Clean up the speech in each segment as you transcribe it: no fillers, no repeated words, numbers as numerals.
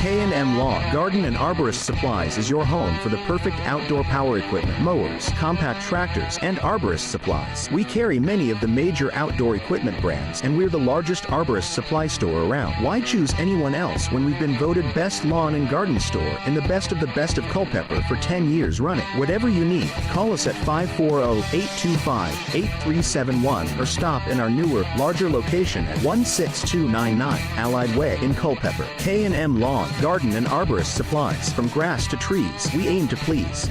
K&M Lawn, Garden and Arborist Supplies is your home for the perfect outdoor power equipment, mowers, compact tractors, and arborist supplies. We carry many of the major outdoor equipment brands, and we're the largest arborist supply store around. Why choose anyone else when we've been voted best lawn and garden store in the best of Culpeper for 10 years running? Whatever you need, call us at 540-825-8371 or stop in our newer, larger location at 16299 Allied Way in Culpeper. K&M Lawn, Garden and Arborist Supplies. From grass to trees, we aim to please.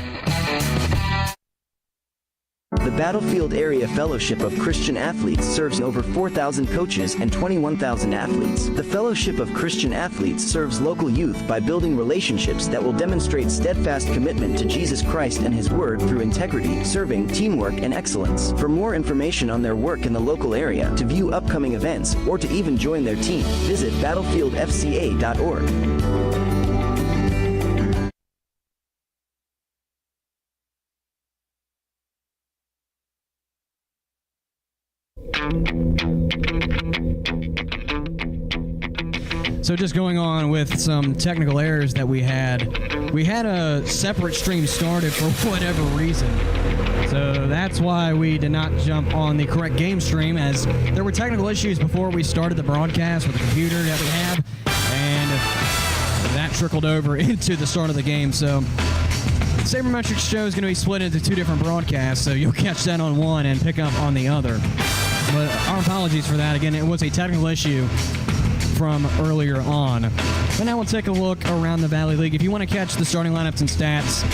The Battlefield Area Fellowship of Christian Athletes serves over 4,000 coaches and 21,000 athletes. The Fellowship of Christian Athletes serves local youth by building relationships that will demonstrate steadfast commitment to Jesus Christ and His Word through integrity, serving, teamwork, and excellence. For more information on their work in the local area, to view upcoming events, or to even join their team, visit battlefieldfca.org. So just going on with some technical errors that we had a separate stream started for whatever reason. So that's why we did not jump on the correct game stream, as there were technical issues before we started the broadcast with the computer that we have, and that trickled over into the start of the game. So Saber Metrics show is going to be split into two different broadcasts, so you'll catch that on one and pick up on the other. But our apologies for that. Again, it was a technical issue from earlier on. But now we'll take a look around the Valley League. If you want to catch the starting lineups and stats,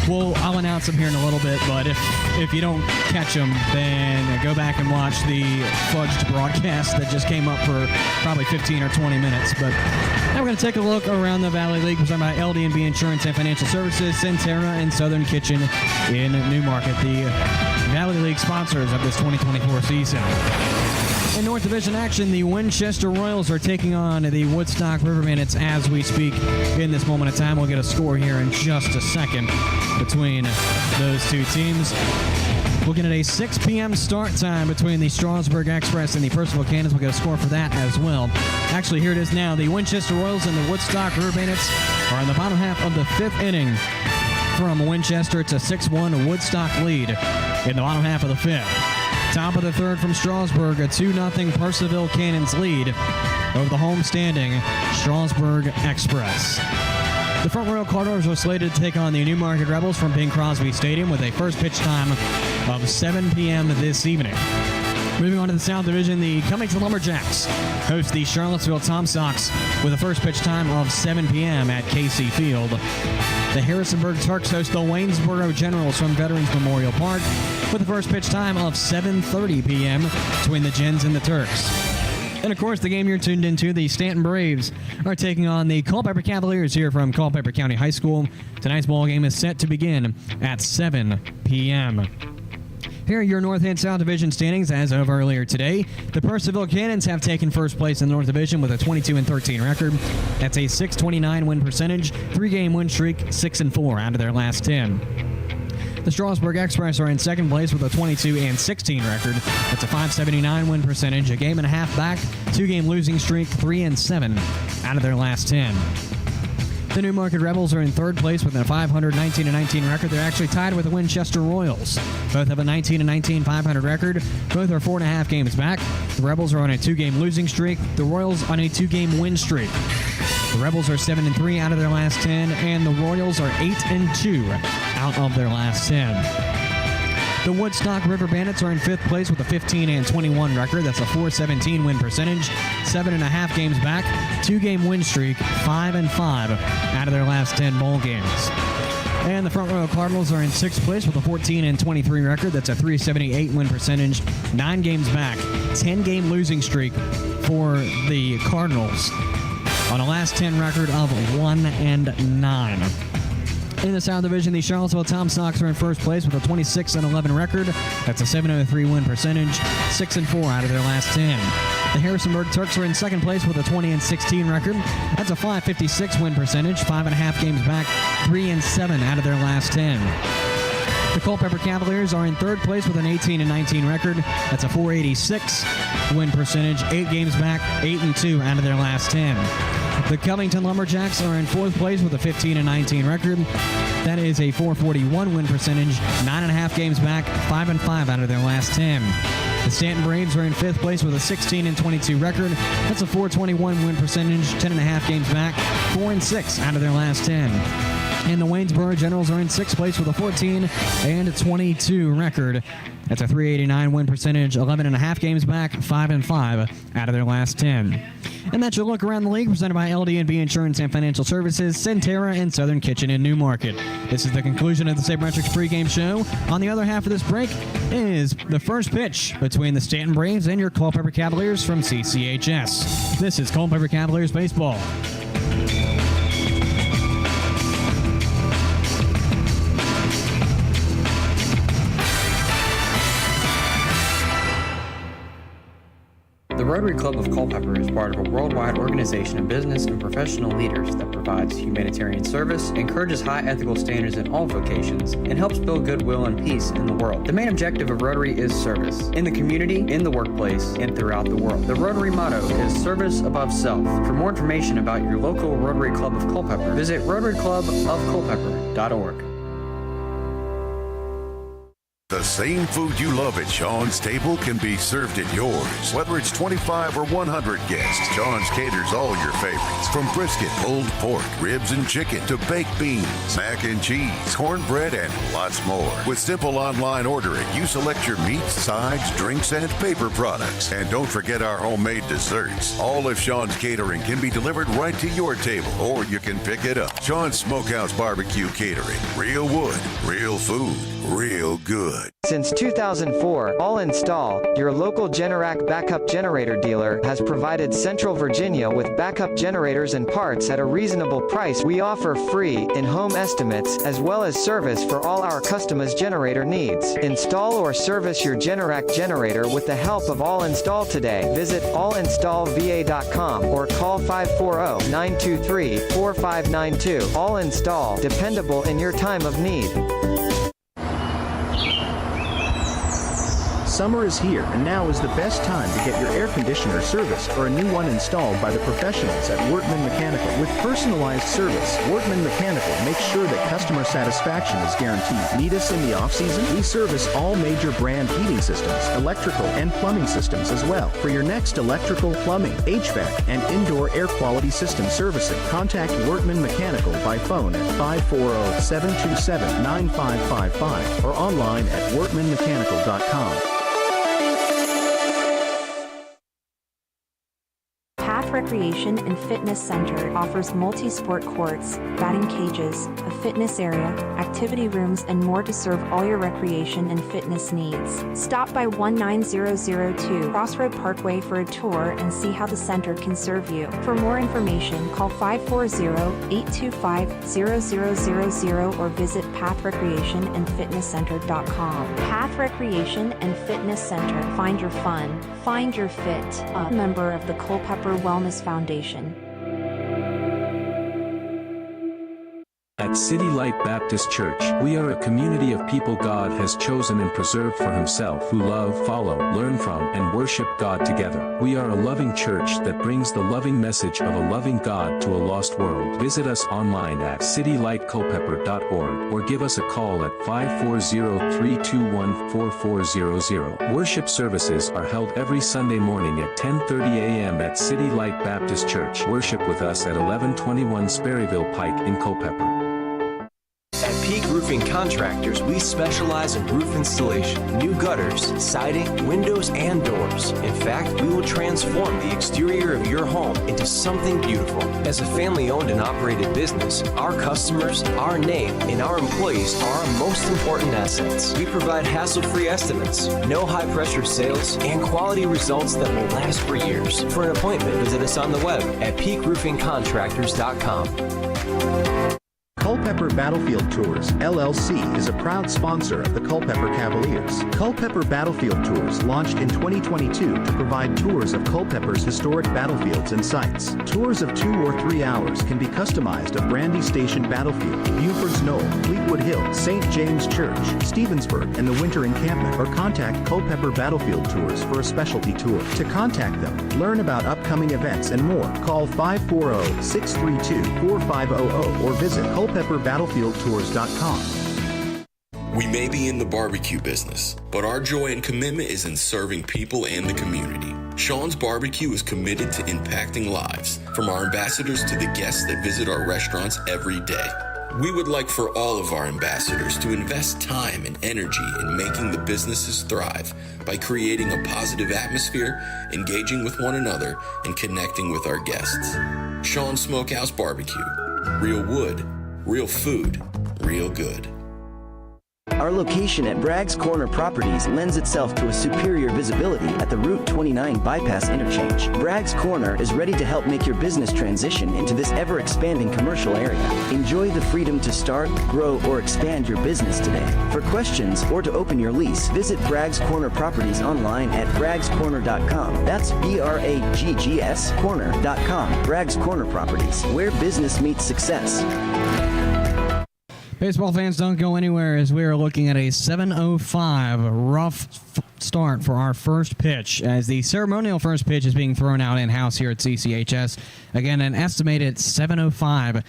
I'll announce them here in a little bit, but if you don't catch them, then go back and watch the fudged broadcast that just came up for probably 15 or 20 minutes. But now we're going to take a look around the Valley League, presented by LD&B Insurance and Financial Services, Centerra, and Southern Kitchen in Newmarket, the Valley League sponsors of this 2024 season. In North Division action, the Winchester Royals are taking on the Woodstock River Bandits as we speak in this moment of time. We'll get a score here in just a second between those two teams. We'll get a 6 p.m. start time between the Strasburg Express and the Percival Cannons. We'll get a score for that as well. Actually, here it is now. The Winchester Royals and the Woodstock River Bandits are in the bottom half of the 5th inning. From Winchester, it's a 6-1 Woodstock lead in the bottom half of the 5th. Top of the 3rd from Strasburg, a 2-0 Percival Cannons lead over the home-standing Strasburg Express. The Front Royal Cardinals are slated to take on the Newmarket Rebels from Bing Crosby Stadium with a first pitch time of 7 p.m. this evening. Moving on to the South Division, the Cummington Lumberjacks host the Charlottesville Tom Sox with a first pitch time of 7 p.m. at Casey Field. The Harrisonburg Turks host the Waynesboro Generals from Veterans Memorial Park with a first pitch time of 7:30 p.m. between the Gens and the Turks. And, of course, the game you're tuned into, the Staunton Braves are taking on the Culpeper Cavaliers here from Culpeper County High School. Tonight's ball game is set to begin at 7 p.m. Here are your North and South Division standings as of earlier today. The Percival Cannons have taken first place in the North Division with a 22-13 record. That's a .629 win percentage, 3-game win streak, 6-4 out of their last 10. The Strasburg Express are in second place with a 22-16 record. That's a .579 win percentage, a game and a half back, 2-game losing streak, 3-7 out of their last 10. The Newmarket Rebels are in third place with a .519-19 record. They're actually tied with the Winchester Royals. Both have a 19-19 .500 record. Both are 4.5 games back. The Rebels are on a 2-game losing streak. The Royals on a 2-game win streak. The Rebels are 7-3 out of their last 10, and the Royals are 8-2 out of their last 10. The Woodstock River Bandits are in fifth place with a 15-21 record. That's a .417 win percentage, 7.5 games back, 2-game win streak, 5-5 out of their last 10 bowl games. And the Front Royal Cardinals are in sixth place with a 14-23 record. That's a .378 win percentage, 9 games back, 10-game losing streak for the Cardinals on a last 10 record of 1-9. In the South Division, the Charlottesville Tom Sox are in first place with a 26-11 record. That's a .703 win percentage, 6-4 out of their last 10. The Harrisonburg Turks are in second place with a 20-16 record. That's a .556 win percentage, 5.5 games back, 3-7 out of their last 10. The Culpeper Cavaliers are in third place with an 18-19 record. That's a .486 win percentage, 8 games back, 8-2 out of their last 10. The Covington Lumberjacks are in 4th place with a 15-19 record. That is a .441 win percentage, 9.5 games back, 5-5 out of their last 10. The Staunton Braves are in 5th place with a 16-22 record. That's a .421 win percentage, 10.5 games back, 4-6 out of their last 10. And the Waynesboro Generals are in 6th place with a 14-22 record. That's a .389 win percentage, 11.5 games back, 5-5 out of their last 10. And that's your look around the league, presented by LD&B Insurance and Financial Services, Centera, and Southern Kitchen in Newmarket. This is the conclusion of the Saber Metrics pregame show. On the other half of this break is the first pitch between the Staunton Braves and your Culpeper Cavaliers from CCHS. This is Culpeper Cavaliers baseball. The Rotary Club of Culpeper is part of a worldwide organization of business and professional leaders that provides humanitarian service, encourages high ethical standards in all vocations, and helps build goodwill and peace in the world. The main objective of Rotary is service, in the community, in the workplace, and throughout the world. The Rotary motto is service above self. For more information about your local Rotary Club of Culpeper, visit rotaryclubofculpeper.org. The same food you love at Sean's table can be served at yours. Whether it's 25 or 100 guests, Sean's caters all your favorites. From brisket, pulled pork, ribs and chicken, to baked beans, mac and cheese, cornbread, and lots more. With simple online ordering, you select your meats, sides, drinks, and paper products. And don't forget our homemade desserts. All of Sean's catering can be delivered right to your table, or you can pick it up. Sean's Smokehouse Barbecue Catering. Real wood, real food, real good. Since 2004, All Install, your local Generac backup generator dealer, has provided Central Virginia with backup generators and parts at a reasonable price. We offer free, in-home estimates, as well as service for all our customers' generator needs. Install or service your Generac generator with the help of All Install today. Visit allinstallva.com or call 540-923-4592. All Install, dependable in your time of need. Summer is here, and now is the best time to get your air conditioner serviced or a new one installed by the professionals at Workman Mechanical. With personalized service, Workman Mechanical makes sure that customer satisfaction is guaranteed. Need us in the off-season? We service all major brand heating systems, electrical and plumbing systems as well. For your next electrical, plumbing, HVAC, and indoor air quality system servicing, contact Workman Mechanical by phone at 540-727-9555 or online at workmanmechanical.com. Recreation and Fitness Center offers multi-sport courts, batting cages, a fitness area, activity rooms, and more to serve all your recreation and fitness needs. Stop by 19002 Crossroad Parkway for a tour and see how the center can serve you. For more information, call 540-825-0000 or visit pathrecreationandfitnesscenter.com. Path Recreation and Fitness Center. Find your fun. Find your fit. A member of the Culpeper Wellness Foundation. At City Light Baptist Church, we are a community of people God has chosen and preserved for Himself, who love, follow, learn from, and worship God together. We are a loving church that brings the loving message of a loving God to a lost world. Visit us online at citylightculpeper.org or give us a call at 540-321-4400. Worship services are held every Sunday morning at 10:30 a.m. at City Light Baptist Church. Worship with us at 1121 Sperryville Pike in Culpeper. At Peak Roofing Contractors, we specialize in roof installation, new gutters, siding, windows, and doors. In fact, we will transform the exterior of your home into something beautiful. As a family-owned and operated business, our customers, our name, and our employees are our most important assets. We provide hassle-free estimates, no high-pressure sales, and quality results that will last for years. For an appointment, visit us on the web at peakroofingcontractors.com. Culpeper Battlefield Tours, LLC is a proud sponsor of the Culpeper Cavaliers. Culpeper Battlefield Tours launched in 2022 to provide tours of Culpeper's historic battlefields and sites. Tours of 2 or 3 hours can be customized of Brandy Station Battlefield, Buford's Knoll, Fleetwood Hill, St. James Church, Stevensburg, and the Winter Encampment, or contact Culpeper Battlefield Tours for a specialty tour. To contact them, learn about upcoming events and more, call 540-632-4500 or visit culpepperbattlefieldtours.com. We may be in the barbecue business, but our joy and commitment is in serving people and the community. Sean's Barbecue is committed to impacting lives, from our ambassadors to the guests that visit our restaurants every day. We would like for all of our ambassadors to invest time and energy in making the businesses thrive by creating a positive atmosphere, engaging with one another, and connecting with our guests. Sean's Smokehouse Barbecue. Real wood, real food, real good. Our location at Bragg's Corner Properties lends itself to a superior visibility at the Route 29 bypass interchange. Bragg's Corner is ready to help make your business transition into this ever-expanding commercial area. Enjoy the freedom to start, grow, or expand your business today. For questions or to open your lease, visit Bragg's Corner Properties online at braggscorner.com. That's BRAGGS corner.com. Bragg's Corner Properties, where business meets success. Baseball fans, don't go anywhere as we are looking at a 7:05 rough start for our first pitch, as the ceremonial first pitch is being thrown out in-house here at CCHS. Again, an estimated 7:05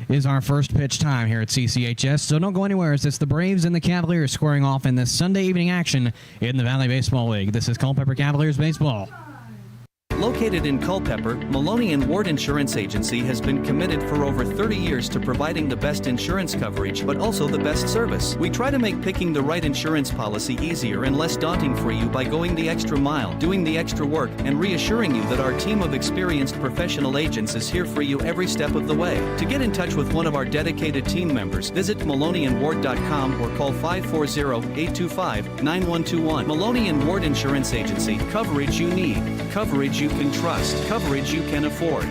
is our first pitch time here at CCHS, so don't go anywhere as it's the Braves and the Cavaliers squaring off in this Sunday evening action in the Valley Baseball League. This is Culpeper Cavaliers Baseball. Located in Culpeper, Maloney & Ward Insurance Agency has been committed for over 30 years to providing the best insurance coverage, but also the best service. We try to make picking the right insurance policy easier and less daunting for you by going the extra mile, doing the extra work, and reassuring you that our team of experienced professional agents is here for you every step of the way. To get in touch with one of our dedicated team members, visit MaloneyandWard.com or call 540-825-9121. Maloney & Ward Insurance Agency. Coverage you need. Coverage you can trust. Coverage you can afford.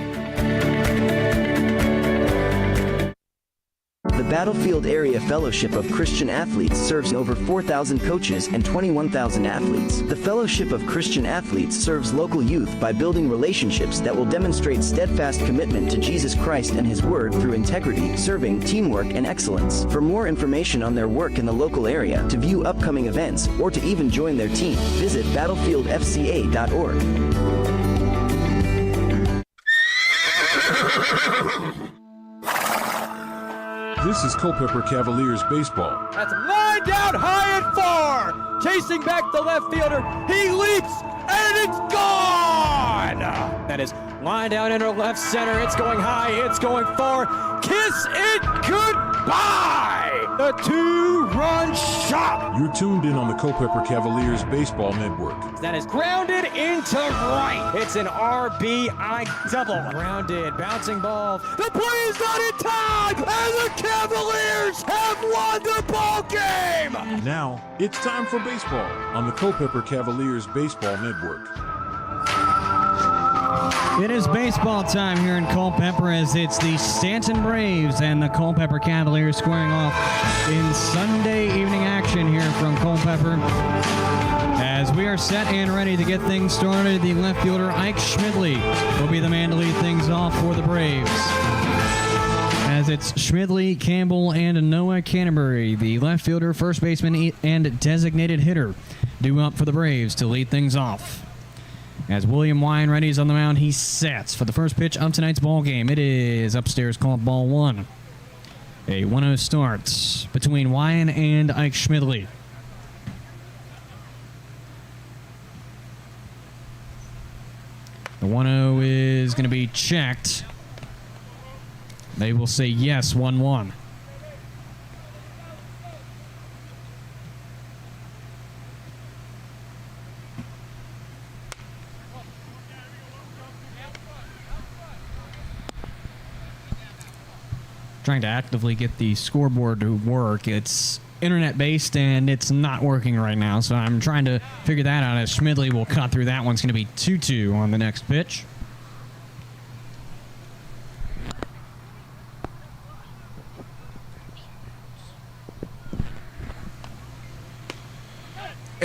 The Battlefield Area Fellowship of Christian Athletes serves over 4,000 coaches and 21,000 athletes. The Fellowship of Christian Athletes serves local youth by building relationships that will demonstrate steadfast commitment to Jesus Christ and His Word through integrity, serving, teamwork, and excellence. For more information on their work in the local area, to view upcoming events, or to even join their team, visit battlefieldfca.org. This is Culpeper Cavaliers baseball. That's line down high and far. Chasing back the left fielder. He leaps and it's gone. That is line down into left center. It's going high. It's going far. Kiss it goodbye. The 2-run shot. You're tuned in on the Culpeper Cavaliers Baseball Network. That is grounded into right. It's an RBI double. Grounded, bouncing ball. The play is not in time, and the Cavaliers have won the ball game. Now, it's time for baseball on the Culpeper Cavaliers Baseball Network. It is baseball time here in Culpeper as it's the Staunton Braves and the Culpeper Cavaliers squaring off in Sunday evening action here from Culpeper. As we are set and ready to get things started, the left fielder Ike Schmidley will be the man to lead things off for the Braves. As it's Schmidley, Campbell, and Noah Canterbury, the left fielder, first baseman, and designated hitter, due up for the Braves to lead things off. As William Wine readies on the mound, he sets for the first pitch of tonight's ball game. It is upstairs called ball one. A 1-0 start between Wine and Ike Schmidley. The 1-0 is going to be checked. They will say yes, 1-1. Trying to actively get the scoreboard to work. It's internet-based, and it's not working right now, so I'm trying to figure that out as Schmidley will cut through that. One's going to be 2-2 on the next pitch.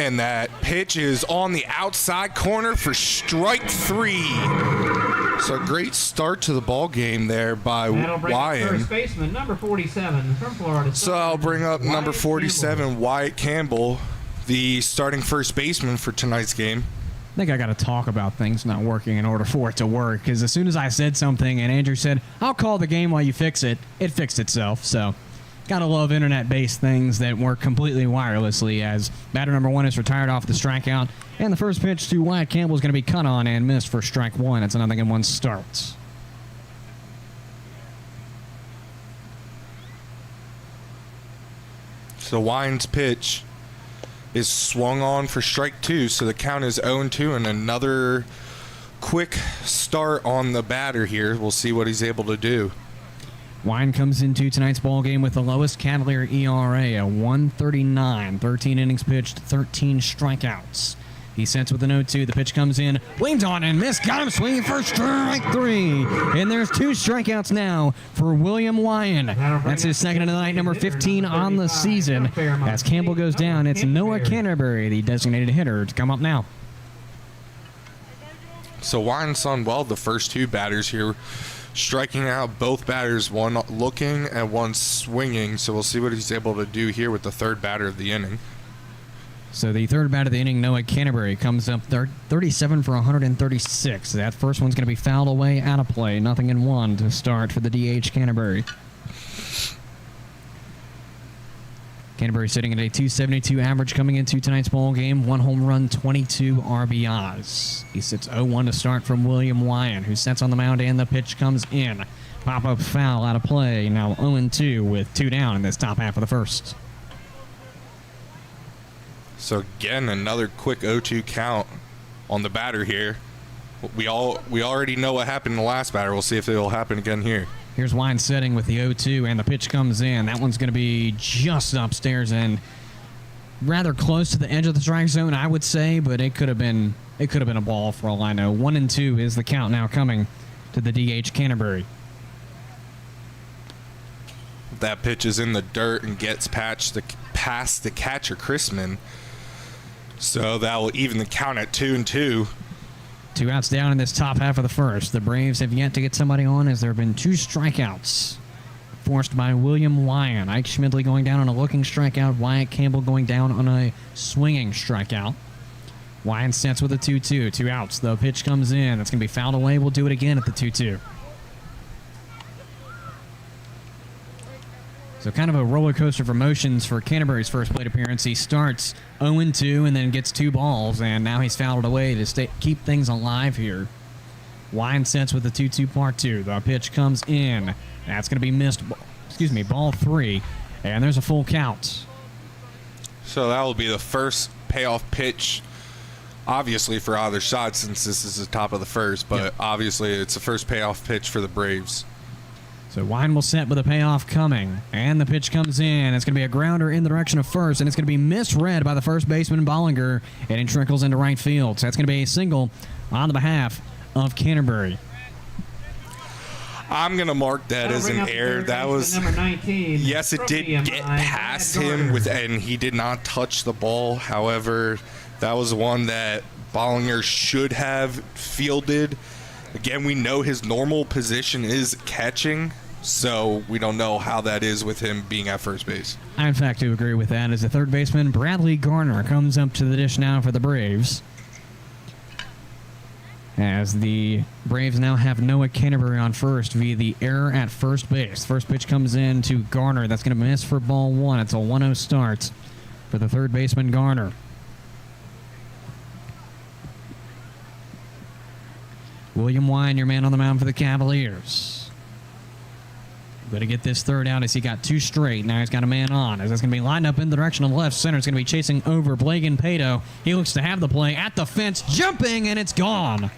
And that pitch is on the outside corner for strike 3. So great start to the ball game there by Wyan. First baseman, number 47 from Florida. So I'll bring up number 47, Wyatt Campbell, the starting first baseman for tonight's game. I think I got to talk about things not working in order for it to work, because as soon as I said something and Andrew said, I'll call the game while you fix it, it fixed itself. So gotta love internet-based things that work completely wirelessly, as batter number 1 is retired off the strikeout, and the first pitch to Wyatt Campbell is going to be cut on and missed for strike 1. It's a 0-1 start. So Wyan's pitch is swung on for strike 2, so the count is 0-2, and another quick start on the batter here. We'll see what he's able to do. Wyan comes into tonight's ball game with the lowest Cavalier ERA, a 1.39, 13 innings pitched, 13 strikeouts. He sets with an 0-2. The pitch comes in, leans on and missed. Got him swinging for strike 3. And there's 2 strikeouts now for William Wyan. That's his second of the night, number 15 on the season. As Campbell goes down, it's Noah Canterbury, the designated hitter, to come up now. So Wyan's done well the first 2 batters here, striking out both batters, one looking and one swinging. So we'll see what he's able to do here with the third batter of the inning. So the third batter of the inning, Noah Canterbury, comes up 37 for 136. That first one's going to be fouled away, out of play. 0-1 to start for the DH Canterbury. Canterbury sitting at a .272 average coming into tonight's ball game. 1 home run, 22 RBIs. He sits 0-1 to start from William Wyan, who sets on the mound, and the pitch comes in. Pop-up foul, out of play. Now 0-2 with 2 down in this top half of the first. So again, another quick 0-2 count on the batter here. We already know what happened in the last batter. We'll see if it will happen again here. Here's Wyan setting with the 0-2, and the pitch comes in. That one's going to be just upstairs and rather close to the edge of the strike zone, I would say, but it could have been a ball for all I know. 1-2 is the count now coming to the DH Canterbury. That pitch is in the dirt and gets past the catcher, Chrisman. So that will even the count at 2-2. 2 outs down in this top half of the first. The Braves have yet to get somebody on, as there have been 2 strikeouts forced by William Wyan. Ike Schmidley going down on a looking strikeout. Wyatt Campbell going down on a swinging strikeout. Wyan sets with a 2-2. 2 outs. The pitch comes in. That's going to be fouled away. We'll do it again at the 2-2. So kind of a roller coaster of emotions for Canterbury's first plate appearance. He starts 0-2 and then gets 2 balls, and now he's fouled away to keep things alive here. Wyan sets with the 2-2 part 2. The pitch comes in. That's going to be missed. Ball 3, and there's a full count. So that will be the first payoff pitch, obviously, for either side, since this is the top of the first, but obviously it's the first payoff pitch for the Braves. So Wyan will set with a payoff coming, and the pitch comes in. It's going to be a grounder in the direction of first, and it's going to be misread by the first baseman, Bollinger, and it trickles into right field. So that's going to be a single on the behalf of Canterbury. I'm going to mark that as an error. That was number 19. Yes, it did get past him, and he did not touch the ball. However, that was one that Bollinger should have fielded. Again, we know his normal position is catching, so we don't know how that is with him being at first base. I, in fact, do agree with that, as the third baseman, Bradley Garner, comes up to the dish now for the Braves. As the Braves now have Noah Canterbury on first via the error at first base. First pitch comes in to Garner. That's going to miss for ball 1. It's a 1-0 start for the third baseman, Garner. William Wyan, your man on the mound for the Cavaliers. Going to get this third out as he got 2 straight. Now he's got a man on, as it's going to be lined up in the direction of left center. It's going to be chasing over Blagan Pato. He looks to have the play at the fence, jumping, and it's gone.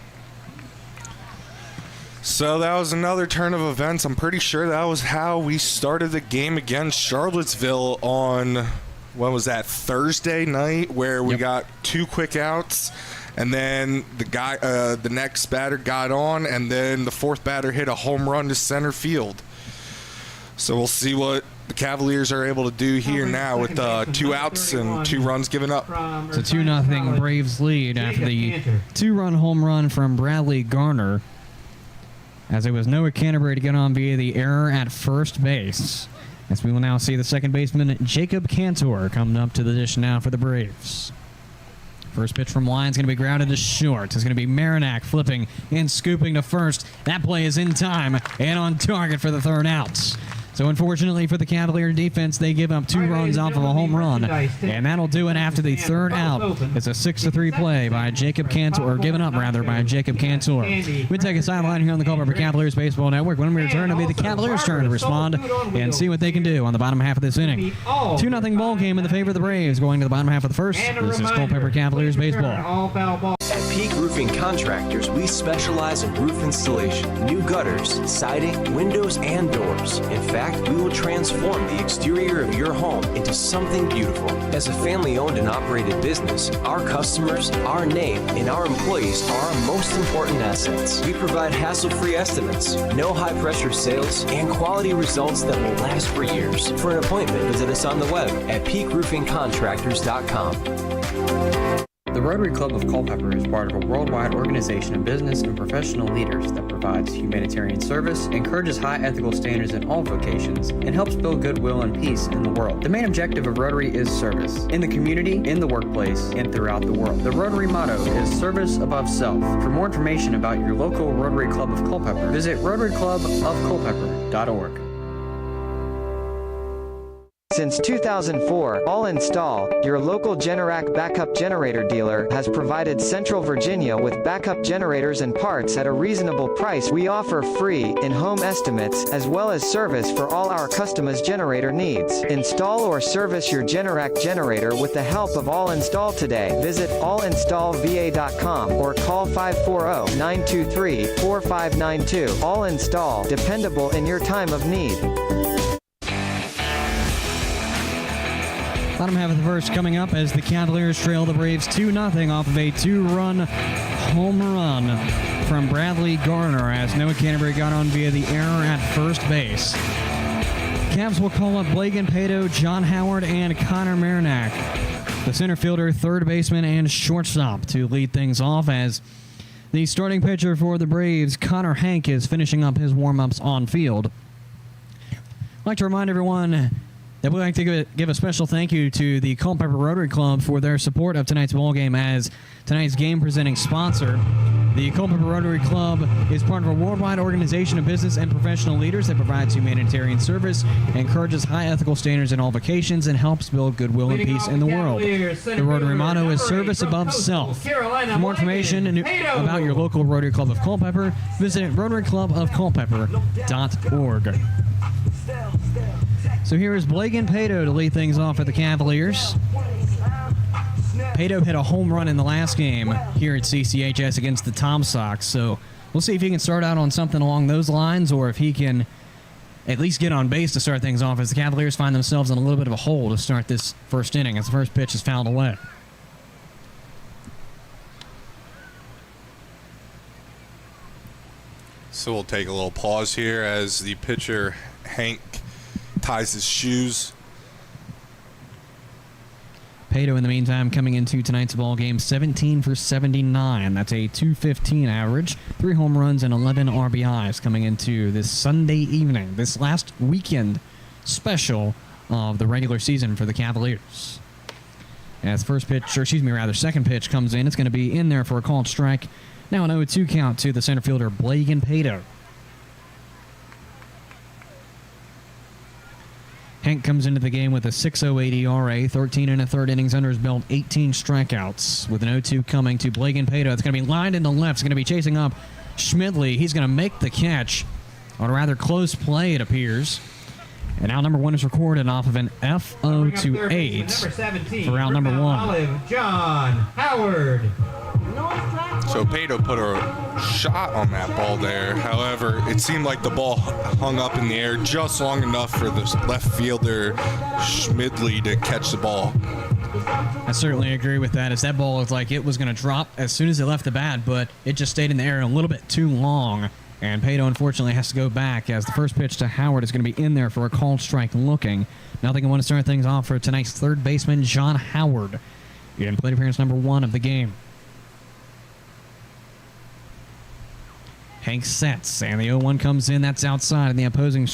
So that was another turn of events. I'm pretty sure that was how we started the game against Charlottesville on, when was that, Thursday night, where we got 2 quick outs. And then the next batter got on, and then the fourth batter hit a home run to center field. So we'll see what the Cavaliers are able to do here now with 2 outs and 2 runs given up. It's a 2-0 Braves lead after the 2-run home run from Bradley Garner, as it was Noah Canterbury to get on via the error at first base. As we will now see the second baseman, Jacob Cantor, coming up to the dish now for the Braves. First pitch from line is going to be grounded to short. It's going to be Marinac flipping and scooping to first. That play is in time and on target for the third out. So unfortunately for the Cavalier defense, they give up 2 runs off of a home run, and that'll do it after the third out. It's a 6-3 play by Jacob Cantor, or given up rather by Jacob Cantor. We take a sideline here on the Culpeper Cavaliers Baseball Network. When we return, it'll be the Cavaliers' turn to respond and see what they can do on the bottom half of this inning. 2-0 ball game in the favor of the Braves going to the bottom half of the first. This is Culpeper Cavaliers Baseball. At Peak Roofing Contractors, we specialize in roof installation, new gutters, siding, windows, and doors. In fact, we will transform the exterior of your home into something beautiful. As a family-owned and operated business, our customers, our name, and our employees are our most important assets. We provide hassle-free estimates, no high-pressure sales, and quality results that will last for years. For an appointment, visit us on the web at peakroofingcontractors.com. The Rotary Club of Culpeper is part of a worldwide organization of business and professional leaders that provides humanitarian service, encourages high ethical standards in all vocations, and helps build goodwill and peace in the world. The main objective of Rotary is service, in the community, in the workplace, and throughout the world. The Rotary motto is service above self. For more information about your local Rotary Club of Culpeper, visit rotaryclubofculpeper.org. Since 2004, All Install, your local Generac backup generator dealer, has provided Central Virginia with backup generators and parts at a reasonable price. We offer free, in-home estimates, as well as service for all our customers' generator needs. Install or service your Generac generator with the help of All Install today. Visit allinstallva.com or call 540-923-4592. All Install, dependable in your time of need. Bottom half of the first coming up as the Cavaliers trail the Braves 2-0 off of a 2-run home run from Bradley Garner as Noah Canterbury got on via the error at first base. Cavs will call up Blagan Pato, John Howard, and Connor Marinac, the center fielder, third baseman, and shortstop, to lead things off as the starting pitcher for the Braves, Connor Hank, is finishing up his warm-ups on field. I'd like to remind everyone that we'd like to give a special thank you to the Culpeper Rotary Club for their support of tonight's ballgame as tonight's game-presenting sponsor. The Culpeper Rotary Club is part of a worldwide organization of business and professional leaders that provides humanitarian service, encourages high ethical standards in all vocations, and helps build goodwill and peace in the world. The Rotary motto is service above self. For more information about your local Rotary Club of Culpeper, visit rotaryclubofculpeper.org. So here is Blagan Pato to lead things off for the Cavaliers. Pato hit a home run in the last game here at CCHS against the Tom Sox, so we'll see if he can start out on something along those lines or if he can at least get on base to start things off as the Cavaliers find themselves in a little bit of a hole to start this first inning as the first pitch is fouled away. So we'll take a little pause here as the pitcher, Hank, ties his shoes. Pato, in the meantime, coming into tonight's ball game, 17 for 79. That's a .215 average, 3 home runs and 11 RBIs coming into this Sunday evening, this last weekend special of the regular season for the Cavaliers. As second pitch comes in, it's going to be in there for a called strike. Now an 0-2 count to the center fielder, Blagan Pato. Hank comes into the game with a 6.08 ERA, 13 and a third innings under his belt, 18 strikeouts. With an 0-2 coming to Blagan Pato. It's going to be lined into left. It's going to be chasing up Schmidley. He's going to make the catch on a rather close play, it appears. And out number one is recorded off of an F0-8 for out number one. John Howard. So Pato put a shot on that ball there. However, it seemed like the ball hung up in the air just long enough for the left fielder, Schmidley, to catch the ball. I certainly agree with that, as that ball looked like it was going to drop as soon as it left the bat, but it just stayed in the air a little bit too long And Pato, unfortunately, has to go back as the first pitch to Howard is going to be in there for a called strike looking. Nothing. I want to start things off for tonight's third baseman, John Howard, in plate appearance number 1 of the game. Hank sets, and the 0-1 comes in. That's outside in the opposing,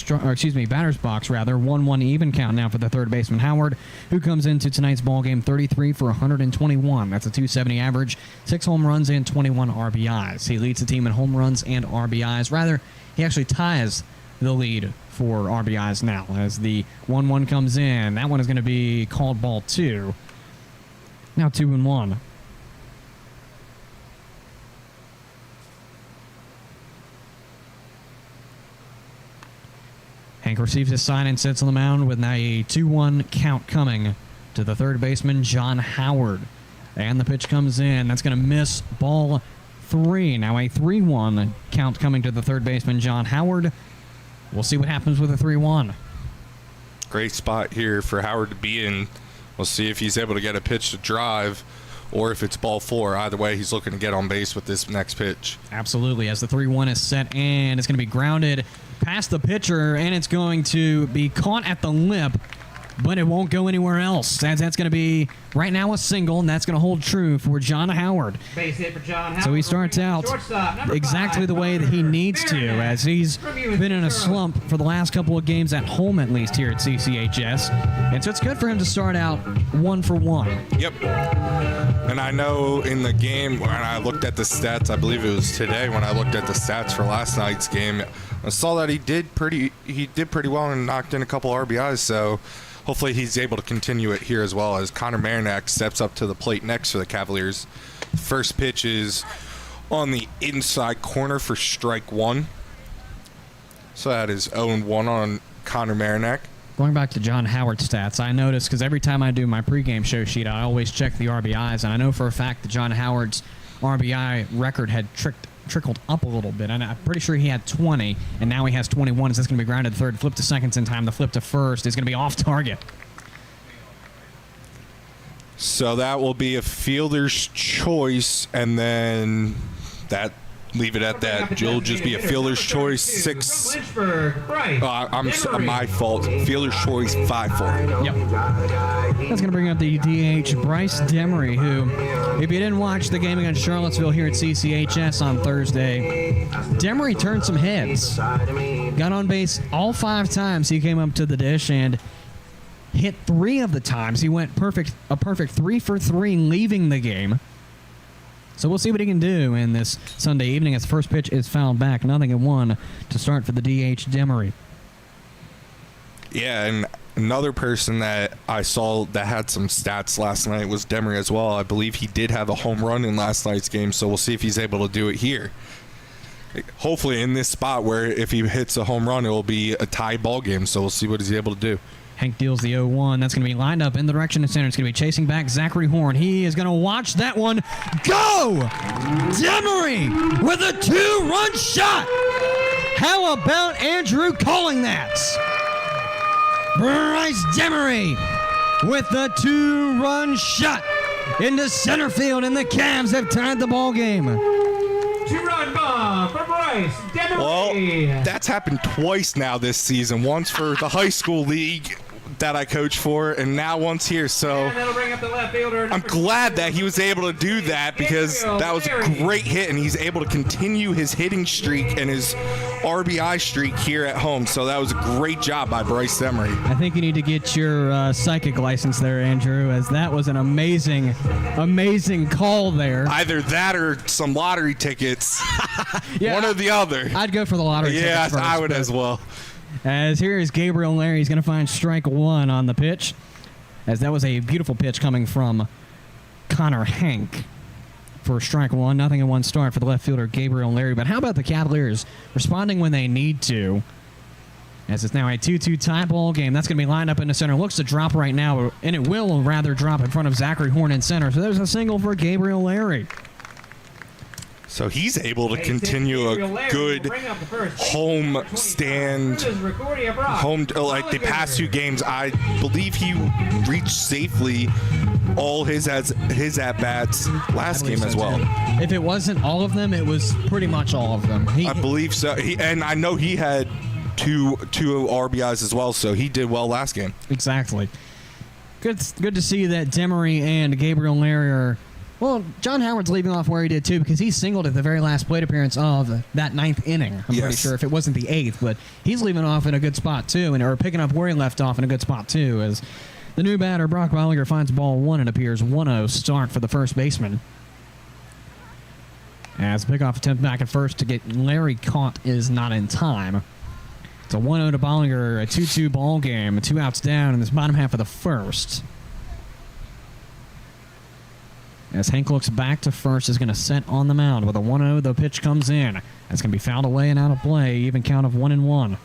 batter's box, rather. 1-1 even count now for the third baseman, Howard, who comes into tonight's ballgame 33 for 121. That's a .270 average, 6 home runs and 21 RBIs. He leads the team in home runs and RBIs. Rather, he actually ties the lead for RBIs now as the 1-1 comes in. That one is going to be called ball 2. Now 2-1. Hank receives his sign and sits on the mound with now a 2-1 count coming to the third baseman, John Howard. And the pitch comes in. That's going to miss ball 3. Now a 3-1 count coming to the third baseman, John Howard. We'll see what happens with a 3-1. Great spot here for Howard to be in. We'll see if he's able to get a pitch to drive or if it's ball 4. Either way, he's looking to get on base with this next pitch. Absolutely, as the 3-1 is set, and it's going to be grounded past the pitcher, and it's going to be caught at the lip, but it won't go anywhere else. That's going to be, right now, a single, and that's going to hold true for John Howard. Base hit for John Howard. So he starts out exactly the way that he needs to, as he's been in a slump for the last couple of games at home, at least here at CCHS. And so it's good for him to start out 1 for 1. Yep. And I know in the game, when I looked at the stats, I believe it was today when I looked at the stats for last night's game, I saw that he did pretty well and knocked in a couple RBIs, so hopefully he's able to continue it here as well as Connor Marinac steps up to the plate next for the Cavaliers. First pitch is on the inside corner for strike 1. So that is 0-1 on Connor Marinac. Going back to John Howard's stats, I noticed, because every time I do my pregame show sheet, I always check the RBIs, and I know for a fact that John Howard's RBI record had trickled up a little bit, and I'm pretty sure he had 20, and now he has 21. So that's going to be grounded to third, flip to seconds in time. The flip to first is going to be off target. So that will be a fielder's choice, and then that leave it at that. It'll just be a fielder's choice 6. My fault. Fielder's choice 5-4. Yep. That's going to bring up the DH Bryce Demery, who, if you didn't watch the game against Charlottesville here at CCHS on Thursday, Demery turned some heads. Got on base all 5 times he came up to the dish and hit 3 of the times. He went a perfect 3 for 3 leaving the game. So we'll see what he can do in this Sunday evening as the first pitch is fouled back. 0-1 to start for the DH Demery. Yeah, and another person that I saw that had some stats last night was Demery as well. I believe he did have a home run in last night's game, so we'll see if he's able to do it here. Hopefully in this spot where if he hits a home run, it will be a tied ball game, so we'll see what he's able to do. Hank deals the 0-1. That's going to be lined up in the direction of center. It's going to be chasing back Zachary Horn. He is going to watch that one go! Demery with a 2-run shot! How about Andrew calling that? Bryce Demery with the 2-run shot into center field, and the Cavs have tied the ball game. 2-run bomb for Bryce Demery. Well, that's happened twice now this season. Once for the high school league that I coach for, and now once here. So I'm glad that he was able to do that, because that was a great hit, and he's able to continue his hitting streak and his RBI streak here at home. So that was a great job by Bryce Demery. I think you need to get your psychic license there, Andrew, as that was an amazing call there. Either that or some lottery tickets. Yeah, one or the other. I'd go for the lottery tickets first, I would as well. As here is Gabriel Larry. He's going to find strike 1 on the pitch, as that was a beautiful pitch coming from Connor Hank for strike 1. 0-1 start for the left fielder Gabriel Larry. But how about the Cavaliers responding when they need to, as it's now a 2-2 tie ball game? That's going to be lined up in the center. Looks to drop right now, and it will rather drop in front of Zachary Horn in center. So there's a single for Gabriel Larry. So he's able to continue a good home stand, like the past 2 games. I believe he reached safely all his at-bats last game as well. If it wasn't all of them, it was pretty much all of them. I believe so. And I know he had two RBIs as well, so he did well last game. Exactly. Good to see that Demery and Gabriel Larry are... Well, John Howard's leaving off where he did, too, because he singled at the very last plate appearance of that 9th inning. I'm pretty sure if it wasn't the 8th, but he's leaving off in a good spot, too, or picking up where he left off in a good spot, too, as the new batter, Brock Bollinger, finds ball 1 and appears 1-0 start for the first baseman. As the pickoff attempt back at first to get Larry caught is not in time. It's a 1-0 to Bollinger, a 2-2 ball game, 2 outs down in this bottom half of the first. As Hank looks back to first, is going to set on the mound with a 1-0. The pitch comes in. That's going to be fouled away and out of play. Even count of 1-1.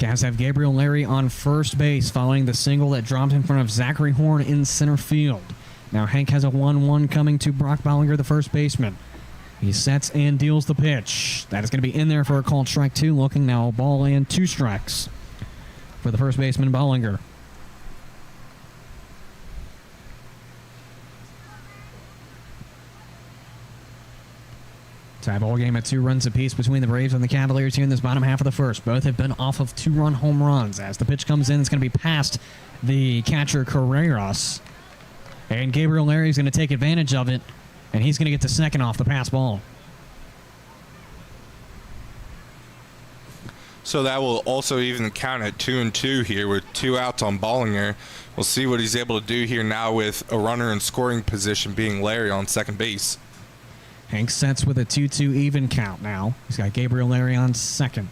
Cavs have Gabriel Larry on first base following the single that dropped in front of Zachary Horn in center field. Now Hank has a 1-1 coming to Brock Bollinger, the first baseman. He sets and deals the pitch. That is going to be in there for a called strike 2. Looking now, ball and 2 strikes for the first baseman, Bollinger. Tie ball game at 2 runs apiece between the Braves and the Cavaliers here in this bottom half of the first. Both have been off of 2-run home runs. As the pitch comes in, it's going to be past the catcher, Carreras. And Gabriel Larry is going to take advantage of it. And he's going to get to second off the pass ball. So that will also even count at 2-2 here with 2 outs on Bollinger. We'll see what he's able to do here now with a runner in scoring position being Larry on second base. Hank sets with a 2-2 even count now. He's got Gabriel Larry on second.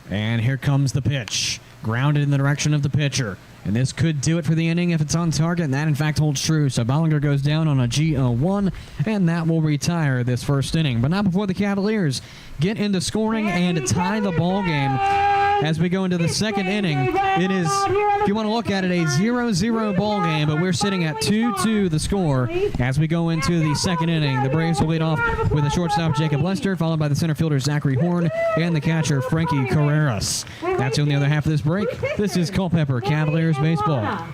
And here comes the pitch. Grounded in the direction of the pitcher. And this could do it for the inning if it's on target, and that in fact holds true. So Bollinger goes down on a GO1, and that will retire this first inning. But not before the Cavaliers get into scoring and tie the ball game. As we go into the second inning, it is, if you want to look at it, a 0-0 ball game, but we're sitting at 2-2 the score. As we go into the second inning, the Braves will lead off with the shortstop Jacob Lester, followed by the center fielder Zachary Horn, and the catcher Frankie Carreras. That's on the other half of this break. This is Culpeper Cavaliers Baseball.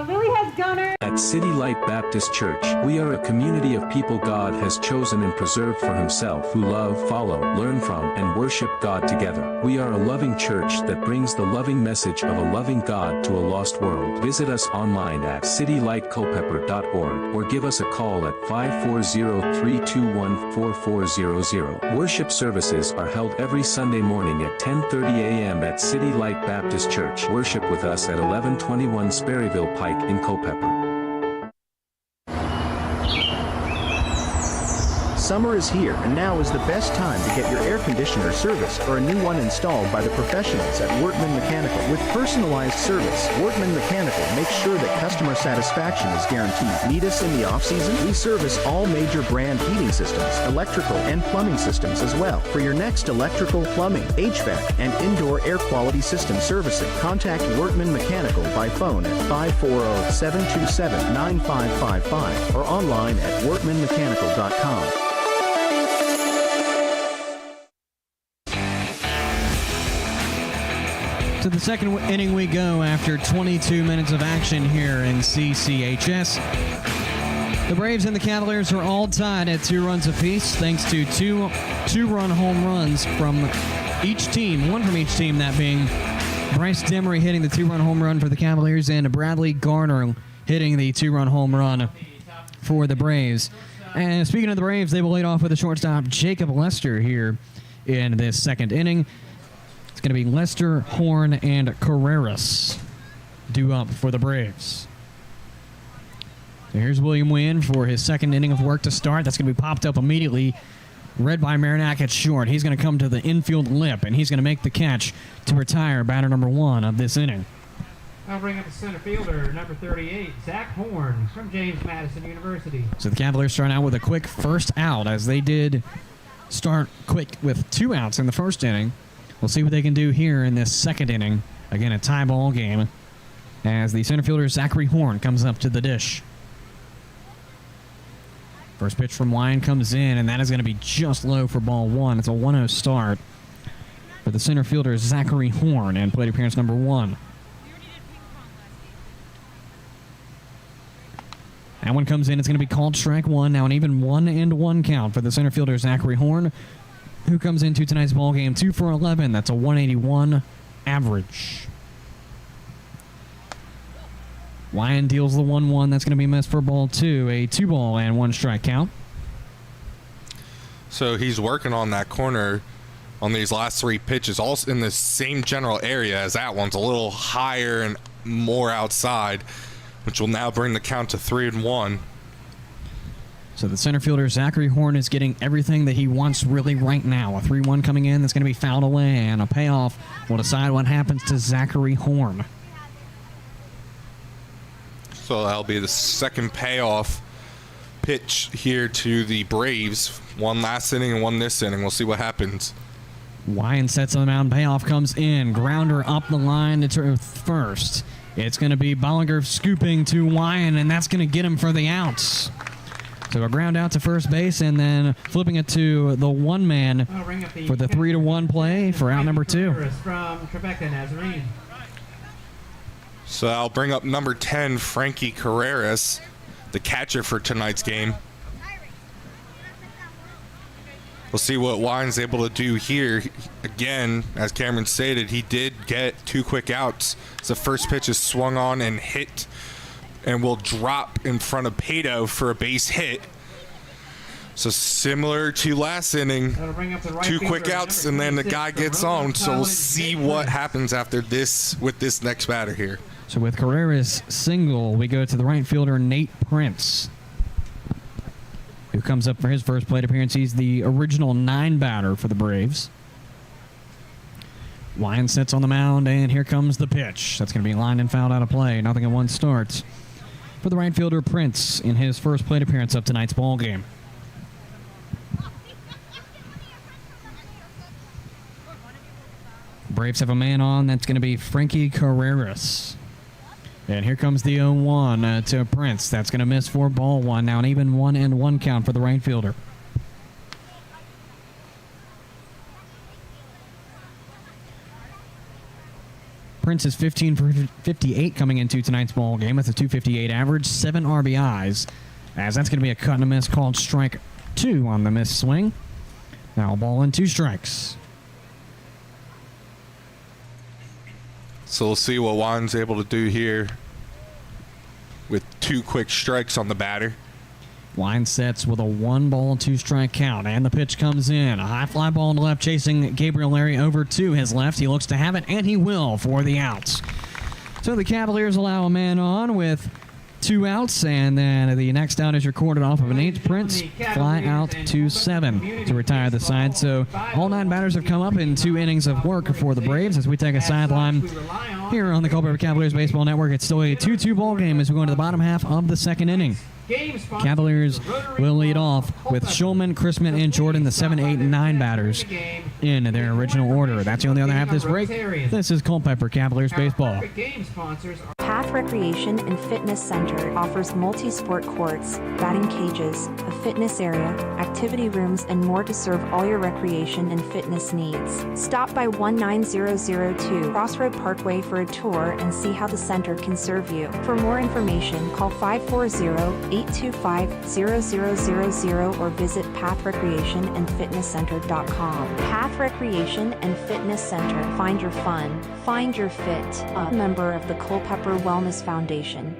Lily has Gunner. At City Light Baptist Church, we are a community of people God has chosen and preserved for himself who love, follow, learn from, and worship God together. We are a loving church that brings the loving message of a loving God to a lost world. Visit us online at citylightculpeper.org or give us a call at 540-321-4400. Worship services are held every Sunday morning at 10:30 a.m. at City Light Baptist Church. Worship with us at 1121 Sperryville Pike in Culpeper. Summer is here, and now is the best time to get your air conditioner serviced or a new one installed by the professionals at Workman Mechanical. With personalized service, Workman Mechanical makes sure that customer satisfaction is guaranteed. Need us in the off-season? We service all major brand heating systems, electrical and plumbing systems as well. For your next electrical, plumbing, HVAC, and indoor air quality system servicing, contact Workman Mechanical by phone at 540-727-9555 or online at workmanmechanical.com. To the second inning we go after 22 minutes of action here in CCHS. The Braves and the Cavaliers are all tied at 2 runs apiece thanks to two-run home runs from each team, one from each team, that being Bryce Demery hitting the 2-run home run for the Cavaliers and Bradley Garner hitting the 2-run home run for the Braves. And speaking of the Braves, they will lead off with the shortstop Jacob Lester here in this second inning. It's going to be Lester, Horn, and Carreras due up for the Braves. So here's William Wynn for his second inning of work to start. That's going to be popped up immediately. Read by Marinac at short. He's going to come to the infield lip, and he's going to make the catch to retire batter number 1 of this inning. I'll bring up the center fielder, number 38, Zach Horn from James Madison University. So the Cavaliers start out with a quick first out, as they did start quick with 2 outs in the first inning. We'll see what they can do here in this second inning. Again, a tie ball game as the center fielder Zachary Horn comes up to the dish. First pitch from Wyan comes in, and that is going to be just low for ball 1. It's a 1-0 start for the center fielder Zachary Horn and plate appearance number 1. That one comes in. It's going to be called strike 1. Now an even 1-1 count for the center fielder Zachary Horn, who comes into tonight's ball game 2 for 11. That's a 181 average. Wyan deals the 1-1. That's going to be missed for ball 2. A 2-1 strike count. So he's working on that corner on these last 3 pitches, all in the same general area as that one's, a little higher and more outside, which will now bring the count to 3-1. So the center fielder Zachary Horn is getting everything that he wants really right now. A 3-1 coming in that's going to be fouled away, and a payoff will decide what happens to Zachary Horn. So that'll be the second payoff pitch here to the Braves. 1 last inning and 1 this inning. We'll see what happens. Wyan sets on the mound. Payoff comes in. Grounder up the line to first. It's going to be Bollinger scooping to Wyan, and that's going to get him for the outs. So a ground out to first base, and then flipping it to the 1-man for the 3-1 play for out number 2. From Quebec and Nazarene. So I'll bring up number 10, Frankie Carreras, the catcher for tonight's game. We'll see what Wyan's able to do here. Again, as Cameron stated, he did get 2 quick outs. The first pitch is swung on and hit and will drop in front of Pato for a base hit. So similar to last inning, 2 quick outs and then the guy gets on. So we'll see what happens after this with this next batter here. So with Carrera's single, we go to the right fielder Nate Prince, who comes up for his first plate appearance. He's the original 9 batter for the Braves. Wyan sits on the mound, and here comes the pitch. That's going to be lined and fouled out of play. 0-1 starts for the right fielder Prince in his first plate appearance of tonight's ball game. Braves have a man on. That's going to be Frankie Carreras. And here comes the 0-1 to Prince. That's going to miss for ball 1. Now an even 1-1 count for the right fielder. Prince is 15 for 58 coming into tonight's ball game. That's a 258 average, 7 RBIs. As that's going to be a cut and a miss called strike 2 on the missed swing. Now a ball and 2 strikes. So we'll see what Juan's able to do here with 2 quick strikes on the batter. Wyan sets with a 1-2 strike count, and the pitch comes in. A high fly ball to left, chasing Gabriel Larry over to his left. He looks to have it, and he will for the outs. So the Cavaliers allow a man on with 2 outs, and then the next out is recorded off of an 8th Prince fly out to 7 to retire the side. So all 9 batters have come up in 2 innings of work for the Braves as we take a sideline here on the Culpeper Cavaliers Baseball Network. It's still a 2-2 ball game as we go into the bottom half of the second inning. Cavaliers will lead off with Schulman, Chrisman, and Jordan, the 7, 8, and 9 batters in their original order. That's the only other half of this break. This is Culpeper Cavaliers Baseball. Path Recreation and Fitness Center offers multi-sport courts, batting cages, a fitness area, activity rooms, and more to serve all your recreation and fitness needs. Stop by 19002 Crossroad Parkway for a tour and see how the center can serve you. For more information, call 540-825-0000 or visit pathrecreationandfitnesscenter.com. Path Recreation and Fitness Center. Find your fun. Find your fit. A member of the Culpeper Wellness Foundation.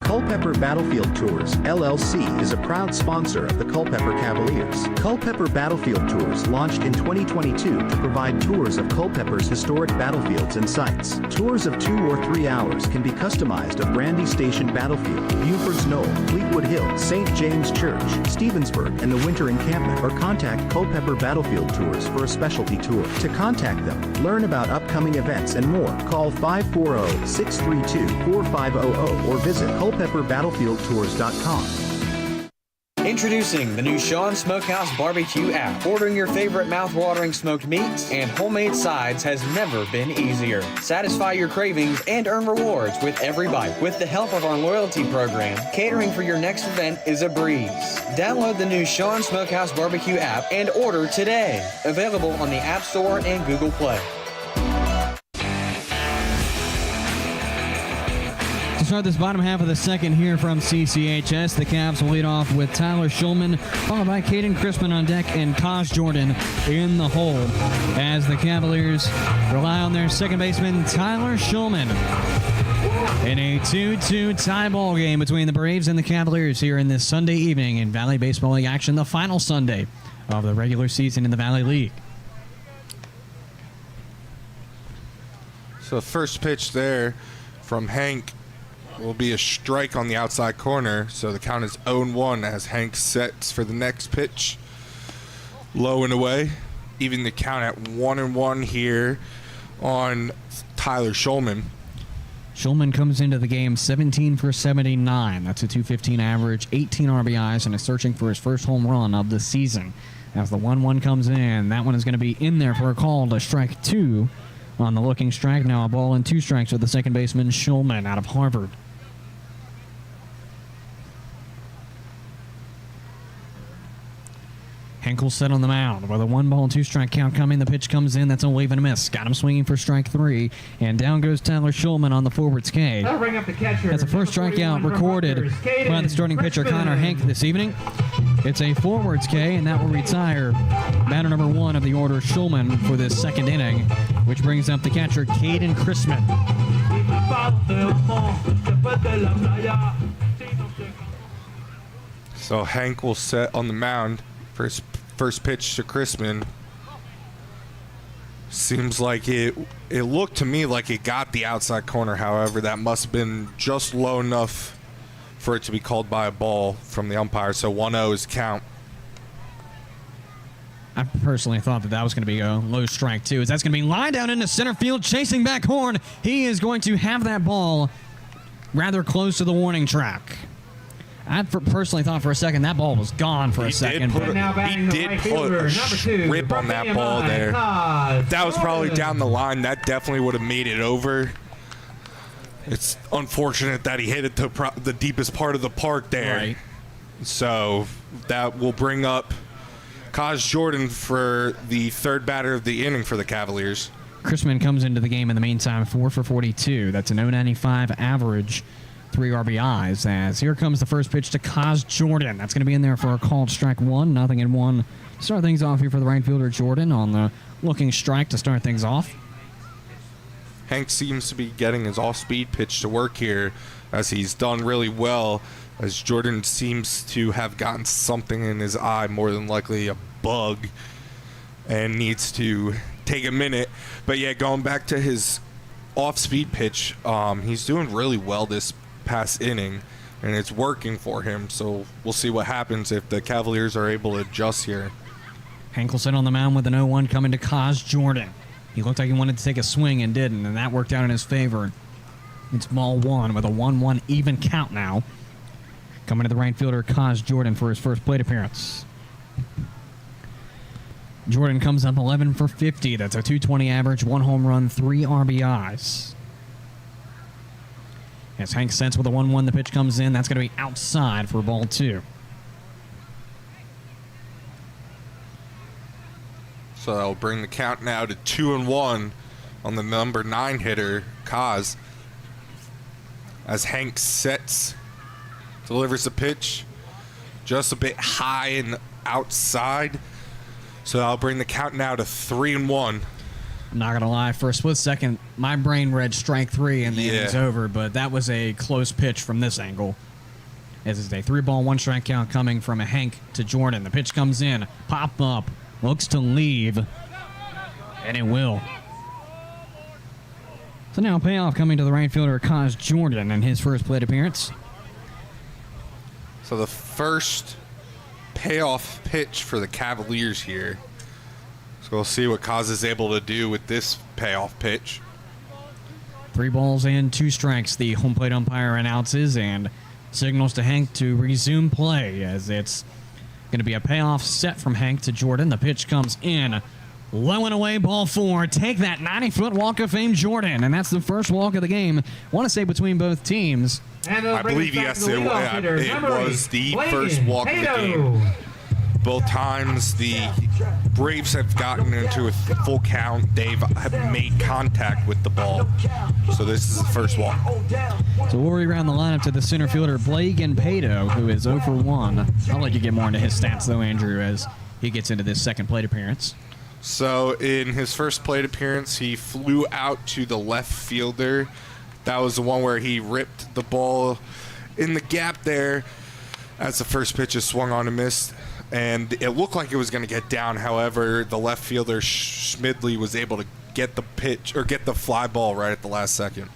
Culpeper Battlefield Tours, LLC is a proud sponsor of the Culpeper Cavaliers. Culpeper Battlefield Tours launched in 2022 to provide tours of Culpeper's historic battlefields and sites. Tours of 2 or 3 hours can be customized of Brandy Station Battlefield, Buford's Knoll, Fleetwood Hill, St. James Church, Stevensburg, and the Winter Encampment, or contact Culpeper Battlefield Tours for a specialty tour. To contact them, learn about upcoming events and more, call 540-632-4500 or visit culpeperbattlefieldtours.com. Introducing the new Sean Smokehouse Barbecue app. Ordering your favorite mouth-watering smoked meats and homemade sides has never been easier. Satisfy your cravings and earn rewards with every bite. With the help of our loyalty program, catering for your next event is a breeze. Download the new Sean Smokehouse Barbecue app and order today. Available on the App Store and Google Play. To start this bottom half of the second here from CCHS, the Cavs will lead off with Tyler Schulman, followed by Caden Crispin on deck and Kaz Jordan in the hole, as the Cavaliers rely on their second baseman, Tyler Schulman, in a 2-2 tie ball game between the Braves and the Cavaliers here in this Sunday evening in Valley Baseball League action, the final Sunday of the regular season in the Valley League. So first pitch there from Hank will be a strike on the outside corner. So the count is 0-1 as Hank sets for the next pitch. Low and away. Even the count at 1-1 here on Tyler Schulman. Schulman comes into the game 17 for 79. That's a .215 average, 18 RBIs, and is searching for his first home run of the season. As the 1-1 comes in, that one is going to be in there for a call to strike two on the looking strike. Now a ball and two strikes with the second baseman, Schulman, out of Harvard. Henkel set on the mound with a 1-ball, 2-strike count coming. The pitch comes in. That's a wave and a miss. Got him swinging for strike three. And down goes Tyler Schulman on the forward K. That'll bring up the catcher. That's the first strikeout recorded by the starting pitcher, Connor Hank, this evening. It's a forwards K, and that will retire batter number one of the order, Schulman, for this second inning, which brings up the catcher, Caden Crispin. So Hank will set on the mound for his first pitch to Crispin. Seems like it looked to me like it got the outside corner. However, that must have been just low enough for it to be called by a ball from the umpire. So 1-0 is count. I personally thought that was going to be a low strike, too, as that's going to be lined down into center field, chasing back Horn. He is going to have that ball rather close to the warning track. I personally thought for a second that ball was gone for a second. He did put a rip on that ball there. If that was probably down the line, that definitely would have made it over. It's unfortunate that he hit it to the deepest part of the park there. Right. So that will bring up Kaz Jordan for the third batter of the inning for the Cavaliers. Crispin comes into the game in the meantime, 4 for 42. That's an .095 average, 3 RBIs, as here comes the first pitch to Kaz Jordan. That's going to be in there for a called strike one, 0-1. Start things off here for the right fielder, Jordan, on the looking strike to start things off. Hank seems to be getting his off-speed pitch to work here, as he's done really well, as Jordan seems to have gotten something in his eye, more than likely a bug, and needs to take a minute. But yeah, going back to his off-speed pitch, he's doing really well this past inning, and it's working for him. So we'll see what happens if the Cavaliers are able to adjust here. Hankelson on the mound with an 0-1 coming to Kaz Jordan. He looked like he wanted to take a swing and didn't, and that worked out in his favor. It's ball one with a 1-1 even count now. Coming to the right fielder, Kaz Jordan, for his first plate appearance. Jordan comes up 11 for 50. That's a .220 average, 1 home run, 3 RBIs. As Hank sets with a 1-1, the pitch comes in. That's going to be outside for ball two. So that'll bring the count now to 2-1 on the number 9 hitter, Kaz. As Hank sets, delivers the pitch just a bit high and outside. So that'll bring the count now to 3-1. I'm not going to lie, for a split second, my brain read strike three and the inning's over, but that was a close pitch from this angle. As it's a 3-ball, 1-strike count coming from a Hank to Jordan. The pitch comes in, pop up, looks to leave, and it will. So now payoff coming to the right fielder, Kaz Jordan, in his first plate appearance. So the first payoff pitch for the Cavaliers here. So we'll see what Kaz is able to do with this payoff pitch. 3 balls and 2 strikes, the home plate umpire announces, and signals to Hank to resume play as it's going to be a payoff set from Hank to Jordan. The pitch comes in. Low and away, ball 4. Take that 90-foot walk of fame, Jordan. And that's the first walk of the game. Want to say between both teams. I believe, yes, it was the first walk of the game. Both times the Braves have gotten into a full count. They've made contact with the ball. So this is the first walk. So we'll reround the lineup to the center fielder, Blake Pato, who is 0 for 1. I'll let you get more into his stats, though, Andrew, as he gets into this second plate appearance. So in his first plate appearance, he flew out to the left fielder. That was the one where he ripped the ball in the gap there as the first pitch is swung on and missed. And it looked like it was going to get down. However, the left fielder, Schmidley, was able to get the pitch or get the fly ball right at the last second.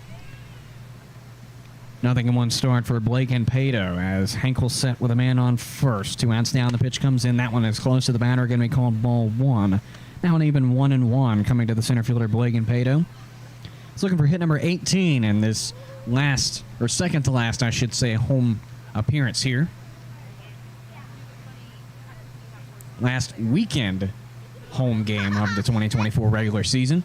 0-1 start for Blake Pato as Hank will set with a man on first. 2 outs down. The pitch comes in. That one is close to the batter. Going to be called ball 1. Now an even 1-1 coming to the center fielder, Blake Pato. He's looking for hit number 18 in this last, or second to last, I should say, home appearance here. Last weekend home game of the 2024 regular season.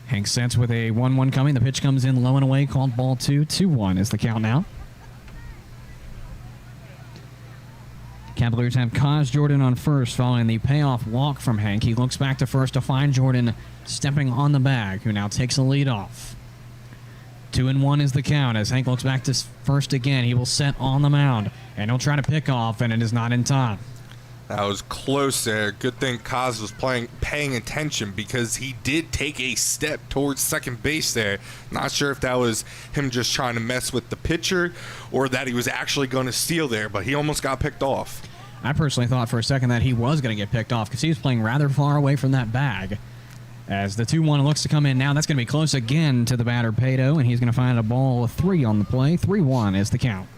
Hank sets with a 1-1 coming. The pitch comes in low and away, called ball 2. 2-1 is the count now. Cavaliers have Kaz Jordan on first following the payoff walk from Hank. He looks back to first to find Jordan stepping on the bag, who now takes the lead off. 2-1 is the count as Hank looks back to first again. He will set on the mound, and he'll try to pick off, and it is not in time. That was close there. Good thing Kaz was paying attention because he did take a step towards second base there. Not sure if that was him just trying to mess with the pitcher or that he was actually going to steal there, but he almost got picked off. I personally thought for a second that he was going to get picked off because he was playing rather far away from that bag. As the 2-1 looks to come in now, that's going to be close again to the batter, Pato, and he's going to find a ball 3 on the play. 3-1 is the count.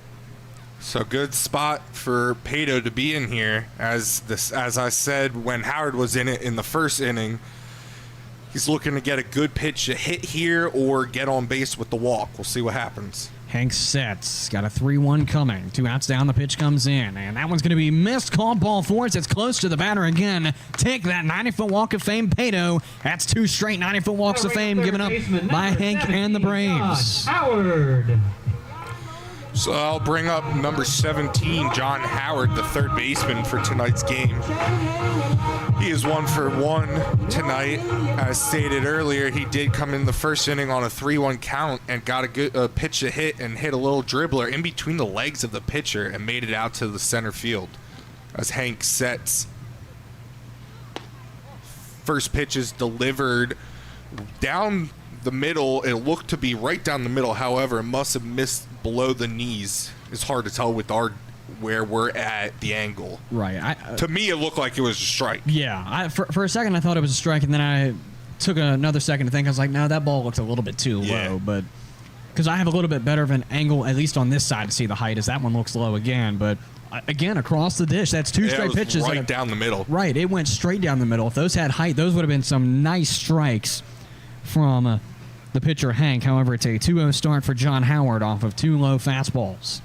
So good spot for Pato to be in here. As I said, when Howard was in it in the first inning, he's looking to get a good pitch to hit here or get on base with the walk. We'll see what happens. Hank sets. Got a 3-1 coming. 2 outs down. The pitch comes in. And that one's going to be missed. Called ball 4. It's close to the batter again. Take that 90-foot walk of fame, Pato. That's 2 straight 90-foot walks of fame given up by Hank and the Braves. Howard. So I'll bring up number 17, John Howard, the third baseman for tonight's game. He is 1 for 1 tonight. As stated earlier, he did come in the first inning on a 3-1 count and got a good pitch to hit and hit a little dribbler in between the legs of the pitcher and made it out to the center field as Hank sets. First pitch is delivered down the middle. It looked to be right down the middle. However, it must have missed below the knees. It's hard to tell with where we're at the angle. Right. To me, it looked like it was a strike. Yeah. For a second, I thought it was a strike, and then I took another second to think. I was like, no, that ball looks a little bit too low. But because I have a little bit better of an angle, at least on this side, to see the height, as that one looks low again. But again, across the dish, that's 2 straight pitches. Right down the middle. Right. It went straight down the middle. If those had height, those would have been some nice strikes from the pitcher, Hank. However, it's a 2-0 start for John Howard off of 2 low fastballs.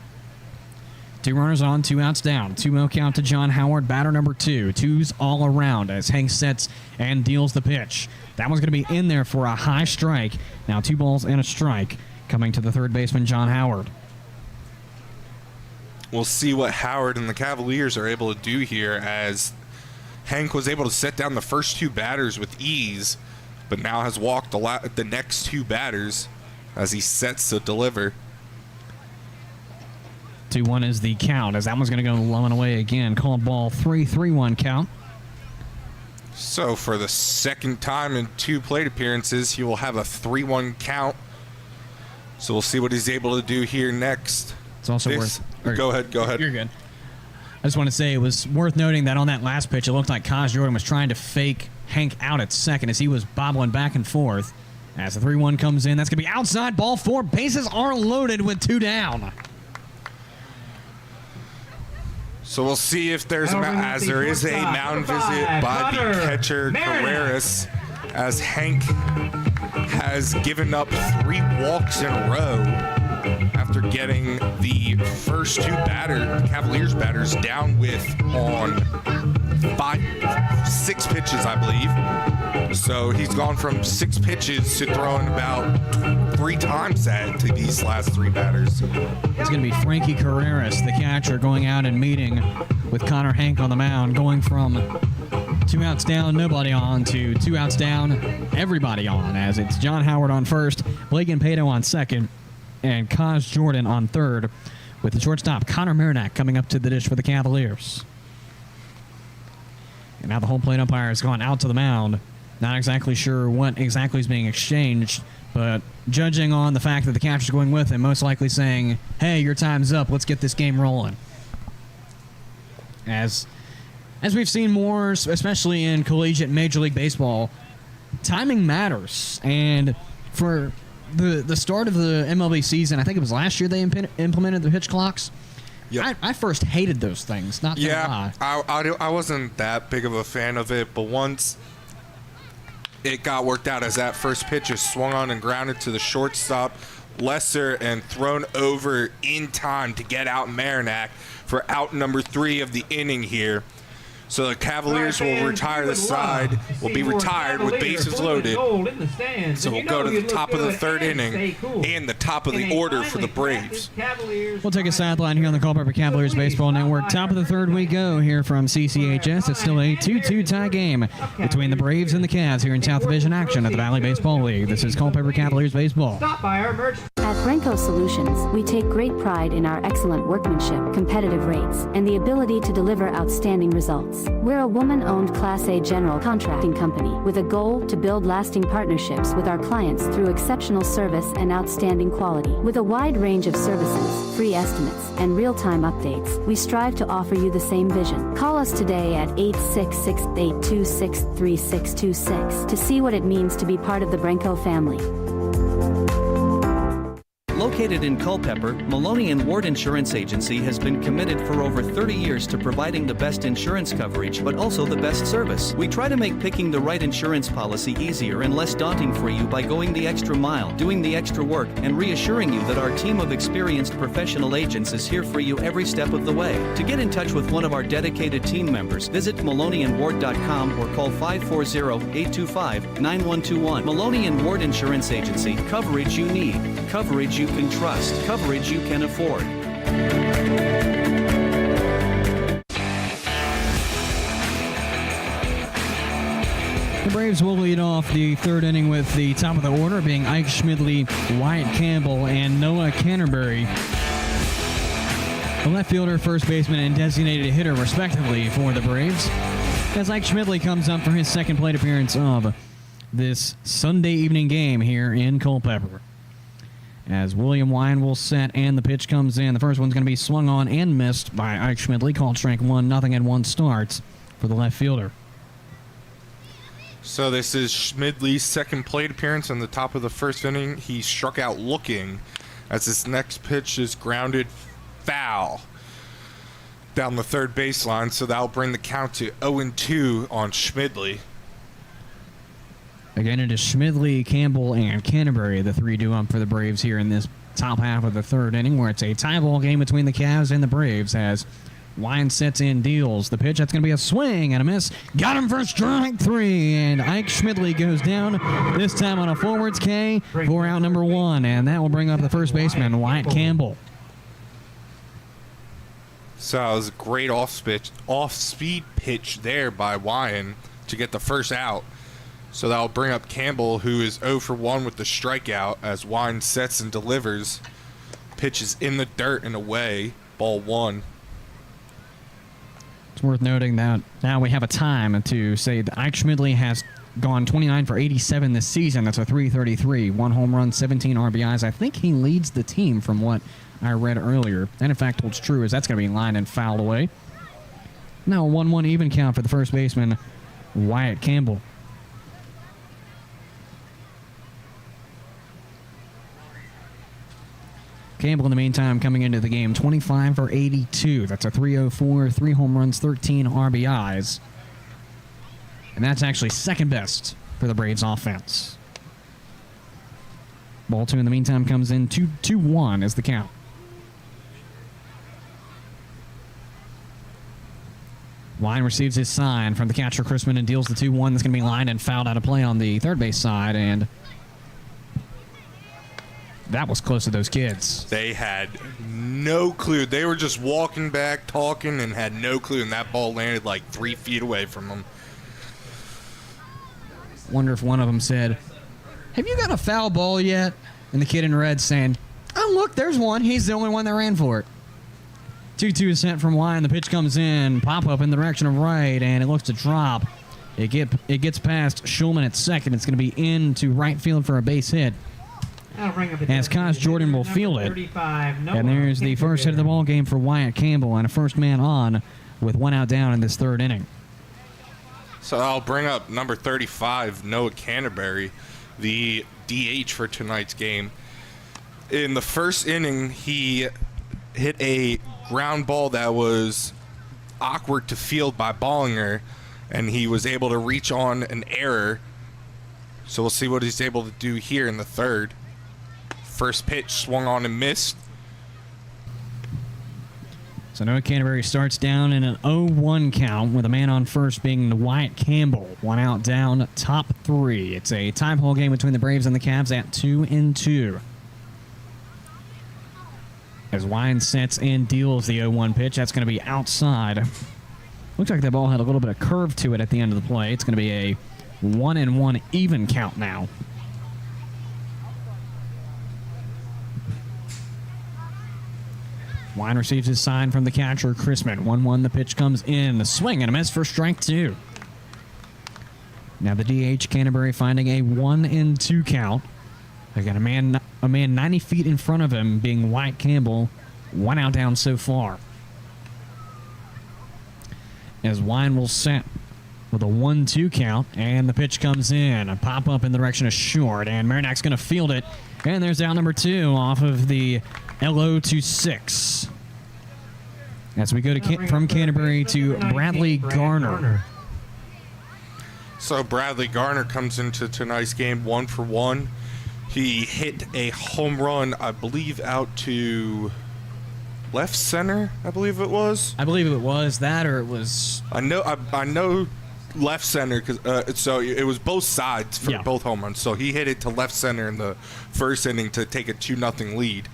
2 runners on, 2 outs down. 2-0 count to John Howard, batter number 2. 2s all around as Hank sets and deals the pitch. That one's going to be in there for a high strike. Now 2 balls and a strike coming to the third baseman, John Howard. We'll see what Howard and the Cavaliers are able to do here, as Hank was able to set down the first 2 batters with ease, but now has walked the next 2 batters as he sets to deliver. 2-1 is the count, as that one's going to go low and away again. Called ball 3, 3-1 count. So for the second time in 2 plate appearances, he will have a 3-1 count. So we'll see what he's able to do here next. It's also Go ahead. You're good. I just want to say it was worth noting that on that last pitch, it looked like Kaz Jordan was trying to fake Hank out at second as he was bobbling back and forth. As the 3-1 comes in, that's going to be outside, ball 4. Bases are loaded with 2 down. So we'll see if there's there is a mound visit by the catcher, Carreras, as Hank has given up 3 walks in a row. after getting the first two Cavaliers batters down with on 6 pitches, I believe. So he's gone from 6 pitches to throwing about 3 times that to these last 3 batters. It's going to be Frankie Carreras, the catcher, going out and meeting with Connor Hank on the mound, going from 2 outs down, nobody on, to 2 outs down, everybody on, as it's John Howard on first, Blake Pato on second, and Kaz Jordan on third, with the shortstop Connor Mernack coming up to the dish for the Cavaliers. And now the home plate umpire has gone out to the mound. Not exactly sure what exactly is being exchanged, but judging on the fact that the catcher's going with him, most likely saying, hey, your time's up, let's get this game rolling. As we've seen more, especially in collegiate Major League Baseball, timing matters. And for the start of the MLB season, I think it was last year they implemented the pitch clocks. Yep. I first hated those things, not gonna lie. I wasn't that big of a fan of it, but once it got worked out as that first pitch is swung on and grounded to the shortstop, Lesser, and thrown over in time to get out Mernack for out number 3 of the inning here. So the Cavaliers will retire the side, will be retired with bases loaded. So we'll go to the top of the 3rd inning and the top of the order for the Braves. We'll take a sideline here on the Culpeper Cavaliers Baseball Network. Top of the 3rd we go here from CCHS. It's still a 2-2 tie game between the Braves and the Cavs here in South Division action of the Valley Baseball League. This is Culpeper Cavaliers Baseball. At Brenco Solutions, we take great pride in our excellent workmanship, competitive rates, and the ability to deliver outstanding results. We're a woman-owned Class A general contracting company with a goal to build lasting partnerships with our clients through exceptional service and outstanding quality. With a wide range of services, free estimates, and real-time updates, we strive to offer you the same vision. Call us today at 866-826-3626 to see what it means to be part of the Brenco family. Located in Culpeper, Maloney and Ward Insurance Agency has been committed for over 30 years to providing the best insurance coverage, but also the best service. We try to make picking the right insurance policy easier and less daunting for you by going the extra mile, doing the extra work, and reassuring you that our team of experienced professional agents is here for you every step of the way. To get in touch with one of our dedicated team members, visit MaloneyandWard.com or call 540-825-9121. Maloney and Ward Insurance Agency. Coverage you need. Coverage you can trust. Coverage you can afford. The Braves will lead off the 3rd inning with the top of the order being Ike Schmidley, Wyatt Campbell, and Noah Canterbury. The left fielder, first baseman, and designated hitter, respectively, for the Braves. As Ike Schmidley comes up for his 2nd plate appearance of this Sunday evening game here in Culpeper. As William Wine will set and the pitch comes in. The first one's going to be swung on and missed by Ike Schmidley. Called strike 1-0 and 1 starts for the left fielder. So this is Schmidley's 2nd plate appearance in the top of the 1st inning. He struck out looking as his next pitch is grounded foul down the 3rd baseline. So that'll bring the count to 0-2 on Schmidley. Again, it is Schmidley, Campbell, and Canterbury, the 3 due up for the Braves here in this top half of the 3rd inning, where it's a tie ball game between the Cavs and the Braves as Wine sets in, deals the pitch. That's going to be a swing and a miss. Got him for strike 3, and Ike Schmidley goes down, this time on a forwards K for out number 1, and that will bring up the first baseman, Wyatt Campbell. So it was a great off-speed pitch there by Wyan to get the first out. So that'll bring up Campbell, who is 0 for 1 with the strikeout as Wine sets and delivers. Pitch is in the dirt and away. Ball 1. It's worth noting that now we have a time to say that Ike Schmidley has gone 29 for 87 this season. That's a .333. 1 home run, 17 RBIs. I think he leads the team from what I read earlier. And in fact holds true as that's going to be lined and fouled away. Now a 1-1 even count for the first baseman, Wyatt Campbell. Campbell, in the meantime, coming into the game, 25 for 82. That's a .304, 3 home runs, 13 RBIs. And that's actually 2nd best for the Braves offense. Ball 2 in the meantime comes in 2-1 is the count. Wine receives his sign from the catcher, Chrisman, and deals the 2-1. That's going to be lined and fouled out of play on the third base side, and that was close to those kids. They had no clue. They were just walking back, talking, and had no clue, and that ball landed like 3 feet away from them. Wonder if one of them said, "Have you got a foul ball yet?" And the kid in red saying, "Oh, look, there's one. He's the only one that ran for it." 2-2 is sent from Wine. The pitch comes in, pop up in the direction of right, and it looks to drop. It gets past Schulman at second. It's going to be into right field for a base hit. As Kaz Jordan will field it. And there's the first hit of the ball game for Wyatt Campbell, and a first man on with 1 out down in this third inning. So I'll bring up number 35, Noah Canterbury, the DH for tonight's game. In the first inning, he hit a ground ball that was awkward to field by Bollinger, and he was able to reach on an error. So we'll see what he's able to do here in the third. First pitch swung on and missed. So Noah Canterbury starts down in an 0-1 count with a man on first being Wyatt Campbell. 1 out down, top 3. It's a tie ball game between the Braves and the Cavs at 2-2. As Wine sets and deals the 0-1 pitch, that's going to be outside. Looks like that ball had a little bit of curve to it at the end of the play. It's going to be a 1-1 even count now. Wine receives his sign from the catcher, Chrisman. 1-1, the pitch comes in. The swing and a miss for strike 2. Now the DH, Canterbury, finding a 1-2 count. Again, a man 90 feet in front of him being Wyatt Campbell. 1 out down so far. As Wine will set with a 1-2 count, and the pitch comes in. A pop-up in the direction of short, and Marinak's going to field it. And there's out number 2 off of the LO to 6. As we go to from Canterbury to Bradley Garner. So Bradley Garner comes into tonight's game 1 for 1. He hit a home run, I believe, out to left center, I believe it was. I believe it was that, or it was... I know left center, cause, so it was both sides for both home runs. So he hit it to left center in the first inning to take a 2-0 lead.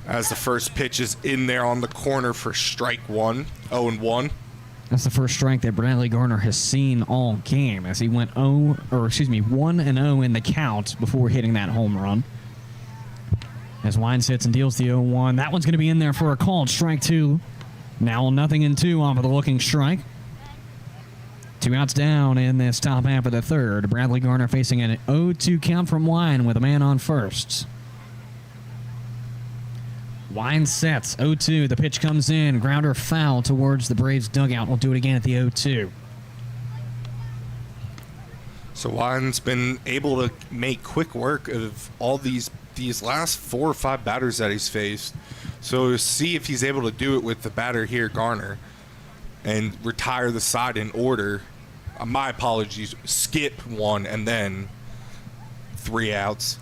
As the first pitch is in there on the corner for strike 1, 0-1. That's the first strike that Bradley Garner has seen all game, as he went 1-0 in the count before hitting that home run. As Wine sits and deals the 0-1, that one's going to be in there for a called strike 2. Now 0-2 off of the looking strike. 2 outs down in this top half of the third. Bradley Garner facing an 0-2 count from Wine with a man on first. Wine sets 0-2. The pitch comes in. Grounder foul towards the Braves dugout. We'll do it again at the 0-2. So Wine's been able to make quick work of all these last 4 or 5 batters that he's faced. So see if he's able to do it with the batter here, Garner, and retire the side in order. My apologies. Skip 1 and then 3 outs.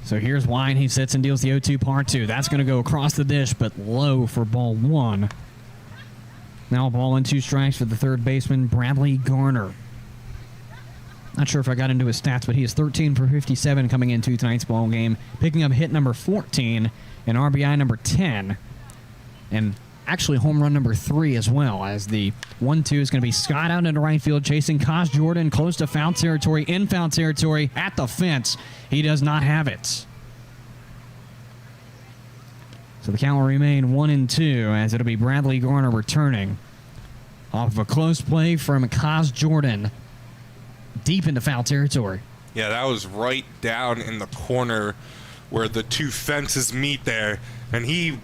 So here's Wine. He sits and deals the 0-2 par 2. That's going to go across the dish, but low for ball 1. Now a ball and 2 strikes for the third baseman, Bradley Garner. Not sure if I got into his stats, but he is 13 for 57 coming into tonight's ball game, picking up hit number 14 and RBI number 10, and actually home run number 3 as well, as the 1-2 is going to be Scott out into right field, chasing Kaz Jordan close to foul territory, in foul territory, at the fence. He does not have it. So the count will remain 1-2, as it'll be Bradley Garner returning off of a close play from Kaz Jordan deep into foul territory. Yeah, that was right down in the corner where the 2 fences meet there, and he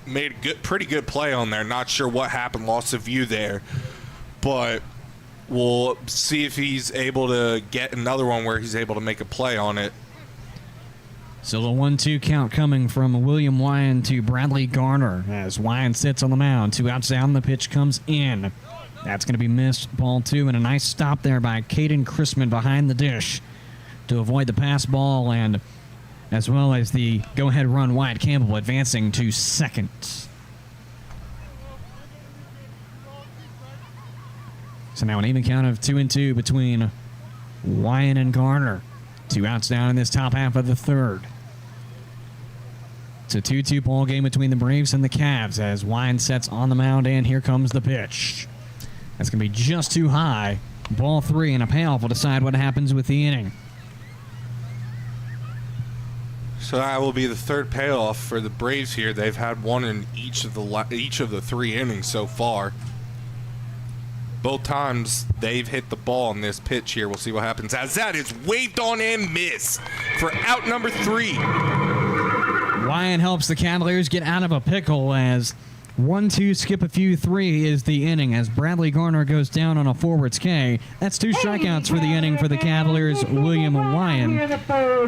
made a pretty good play on there. Not sure what happened, lost of view there, but we'll see if he's able to get another one where he's able to make a play on it. So the 1-2 count coming from William Wyan to Bradley Garner, as Wyan sits on the mound. 2 outs down, the pitch comes in. That's going to be missed, ball 2, and a nice stop there by Caden Chrisman behind the dish to avoid the pass ball, and as well as the go-ahead run. Wyatt Campbell advancing to second. So now an even count of 2-2 between Wyatt and Garner. 2 outs down in this top half of the third. It's a 2-2 ball game between the Braves and the Cavs as Wyatt sets on the mound, and here comes the pitch. That's going to be just too high. Ball 3, and a payoff will decide what happens with the inning. So that will be the third payoff for the Braves here. They've had one in each of the 3 innings so far. Both times they've hit the ball on this pitch here. We'll see what happens as that is waved on and missed for out number 3. Wyatt helps the Cavaliers get out of a pickle as 1-2 skip a few 3 is the inning as Bradley Garner goes down on a forwards K. That's 2 strikeouts for the inning for the Cavaliers, William Wyatt.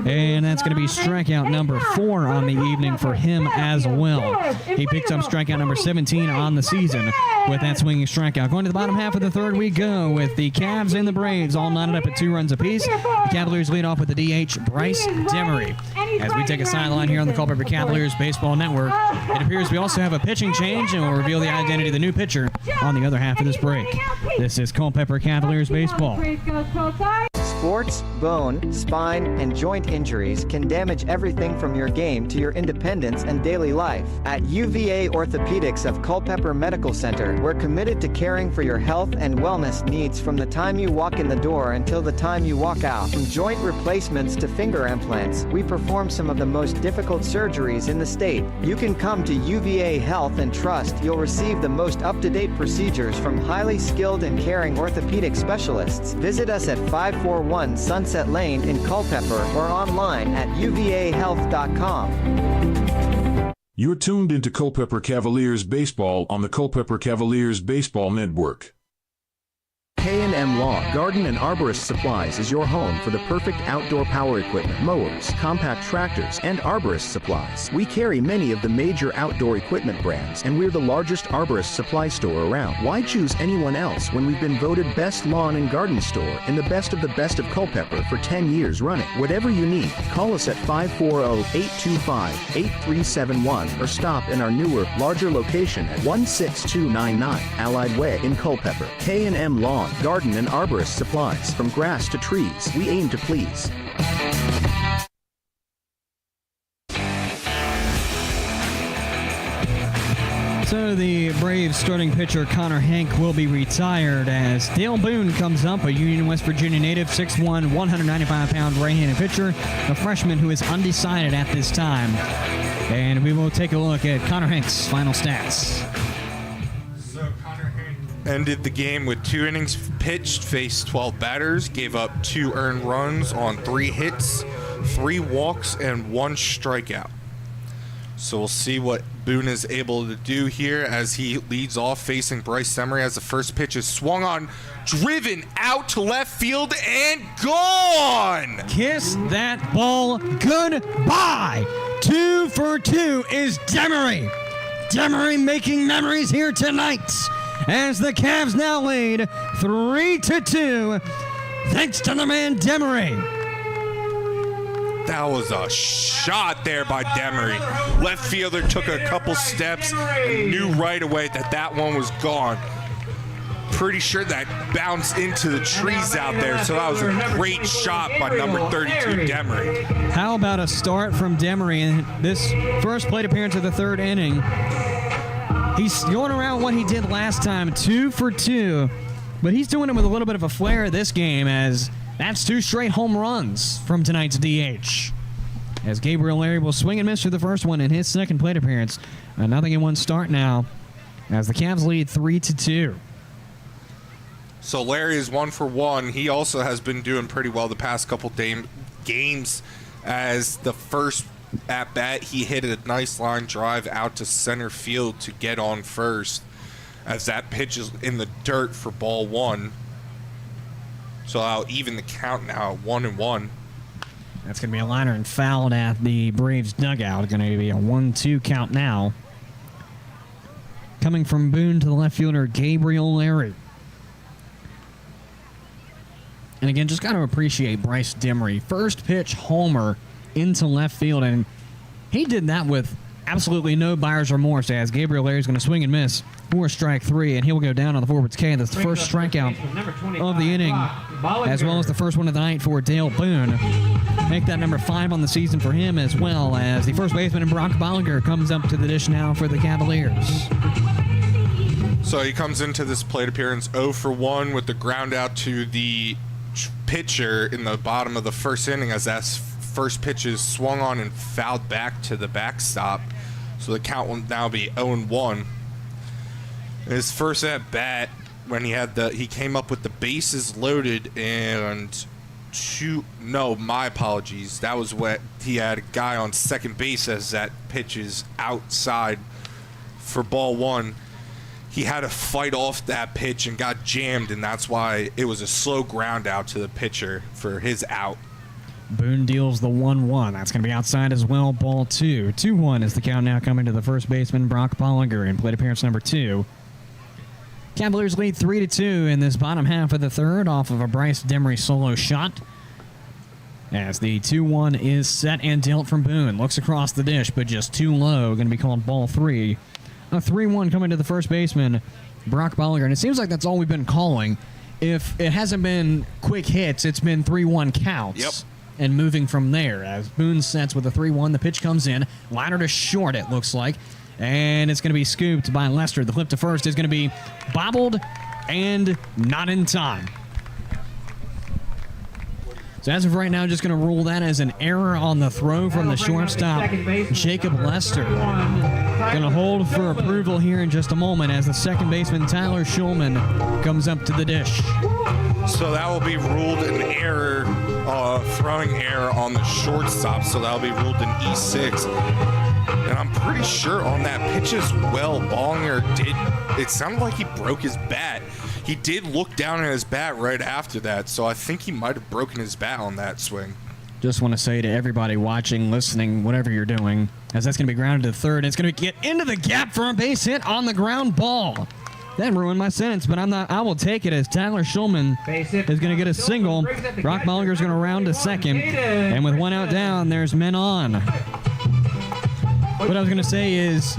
And that's going to be strikeout number 4 on the evening for him as well. He picked up strikeout number 17 on the season with that swinging strikeout. Going to the bottom half of the third we go with the Cavs and the Braves all knotted up at 2 runs apiece. The Cavaliers lead off with the DH, Bryce Demery. As we take a sideline here on the Culpeper Cavaliers Baseball Network, it appears we also have a pitching change, and we'll reveal the identity of the new pitcher on the other half of this break. This is Culpeper Cavaliers Baseball. Sports, bone, spine, and joint injuries can damage everything from your game to your independence and daily life. At UVA Orthopedics of Culpeper Medical Center, we're committed to caring for your health and wellness needs from the time you walk in the door until the time you walk out. From joint replacements to finger implants, we perform some of the most difficult surgeries in the state. You can come to UVA Health and trust you'll receive the most up-to-date procedures from highly skilled and caring orthopedic specialists. Visit us at 541 Sunset Lane in Culpeper or online at uvahealth.com. You're tuned into Culpeper Cavaliers Baseball on the Culpeper Cavaliers Baseball Network. K&M Lawn, Garden and Arborist Supplies is your home for the perfect outdoor power equipment, mowers, compact tractors, and arborist supplies. We carry many of the major outdoor equipment brands, and we're the largest arborist supply store around. Why choose anyone else when we've been voted Best Lawn and Garden Store and the best of Culpeper for 10 years running? Whatever you need, call us at 540-825-8371 or stop in our newer, larger location at 16299 Allied Way in Culpeper. K&M Lawn, Garden and Arborist Supplies. From grass to trees, we aim to please. So the Braves starting pitcher Connor Hank will be retired as Dale Boone comes up, a Union, West Virginia native, 6'1", 195-pound right-handed pitcher, a freshman who is undecided at this time. And we will take a look at Connor Hank's final stats. Ended the game with 2 innings pitched, faced 12 batters, gave up 2 earned runs on 3 hits, 3 walks, and 1 strikeout. So we'll see what Boone is able to do here as he leads off facing Bryce Demery as the first pitch is swung on, driven out to left field, and gone! Kiss that ball goodbye! 2 for 2 is Demery. Demery making memories here tonight, as the Cavs now lead 3-2, thanks to the man Demery. That was a shot there by Demery. Left fielder took a couple steps and knew right away that one was gone. Pretty sure that bounced into the trees out there, so that was a great shot by number 32, Demery. How about a start from Demery in this first plate appearance of the third inning? He's going around what he did last time, 2 for 2, but he's doing it with a little bit of a flair this game, as that's 2 straight home runs from tonight's DH. As Gabriel Larry will swing and miss for the first one in his second plate appearance. A 0-1 start now, as the Cavs lead 3-2. So Larry is 1 for 1. He also has been doing pretty well the past couple games, as the first at bat, he hit a nice line drive out to center field to get on first, as that pitch is in the dirt for ball 1. So I'll even the count now at 1-1. That's going to be a liner and fouled at the Braves dugout. Going to be a 1-2 count now. Coming from Boone to the left fielder, Gabriel Larry. And again, just got to appreciate Bryce Demery. First pitch homer into left field, and he did that with absolutely no buyer's remorse, as Gabriel Larry's going to swing and miss for strike 3, and he'll go down on the forwards K. That's the first strikeout of the inning, as well as the first one of the night for Dale Boone. Make that number 5 on the season for him, as well as the first baseman Brock Bollinger comes up to the dish now for the Cavaliers. So he comes into this plate appearance 0 for 1 with the ground out to the pitcher in the bottom of the first inning, as that first pitch is swung on and fouled back to the backstop. So the count will now be 0-1. His first at bat, when he came up with the bases loaded and my apologies. That was what he had a guy on second base as that pitch is outside for ball 1. He had to fight off that pitch and got jammed, and that's why it was a slow ground out to the pitcher for his out. Boone deals the 1-1. That's going to be outside as well. Ball 2. 2-1 is the count now coming to the first baseman, Brock Bollinger, in plate appearance number 2. Cavaliers lead 3-2 in this bottom half of the third off of a Bryce Demery solo shot. As the 2-1 is set and dealt from Boone. Looks across the dish, but just too low. Going to be called ball 3. A 3-1 coming to the first baseman, Brock Bollinger. And it seems like that's all we've been calling. If it hasn't been quick hits, it's been 3-1 counts. Yep. And moving from there. As Boone sets with a 3-1, the pitch comes in. Liner to short, it looks like. And it's going to be scooped by Lester. The flip to first is going to be bobbled and not in time. So as of right now, just going to rule that as an error on the throw from the shortstop, Jacob Lester. Going to hold for approval here in just a moment as the second baseman, Tyler Schulman, comes up to the dish. So that will be ruled an error, throwing error on the shortstop, so that will be ruled an E6. And I'm pretty sure on that pitch as well, Bollinger it sounded like he broke his bat. He did look down at his bat right after that, so I think he might have broken his bat on that swing. Just want to say to everybody watching, listening, whatever you're doing, as that's going to be grounded to third, it's going to get into the gap for a base hit on the ground ball. That ruined my sentence, but I will take it as Tyler Schulman is going to get a single. Brock Bollinger is going to round to second, and with one out down, there's men on. What I was going to say is,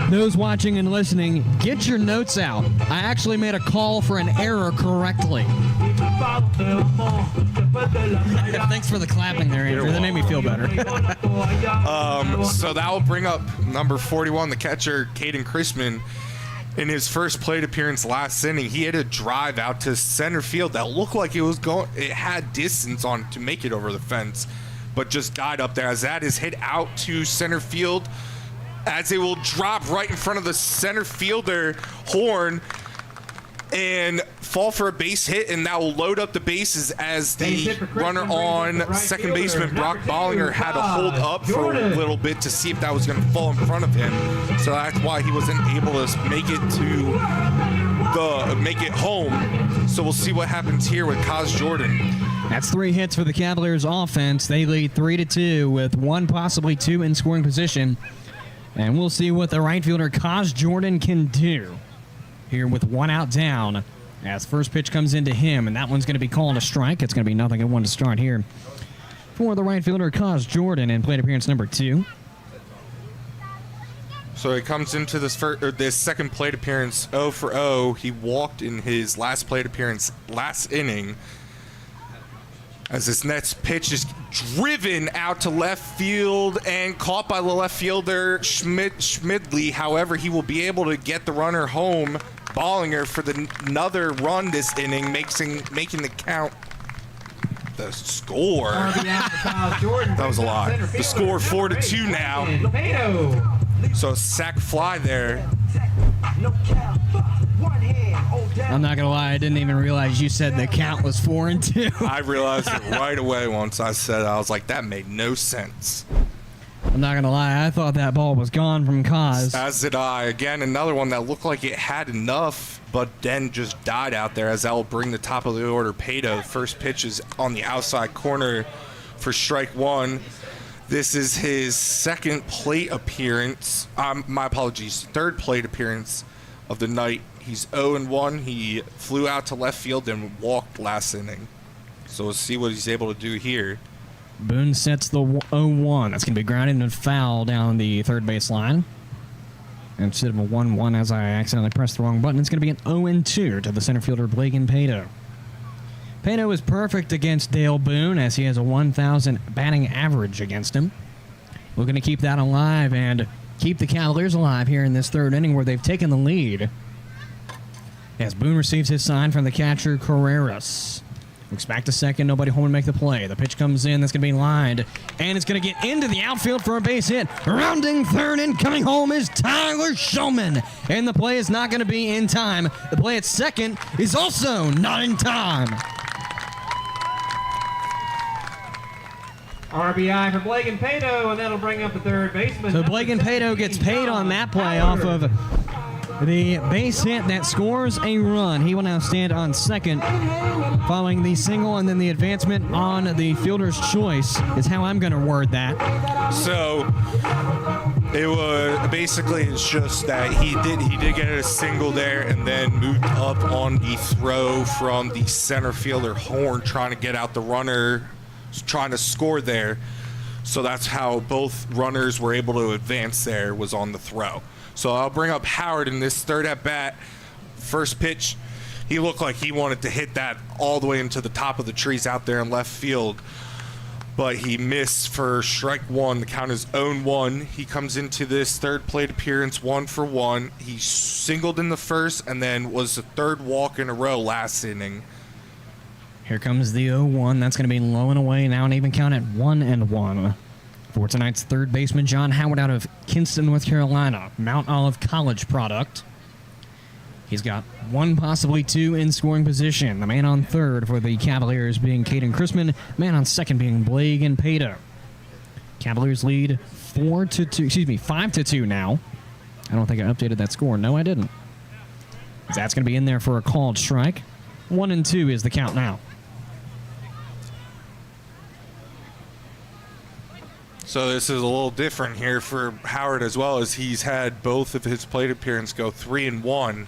those watching and listening, get your notes out. I actually made a call for an error correctly. Thanks for the clapping there, Andrew. That made me feel better. So that will bring up number 41, the catcher, Caden Chrisman. In his first plate appearance last inning, he had a drive out to center field that looked like it had distance on it to make it over the fence, but just died up there as that is hit out to center field, as it will drop right in front of the center fielder Horn and fall for a base hit, and that will load up the bases as the runner on second baseman Brock Bollinger had to hold up for a little bit to see if that was going to fall in front of him. So that's why he wasn't able to make it home. So we'll see what happens here with Kaz Jordan. That's 3 hits for the Cavaliers offense. They lead 3-2 with 1, possibly 2 in scoring position. And we'll see what the right fielder Kaz Jordan can do here with 1 out down as first pitch comes into him, and that one's going to be called a strike. It's going to be 0-1 to start here for the right fielder Kaz Jordan in plate appearance number 2. So he comes into this second plate appearance 0 for 0. He walked in his last plate appearance last inning, as this next pitch is driven out to left field and caught by the left fielder Schmidley. However, he will be able to get the runner home. Bollinger for another run this inning, making the count. The score. That was a lot. The score 4-2 now. So sack fly there. I'm not going to lie, I didn't even realize you said the count was 4-2. I realized it right away once I said it. I was like, that made no sense. I'm not going to lie, I thought that ball was gone from Kaz. As did I. Again, another one that looked like it had enough, but then just died out there, as that will bring the top of the order Pato. First pitch is on the outside corner for strike 1. This is his second plate appearance. My apologies, third plate appearance of the night. He's 0-1. He flew out to left field and walked last inning. So let's see what he's able to do here. Boone sets the 0-1. That's going to be grounded and foul down the third base line. Instead of a 1-1, as I accidentally pressed the wrong button, it's going to be an 0-2 to the center fielder, Blake Pato. Pato is perfect against Dale Boone, as he has a 1,000 batting average against him. Looking to keep that alive and keep the Cavaliers alive here in this third inning where they've taken the lead. As Boone receives his sign from the catcher, Carreras. Looks back to second, nobody home to make the play. The pitch comes in, that's going to be lined, and it's going to get into the outfield for a base hit. Rounding third and coming home is Tyler Shulman. And the play is not going to be in time. The play at second is also not in time. RBI for Blake Pato, and that'll bring up the third baseman. So Blake Pato gets paid on that play off of the base hit that scores a run. He will now stand on second following the single, and then the advancement on the fielder's choice is how I'm going to word that. So it was basically, it's just that he did get a single there and then moved up on the throw from the center fielder Horn, trying to get out the runner, trying to score there. So that's how both runners were able to advance there, was on the throw. So I'll bring up Howard in this third at-bat. First pitch, he looked like he wanted to hit that all the way into the top of the trees out there in left field, but he missed for strike one. The count is 0-1. He comes into this third plate appearance 1 for 1. He singled in the first and then was the third walk in a row last inning. Here comes the 0-1. That's going to be low and away. Now an even count at 1-1. For tonight's third baseman, John Howard out of Kinston, North Carolina. Mount Olive College product. He's got 1, possibly 2 in scoring position. The man on third for the Cavaliers being Caden Chrisman. Man on second being Blake Pato. Cavaliers lead 5-2 now. I don't think I updated that score. No, I didn't. That's going to be in there for a called strike. 1-2 is the count now. So this is a little different here for Howard as well, as he's had both of his plate appearances go 3-1.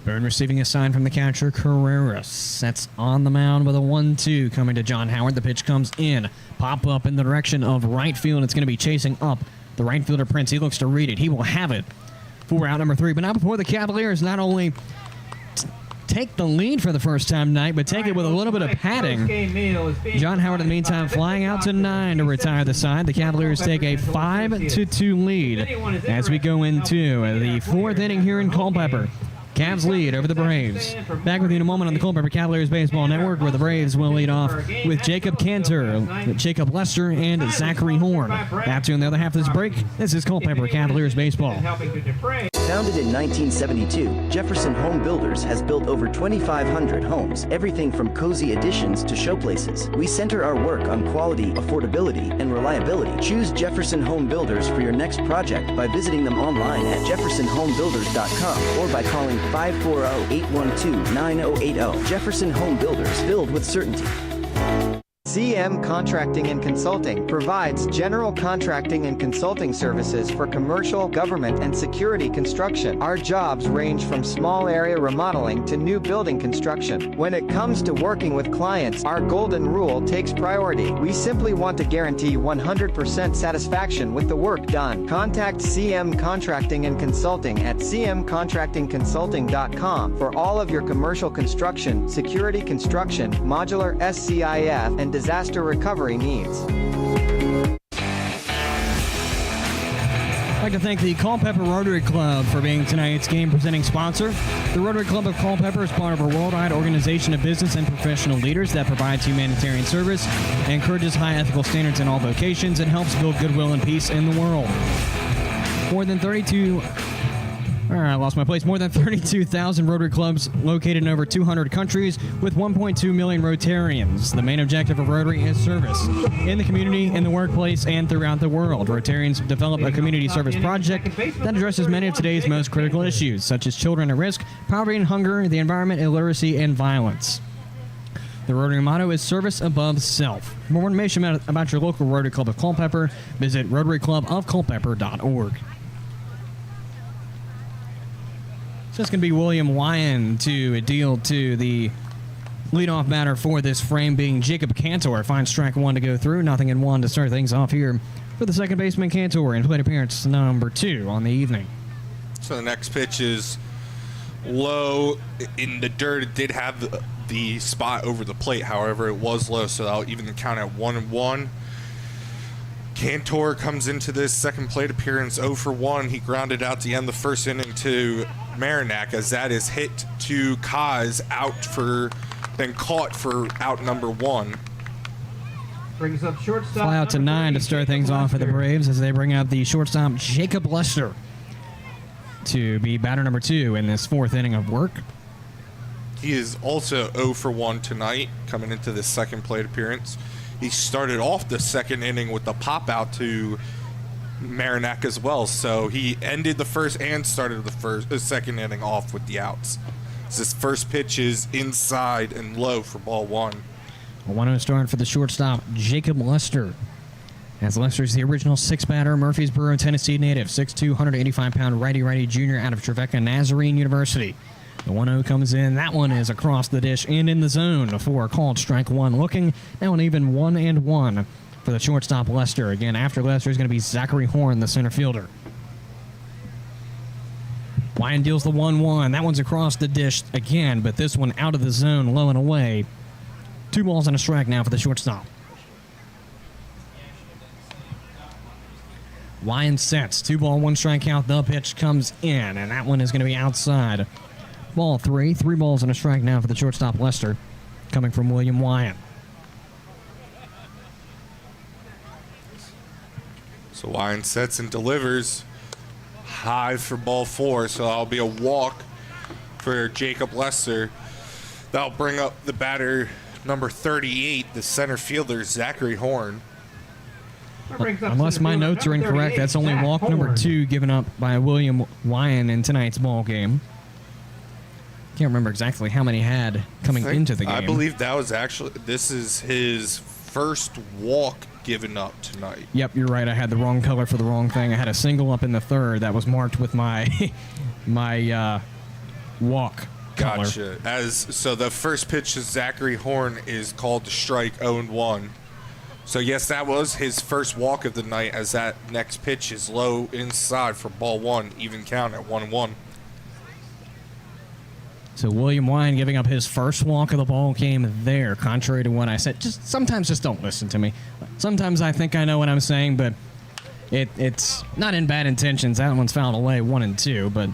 Boone receiving a sign from the catcher, Carreras. That's on the mound with a 1-2 coming to John Howard. The pitch comes in. Pop up in the direction of right field. It's going to be chasing up the right fielder, Prince. He looks to read it. He will have it for out number 3. But not before the Cavaliers not only take the lead for the first time tonight, but take it with a little bit of padding. John Howard, in the meantime, flying out to 9 to retire the side. The Cavaliers take a 5-2 lead as we go into the 4th inning here in Culpeper. Cavs lead over the Braves. Back with you in a moment on the Culpeper Cavaliers Baseball Network, where the Braves will lead off with Jacob Cantor, Jacob Lester, and Zachary Horn. After in the other half of this break, this is Culpeper Cavaliers Baseball. Founded in 1972, Jefferson Home Builders has built over 2,500 homes, everything from cozy additions to showplaces. We center our work on quality, affordability, and reliability. Choose Jefferson Home Builders for your next project by visiting them online at jeffersonhomebuilders.com or by calling 540-812-9080. Jefferson Home Builders, filled with certainty. CM Contracting and Consulting provides general contracting and consulting services for commercial, government, and security construction. Our jobs range from small area remodeling to new building construction. When it comes to working with clients, our golden rule takes priority. We simply want to guarantee 100% satisfaction with the work done. Contact CM Contracting and Consulting at cmcontractingconsulting.com for all of your commercial construction, security construction, modular SCIF, and disaster recovery needs. I'd like to thank the Culpeper Rotary Club for being tonight's game presenting sponsor. The Rotary Club of Culpeper is part of a worldwide organization of business and professional leaders that provides humanitarian service, encourages high ethical standards in all vocations, and helps build goodwill and peace in the world. More than 32,000 Rotary clubs located in over 200 countries with 1.2 million Rotarians. The main objective of Rotary is service in the community, in the workplace, and throughout the world. Rotarians develop a community service project that addresses many of today's most critical issues, such as children at risk, poverty and hunger, the environment, illiteracy, and violence. The Rotary motto is service above self. For more information about your local Rotary Club of Culpeper, visit rotaryclubofculpeper.org. So it's going to be William Wyan to deal to the Leadoff batter for this frame being Jacob Cantor. Finds strike one to go through. 0-1 to start things off here for the second baseman Cantor in plate appearance number 2 on the evening. So the next pitch is low in the dirt. It did have the spot over the plate. However, it was low, so that'll even count at 1-1. Cantor comes into this second plate appearance 0 for 1. He grounded out the end of the first inning to Marinac, as that is hit to Kaz out for, then caught for out number 1. Brings up shortstop. Fly out to 9 to start things off for the Braves as they bring out the shortstop Jacob Lester to be batter number 2 in this 4th inning of work. He is also 0 for 1 tonight, coming into this second plate appearance. He started off the second inning with the pop out to Marinac as well, so he ended the first and started the second inning off with the outs. So his first pitch is inside and low for ball 1. A 1-0 start for the shortstop Jacob Lester, as Lester's the original 6-batter, Murfreesboro, Tennessee native, 6'2", 185-pound righty junior out of Trevecca Nazarene University. The 1-0 comes in. That one is across the dish and in the zone for a called strike 1. Looking now an even 1-1 for the shortstop Lester. Again, after Lester is going to be Zachary Horn, the center fielder. Wyan deals the 1-1. That one's across the dish again, but this one out of the zone, low and away. 2 balls and a strike now for the shortstop. Wyan sets. 2 ball, 1 strike count. The pitch comes in, and that one is going to be outside. Ball 3. 3 balls and a strike now for the shortstop Lester, coming from William Wyan. So Wyan sets and delivers high for ball 4, so that'll be a walk for Jacob Lester. That'll bring up the batter number 38, the center fielder, Zachary Horn. Unless my notes are incorrect, that's only walk number 2 given up by William Wyan in tonight's ball game. Can't remember exactly how many he had coming into the game. I believe that was this is his first walk given up tonight. Yep, you're right. I had the wrong color for the wrong thing. I had a single up in the 3rd that was marked with my walk color. Gotcha. So the first pitch to Zachary Horn is called to strike 0-1. So yes, that was his first walk of the night, as that next pitch is low inside for ball 1, even count at 1-1. So William Wyan giving up his first walk of the ball game there, contrary to what I said. Sometimes just don't listen to me. Sometimes I think I know what I'm saying, but it's not in bad intentions. That one's fouled away, 1 and 2, but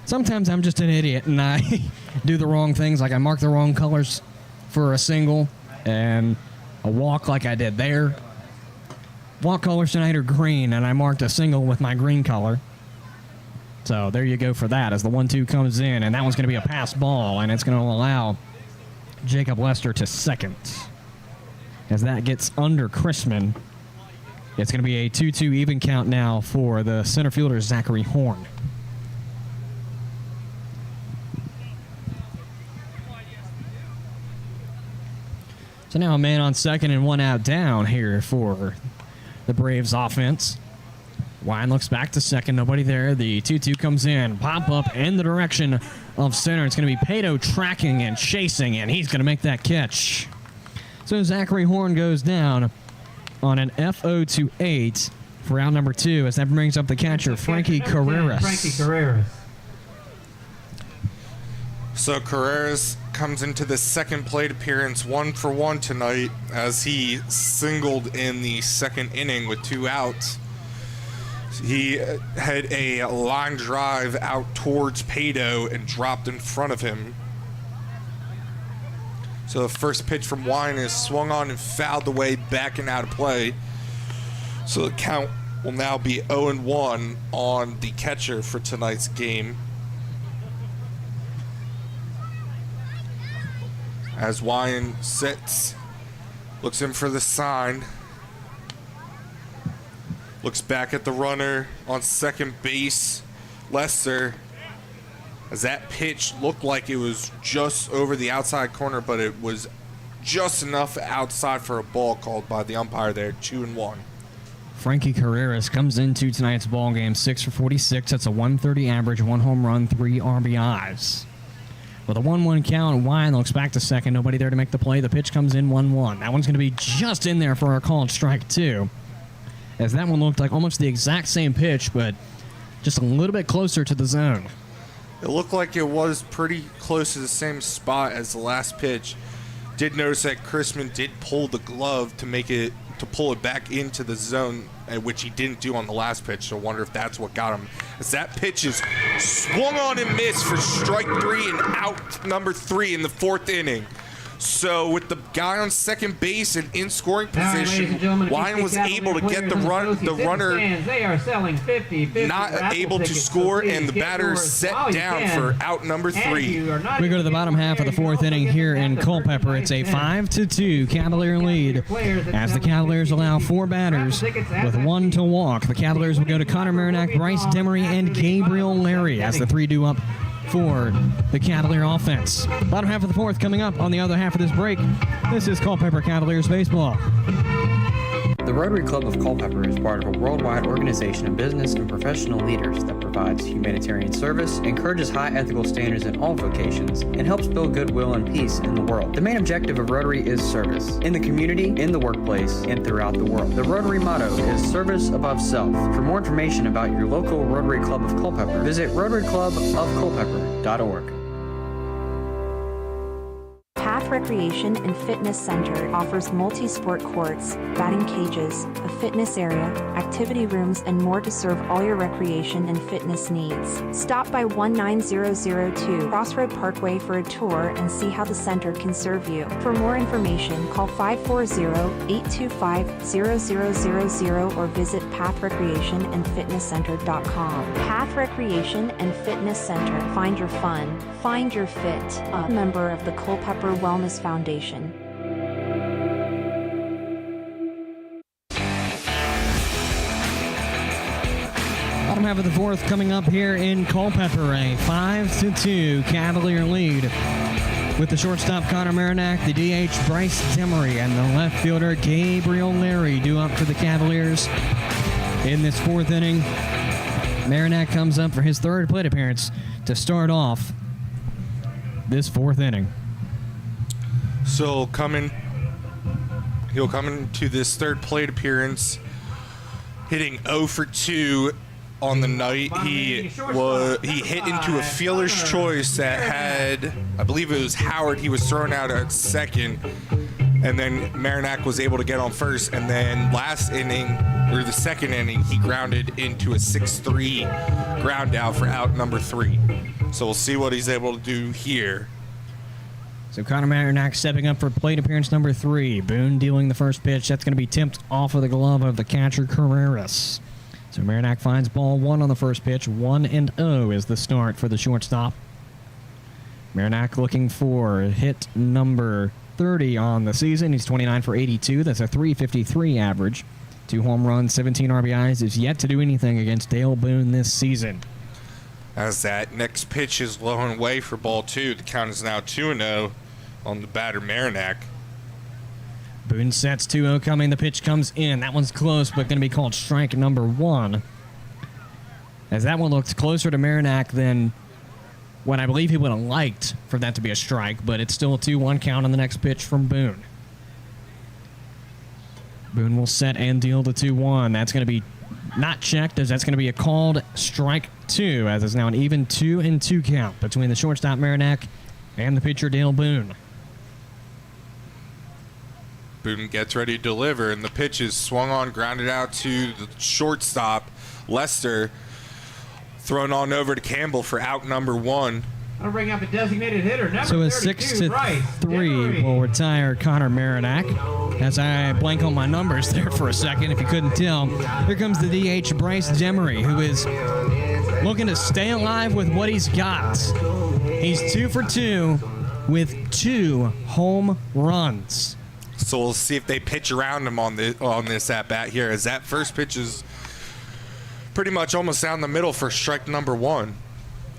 sometimes I'm just an idiot and I do the wrong things, like I mark the wrong colors for a single and a walk like I did there. Walk colors tonight are green, and I marked a single with my green color. So there you go for that, as the 1-2 comes in, and that one's going to be a pass ball, and it's going to allow Jacob Lester to second. As that gets under Chrisman, it's going to be a 2-2 even count now for the center fielder, Zachary Horn. So now a man on second and 1 out down here for the Braves offense. Wyan looks back to second, nobody there. The 2-2 comes in, pop up in the direction of center. It's going to be Pato tracking and chasing, and he's going to make that catch. So Zachary Horn goes down on an FO-8 for out number 2, as that brings up the catcher, Frankie Carreras. So Carreras comes into the second plate appearance 1 for 1 tonight, as he singled in the second inning with 2 outs. He had a line drive out towards Pato and dropped in front of him. So the first pitch from Wyan is swung on and fouled away, back and out of play. So the count will now be 0-1 on the catcher for tonight's game. As Wyan sits, looks in for the sign. Looks back at the runner on second base, Lester, as that pitch looked like it was just over the outside corner, but it was just enough outside for a ball called by the umpire there, 2-1. Frankie Carreras comes into tonight's ball game 6 for 46. That's a 130 average, 1 home run, 3 RBIs. With a 1-1 count, Wine looks back to second. Nobody there to make the play. The pitch comes in 1-1. That one's going to be just in there for our called strike 2. As that one looked like almost the exact same pitch, but just a little bit closer to the zone. It looked like it was pretty close to the same spot as the last pitch. Did notice that Chrisman did pull the glove to pull it back into the zone, which he didn't do on the last pitch. So I wonder if that's what got him. As that pitch is swung on and missed for strike 3 and out number 3 in the 4th inning. So with the guy on second base and in scoring position, Wine was able to get the runner they are selling 50, not able to score, and the batter set down for out number 3. We go to the bottom half of the 4th inning here in Culpeper. It's a 5-2 Cavalier lead as the Cavaliers allow 4 batters with 1 to walk. The Cavaliers will go to Connor Marinac, Bryce Demery, and Gabriel Larry as the 3 do up for the Cavalier offense. Bottom half of the 4th coming up on the other half of this break. This is Culpeper Cavaliers baseball. The Rotary Club of Culpeper is part of a worldwide organization of business and professional leaders that provides humanitarian service, encourages high ethical standards in all vocations, and helps build goodwill and peace in the world. The main objective of Rotary is service, in the community, in the workplace, and throughout the world. The Rotary motto is service above self. For more information about your local Rotary Club of Culpeper, visit rotaryclubofculpeper.org. Path Recreation and Fitness Center offers multi-sport courts, batting cages, a fitness area, activity rooms, and more to serve all your recreation and fitness needs. Stop by 19002 Crossroad Parkway for a tour and see how the center can serve you. For more information, call 540-825-0000 or visit pathrecreationandfitnesscenter.com. Path Recreation and Fitness Center. Find your fun. Find your fit. A member of the Culpeper Wellness Foundation. Bottom half of the 4th coming up here in Culpeper, a 5-2 Cavalier lead with the shortstop Connor Marinac, the DH Bryce Demery, and the left fielder Gabriel Larry due up for the Cavaliers in this 4th inning. Marinac comes up for his 3rd plate appearance to start off this 4th inning. So he'll come into this 3rd plate appearance hitting 0 for 2 on the night. He hit into a fielder's choice that had, I believe it was Howard. He was thrown out at second, and then Marinac was able to get on first, and then last inning, or the 2nd inning, he grounded into a 6-3 ground out for out number 3. So we'll see what he's able to do here. So Connor Marinac stepping up for plate appearance number 3. Boone dealing the first pitch. That's going to be tipped off of the glove of the catcher Carreras. So Marinac finds ball 1 on the first pitch. 1-0 is the start for the shortstop. Marinac looking for hit number 30 on the season. He's 29 for 82. That's a .353 average. 2 home runs, 17 RBIs. Is yet to do anything against Dale Boone this season. As that next pitch is low and away for ball 2. The count is now 2-0 on the batter Marinac. Boone sets 2-0 coming. The pitch comes in. That one's close, but going to be called strike number 1. As that one looks closer to Marinac than what I believe he would have liked for that to be a strike, but it's still a 2-1 count on the next pitch from Boone. Boone will set and deal the 2-1. That's going to be not checked, as that's going to be a called strike 2, as it's now an even 2-2 count between the shortstop Marinac and the pitcher Dale Boone. Boone gets ready to deliver, and the pitch is swung on, grounded out to the shortstop Lester, thrown on over to Campbell for out number 1. I'll bring up a designated hitter. So a 6-3 will retire Connor Marinac. As I blank on my numbers there for a second, if you couldn't tell, here comes the DH Bryce Demery, who is looking to stay alive with what he's got. He's 2 for 2 with 2 home runs. So we'll see if they pitch around him on this at bat here, as that first pitch is pretty much almost down the middle for strike number 1.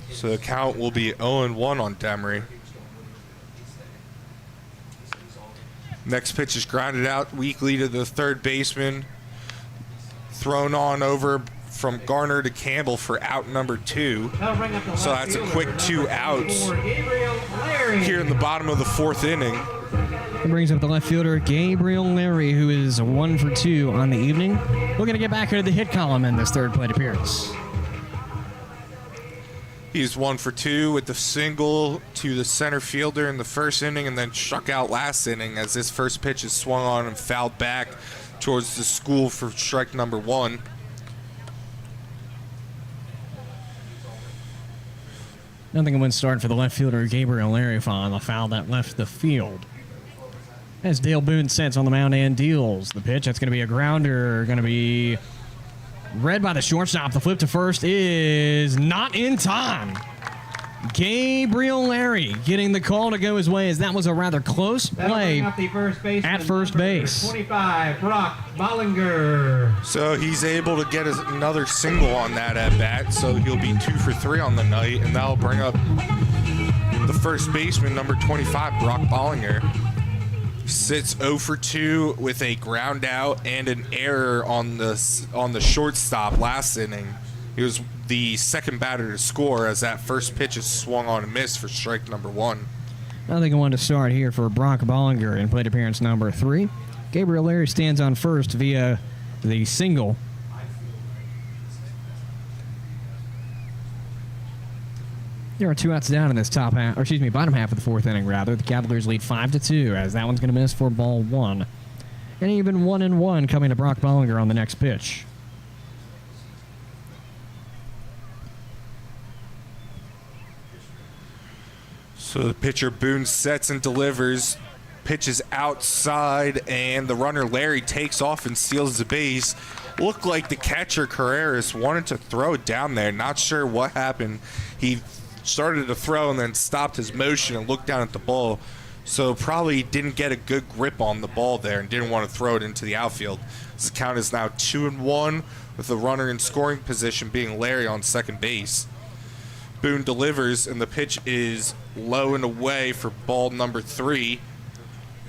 So the count will be 0-1 on Demery. Next pitch is grounded out weakly to the third baseman. Thrown on over from Garner to Campbell for out number 2. So that's a quick 2 outs. here in the bottom of the fourth inning. It brings up the left fielder, Gabriel Larry, who is 1 for 2 on the evening. We're going to get back into the hit column in this third plate appearance. He's 1 for 2 with the single to the center fielder in the first inning and then struck out last inning as his first pitch is swung on and fouled back towards the school for strike number 1. Nothing a win start for the left fielder, Gabriel Larry, on the foul that left the field. As Dale Boone sits on the mound and deals the pitch, that's going to be a grounder, going to be read by the shortstop. The flip to first is not in time. Gabriel Larry getting the call to go his way, as that was a rather close play at first base. 25, Brock Bollinger. So he's able to get another single on that at bat, so he'll be 2 for 3 on the night, and that'll bring up the first baseman, number 25, Brock Bollinger. Sits 0 for 2 with a ground out and an error on the shortstop last inning. He was the second batter to score as that first pitch is swung on and missed for strike number 1. I think I wanted to start here for Brock Bollinger in plate appearance number 3. Gabriel Larry stands on first via the single. There are 2 outs down in this bottom half of the fourth inning, rather. The Cavaliers lead 5-2, as that one's going to miss for ball 1. And even 1-1 coming to Brock Bollinger on the next pitch. So the pitcher Boone sets and delivers, pitches outside, and the runner Larry takes off and steals the base. Looked like the catcher Carreras wanted to throw it down there. Not sure what happened. He started to throw and then stopped his motion and looked down at the ball. So probably didn't get a good grip on the ball there and didn't want to throw it into the outfield. This count is now 2-1 with the runner in scoring position being Larry on second base. Boone delivers and the pitch is low and away for ball number 3.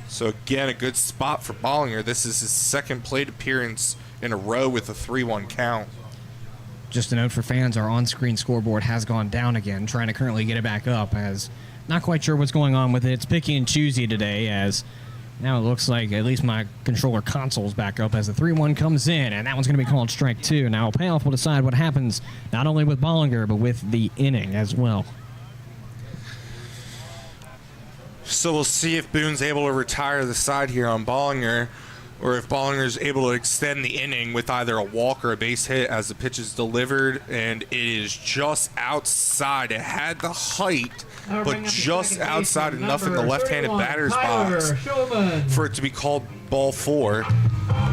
So again, a good spot for Bollinger. This is his second plate appearance in a row with a 3-1 count. Just a note for fans, our on-screen scoreboard has gone down again, trying to currently get it back up, as not quite sure what's going on with it. It's picky and choosy today, as now it looks like at least my controller console's back up as the 3-1 comes in, and that one's going to be called strike 2. Now, payoff will decide what happens not only with Bollinger, but with the inning as well. So we'll see if Boone's able to retire the side here on Bollinger, or if Bollinger's able to extend the inning with either a walk or a base hit as the pitch is delivered, and it is just outside. It had the height, but just outside enough in the left-handed batter's box for it to be called ball 4.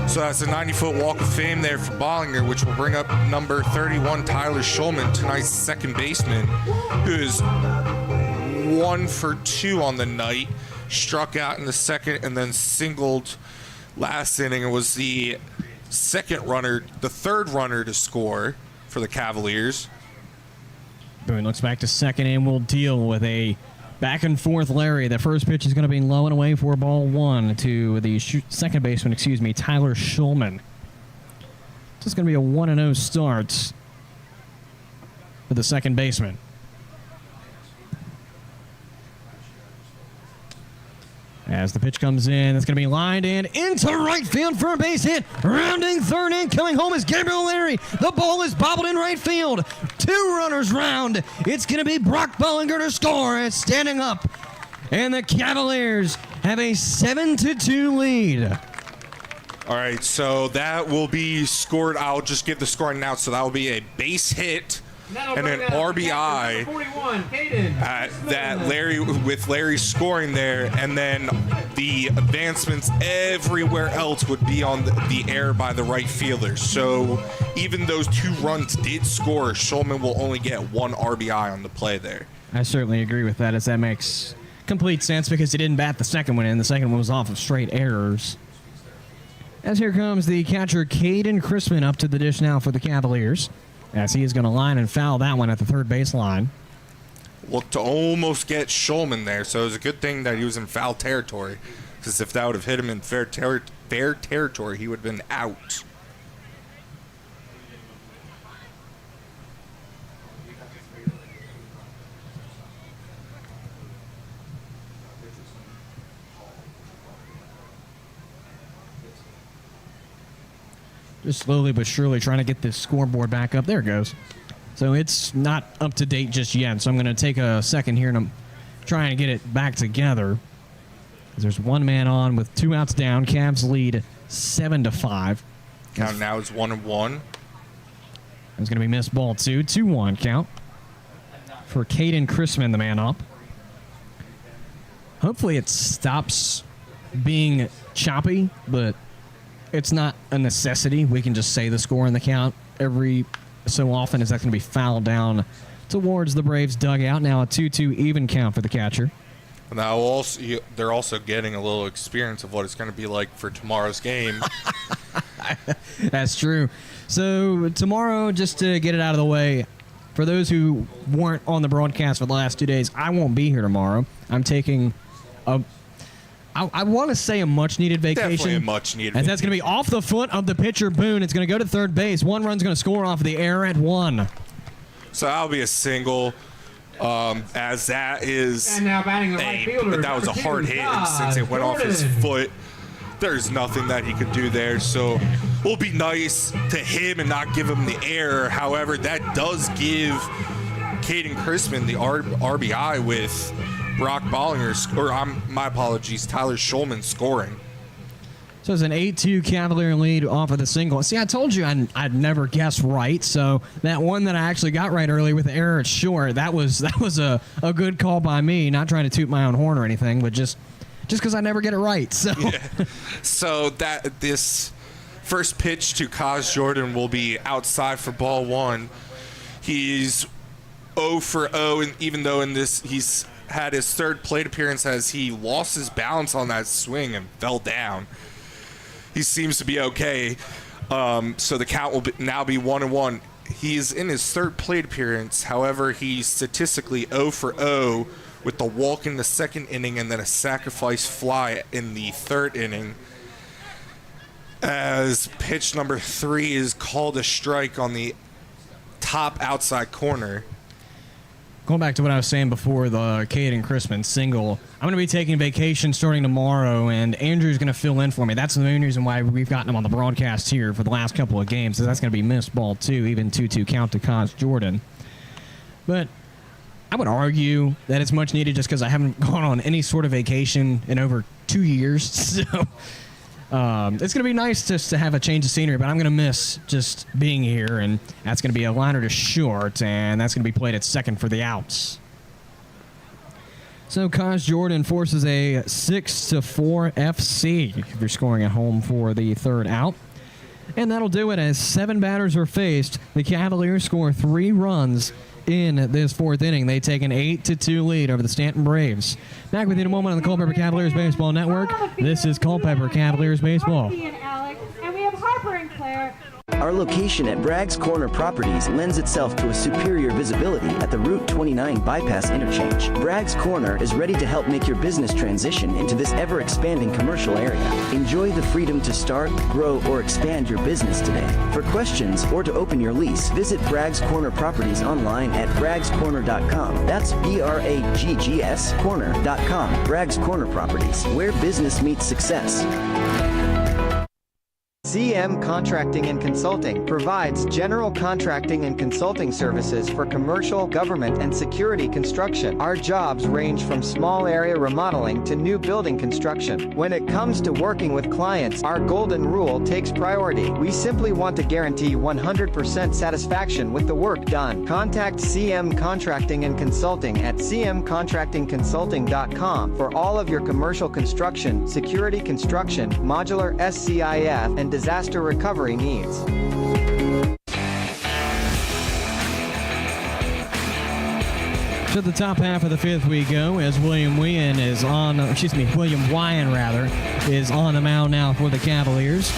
So that's a 90-foot walk of fame there for Bollinger, which will bring up number 31, Tyler Schulman, tonight's second baseman, who is 1 for 2 on the night, struck out in the second and then singled last inning. It was the third runner to score for the Cavaliers. Boone looks back to second and will deal with a back and forth Larry. The first pitch is going to be low and away for ball 1 to the second baseman, Tyler Schulman. This is going to be a 1-0 start for the second baseman. As the pitch comes in, it's going to be lined and into right field for a base hit. Rounding third in, coming home is Gabriel Larry. The ball is bobbled in right field. 2 runners round. It's going to be Brock Bollinger to score. It's standing up. And the Cavaliers have a 7-2 lead. All right, so that will be scored. I'll just give the scoring now. So that will be a base hit and an RBI 41, that Larry scoring there, and then the advancements everywhere else would be on the air by the right fielder. So even those 2 runs did score, Schulman will only get 1 RBI on the play there. I certainly agree with that, as that makes complete sense because he didn't bat the second one in. The second one was off of straight errors. As here comes the catcher, Caden Crispin, up to the dish now for the Cavaliers, as he is going to line and foul that one at the third baseline. Looked to almost get Schulman there, so it was a good thing that he was in foul territory, because if that would have hit him in fair territory, he would have been out. just slowly but surely trying to get this scoreboard back up. There it goes. So it's not up to date just yet. So I'm going to take a second here and I'm trying to get it back together. There's one man on with 2 outs down. Cavs lead 7-5. Count now is 1-1. It's going to be missed ball 2. 2-1 count for Caden Chrisman, the man up. Hopefully it stops being choppy, but it's not a necessity. We can just say the score and the count every so often, as that's going to be fouled down towards the Braves dugout. Now a 2-2 even count for the catcher. Now also, they're also getting a little experience of what it's going to be like for tomorrow's game. That's true. So tomorrow, just to get it out of the way, for those who weren't on the broadcast for the last 2 days, I won't be here tomorrow. I'm taking I want to say a much-needed vacation. Definitely a much-needed vacation. And that's going to be off the foot of the pitcher, Boone. It's going to go to third base. One run's going to score off of the air at 1. So that'll be a single. As that is And now batting the right fielder, but that was a hard hit, and since it went off his foot, there's nothing that he could do there. So it'll be nice to him and not give him the error. However, that does give Caden Chrisman the RBI with Brock Bollinger's, my apologies, Tyler Schulman scoring. So it's an 8-2 Cavalier lead off of the single. See, I told you I'd never guess right. So that one that I actually got right earlier with the error at short, that was a good call by me. Not trying to toot my own horn or anything, but just because I never get it right. So, yeah. So that this first pitch to Kaz Jordan will be outside for ball 1. He's 0 for 0, and even though in this he's had his third plate appearance as he lost his balance on that swing and fell down. He seems to be okay. So the count will now be 1-1. He's in his third plate appearance. However, he's statistically 0 for 0 with the walk in the second inning and then a sacrifice fly in the third inning. As pitch number 3 is called a strike on the top outside corner. Going back to what I was saying before, the Caden Chrisman single, I'm going to be taking vacation starting tomorrow, and Andrew's going to fill in for me. That's the main reason why we've gotten him on the broadcast here for the last couple of games. So that's going to be missed ball 2, even 2-2 count to Kaz Jordan. But I would argue that it's much needed just because I haven't gone on any sort of vacation in over 2 years. So it's going to be nice just to have a change of scenery, but I'm going to miss just being here, and that's going to be a liner to short, and that's going to be played at second for the outs. So Kaz Jordan forces a 6-4 FC if you're scoring at home for the third out. And that'll do it as 7 batters are faced. The Cavaliers score 3 runs in this fourth inning. They take an 8-2 lead over the Staunton Braves. Back with you in a moment on the Culpeper Cavaliers Baseball Network. This is Culpeper Cavaliers Baseball. And we have Harper and Claire. Our location at Bragg's Corner Properties lends itself to a superior visibility at the Route 29 bypass interchange. Bragg's Corner is ready to help make your business transition into this ever-expanding commercial area. Enjoy the freedom to start, grow, or expand your business today. For questions or to open your lease, visit Bragg's Corner Properties online at braggscorner.com. That's BRAGGS corner.com. Bragg's Corner Properties, where business meets success. CM Contracting and Consulting provides general contracting and consulting services for commercial, government, and security construction. Our jobs range from small area remodeling to new building construction. When it comes to working with clients, our golden rule takes priority. We simply want to guarantee 100% satisfaction with the work done. Contact CM Contracting and Consulting at cmcontractingconsulting.com for all of your commercial construction, security construction, modular SCIF, and disaster recovery needs. To the top half of the fifth we go as William Wyan is on the mound now for the Cavaliers.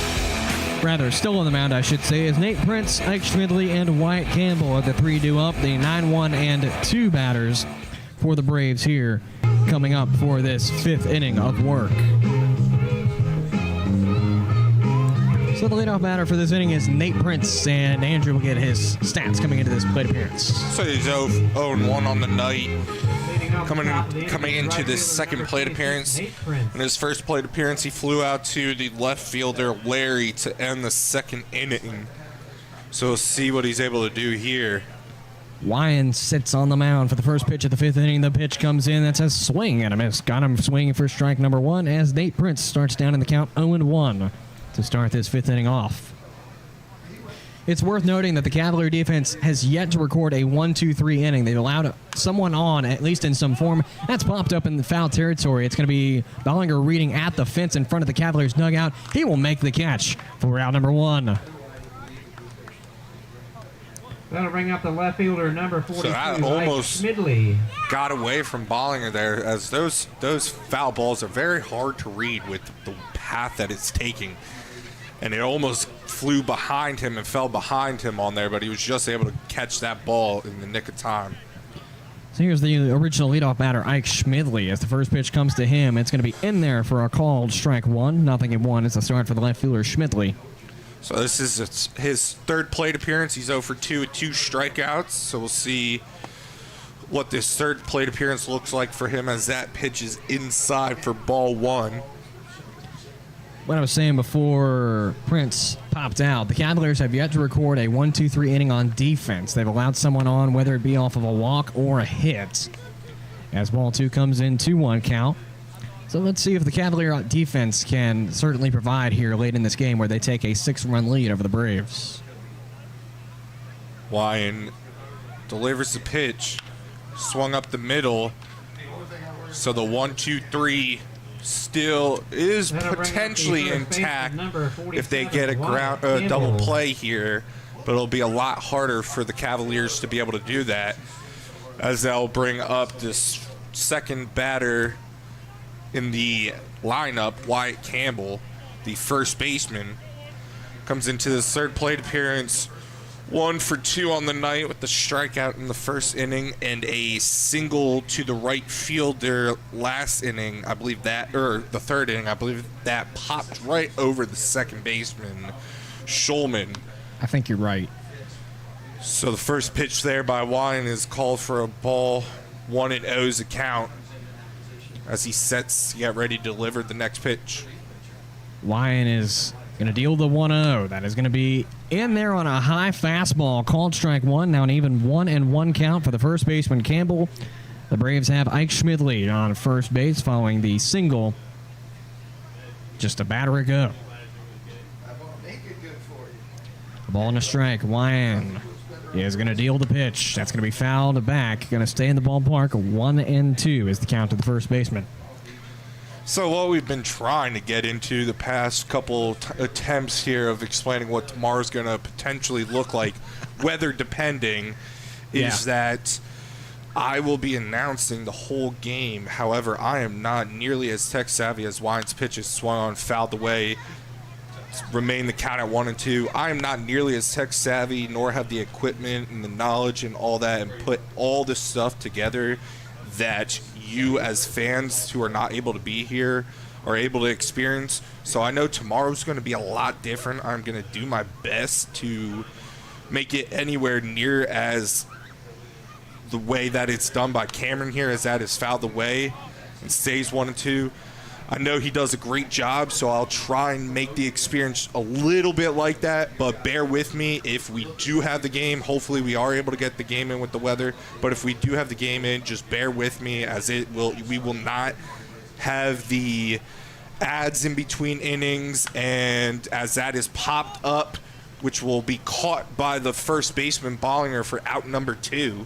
Rather, still on the mound, I should say, is Nate Prince, Ike Schmidley, and Wyatt Campbell are the 3 due up, the 9-1 and 2 batters for the Braves here coming up for this 5th inning of work. So the leadoff batter for this inning is Nate Prince, and Andrew will get his stats coming into this plate appearance. So he's 0-1 on the night. coming into this second plate appearance. In his first plate appearance, he flew out to the left fielder, Larry, to end the second inning. So we'll see what he's able to do here. Wyan sits on the mound for the first pitch of the fifth inning. The pitch comes in. That's a swing and a miss. Got him swinging for strike number one as Nate Prince starts down in the count 0-1 to start this fifth inning off. It's worth noting that the Cavalier defense has yet to record a 1-2-3 inning. They've allowed someone on, at least in some form. That's popped up in the foul territory. It's going to be Bollinger reading at the fence in front of the Cavaliers dugout. He will make the catch for out number one. That'll bring up the left fielder, number 42, so that almost Schmidley. Got away from Bollinger there, as those foul balls are very hard to read with the path that it's taking. And it almost flew behind him and fell behind him on there, but he was just able to catch that ball in the nick of time. So here's the original leadoff batter, Ike Schmidley. As the first pitch comes to him, it's going to be in there for a called strike one. 0-1 is the start for the left fielder, Schmidley. So this is his third plate appearance. He's 0-2 with 2 strikeouts. So we'll see what this third plate appearance looks like for him as that pitch is inside for ball one. What I was saying before Prince popped out, the Cavaliers have yet to record a 1-2-3 inning on defense. They've allowed someone on, whether it be off of a walk or a hit. As ball two comes in, 2-1 count. So let's see if the Cavalier defense can certainly provide here late in this game where they take a 6-run lead over the Braves. Wyan delivers the pitch, swung up the middle. So the 1-2-3 still is potentially intact if they get a double play here, but it'll be a lot harder for the Cavaliers to be able to do that, as they'll bring up this second batter in the lineup, Wyatt Campbell, the first baseman, comes into this third plate appearance, 1 for 2 on the night with the strikeout in the first inning and a single to the right fielder last inning. I believe that, or the third inning, I believe that popped right over the second baseman, Schulman. I think you're right. So the first pitch there by Wyan is called for a ball. 1-0's a count as he sets to get ready to deliver the next pitch. Wyan is going to deal the 1-0. That is going to be in there on a high fastball. Called strike one. Now an even 1-1 count for the first baseman, Campbell. The Braves have Ike Schmidley on first base following the single just a batter ago. A ball and a strike. Wyan is going to deal the pitch. That's going to be fouled back. Going to stay in the ballpark. 1-2 is the count to the first baseman. So what we've been trying to get into the past couple attempts here of explaining what tomorrow's going to potentially look like, weather depending, is that I will be announcing the whole game. However, I am not nearly as tech savvy as Wyan's pitch is swung on, fouled away, remain the count at 1-2. I am not nearly as tech savvy, nor have the equipment and the knowledge and all that, and put all this stuff together that you as fans who are not able to be here are able to experience. So I know tomorrow's going to be a lot different. I'm going to do my best to make it anywhere near as the way that it's done by Cameron here, as that is fouled away and stays 1-2. I know he does a great job, so I'll try and make the experience a little bit like that, but bear with me if we do have the game. Hopefully we are able to get the game in with the weather, but if we do have the game in, just bear with me, as we will not have the ads in between innings, and as that is popped up, which will be caught by the first baseman Bollinger for out number 2.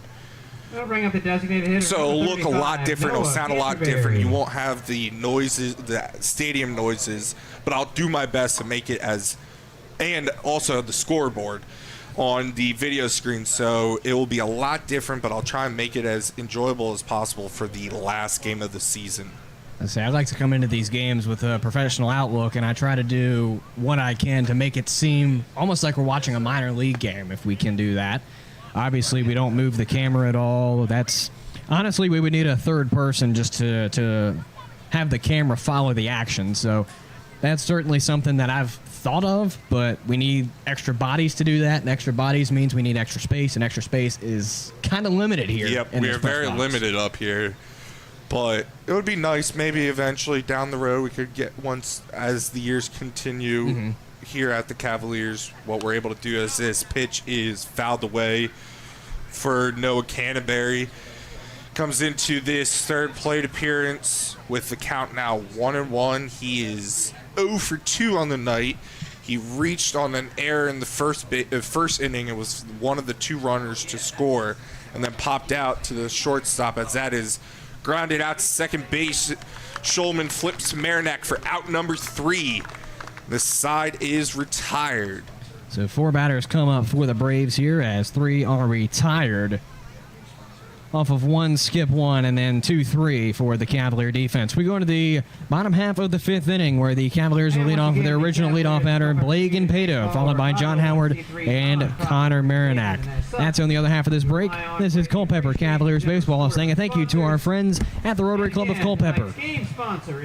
That'll bring up the designated hitter. So it'll look a lot different. It'll sound a lot different. You won't have the noises, the stadium noises, but I'll do my best to make it as, and also the scoreboard on the video screen. So it will be a lot different, but I'll try and make it as enjoyable as possible for the last game of the season. I'd like to come into these games with a professional outlook, and I try to do what I can to make it seem almost like we're watching a minor league game, if we can do that. Obviously, we don't move the camera at all. Honestly, we would need a third person just to have the camera follow the action. So that's certainly something that I've thought of, but we need extra bodies to do that, and extra bodies means we need extra space, and extra space is kind of limited here. Yep, we are very limited up here. But it would be nice, maybe eventually down the road we could get, once as the years continue here at the Cavaliers, what we're able to do is this pitch is fouled away for Noah Canterbury. Comes into this third plate appearance with the count now 1-1. He is 0 for 2 on the night. He reached on an error in the first inning. It was one of the two runners to score, and then popped out to the shortstop as that is grounded out to second base. Schulman flips to Marinak for out number 3. The side is retired. So 4 batters come up for the Braves here as 3 are retired. Off of 1, skip 1, and then 2-3 for the Cavalier defense. We go into the bottom half of the 5th inning where the Cavaliers will lead off with their original leadoff batter, Blagan Pato, followed by John Howard and Connor Marinak. That's on the other half of this break. This is Culpeper Cavaliers Baseball saying a thank you to our friends at the Rotary Club of Culpeper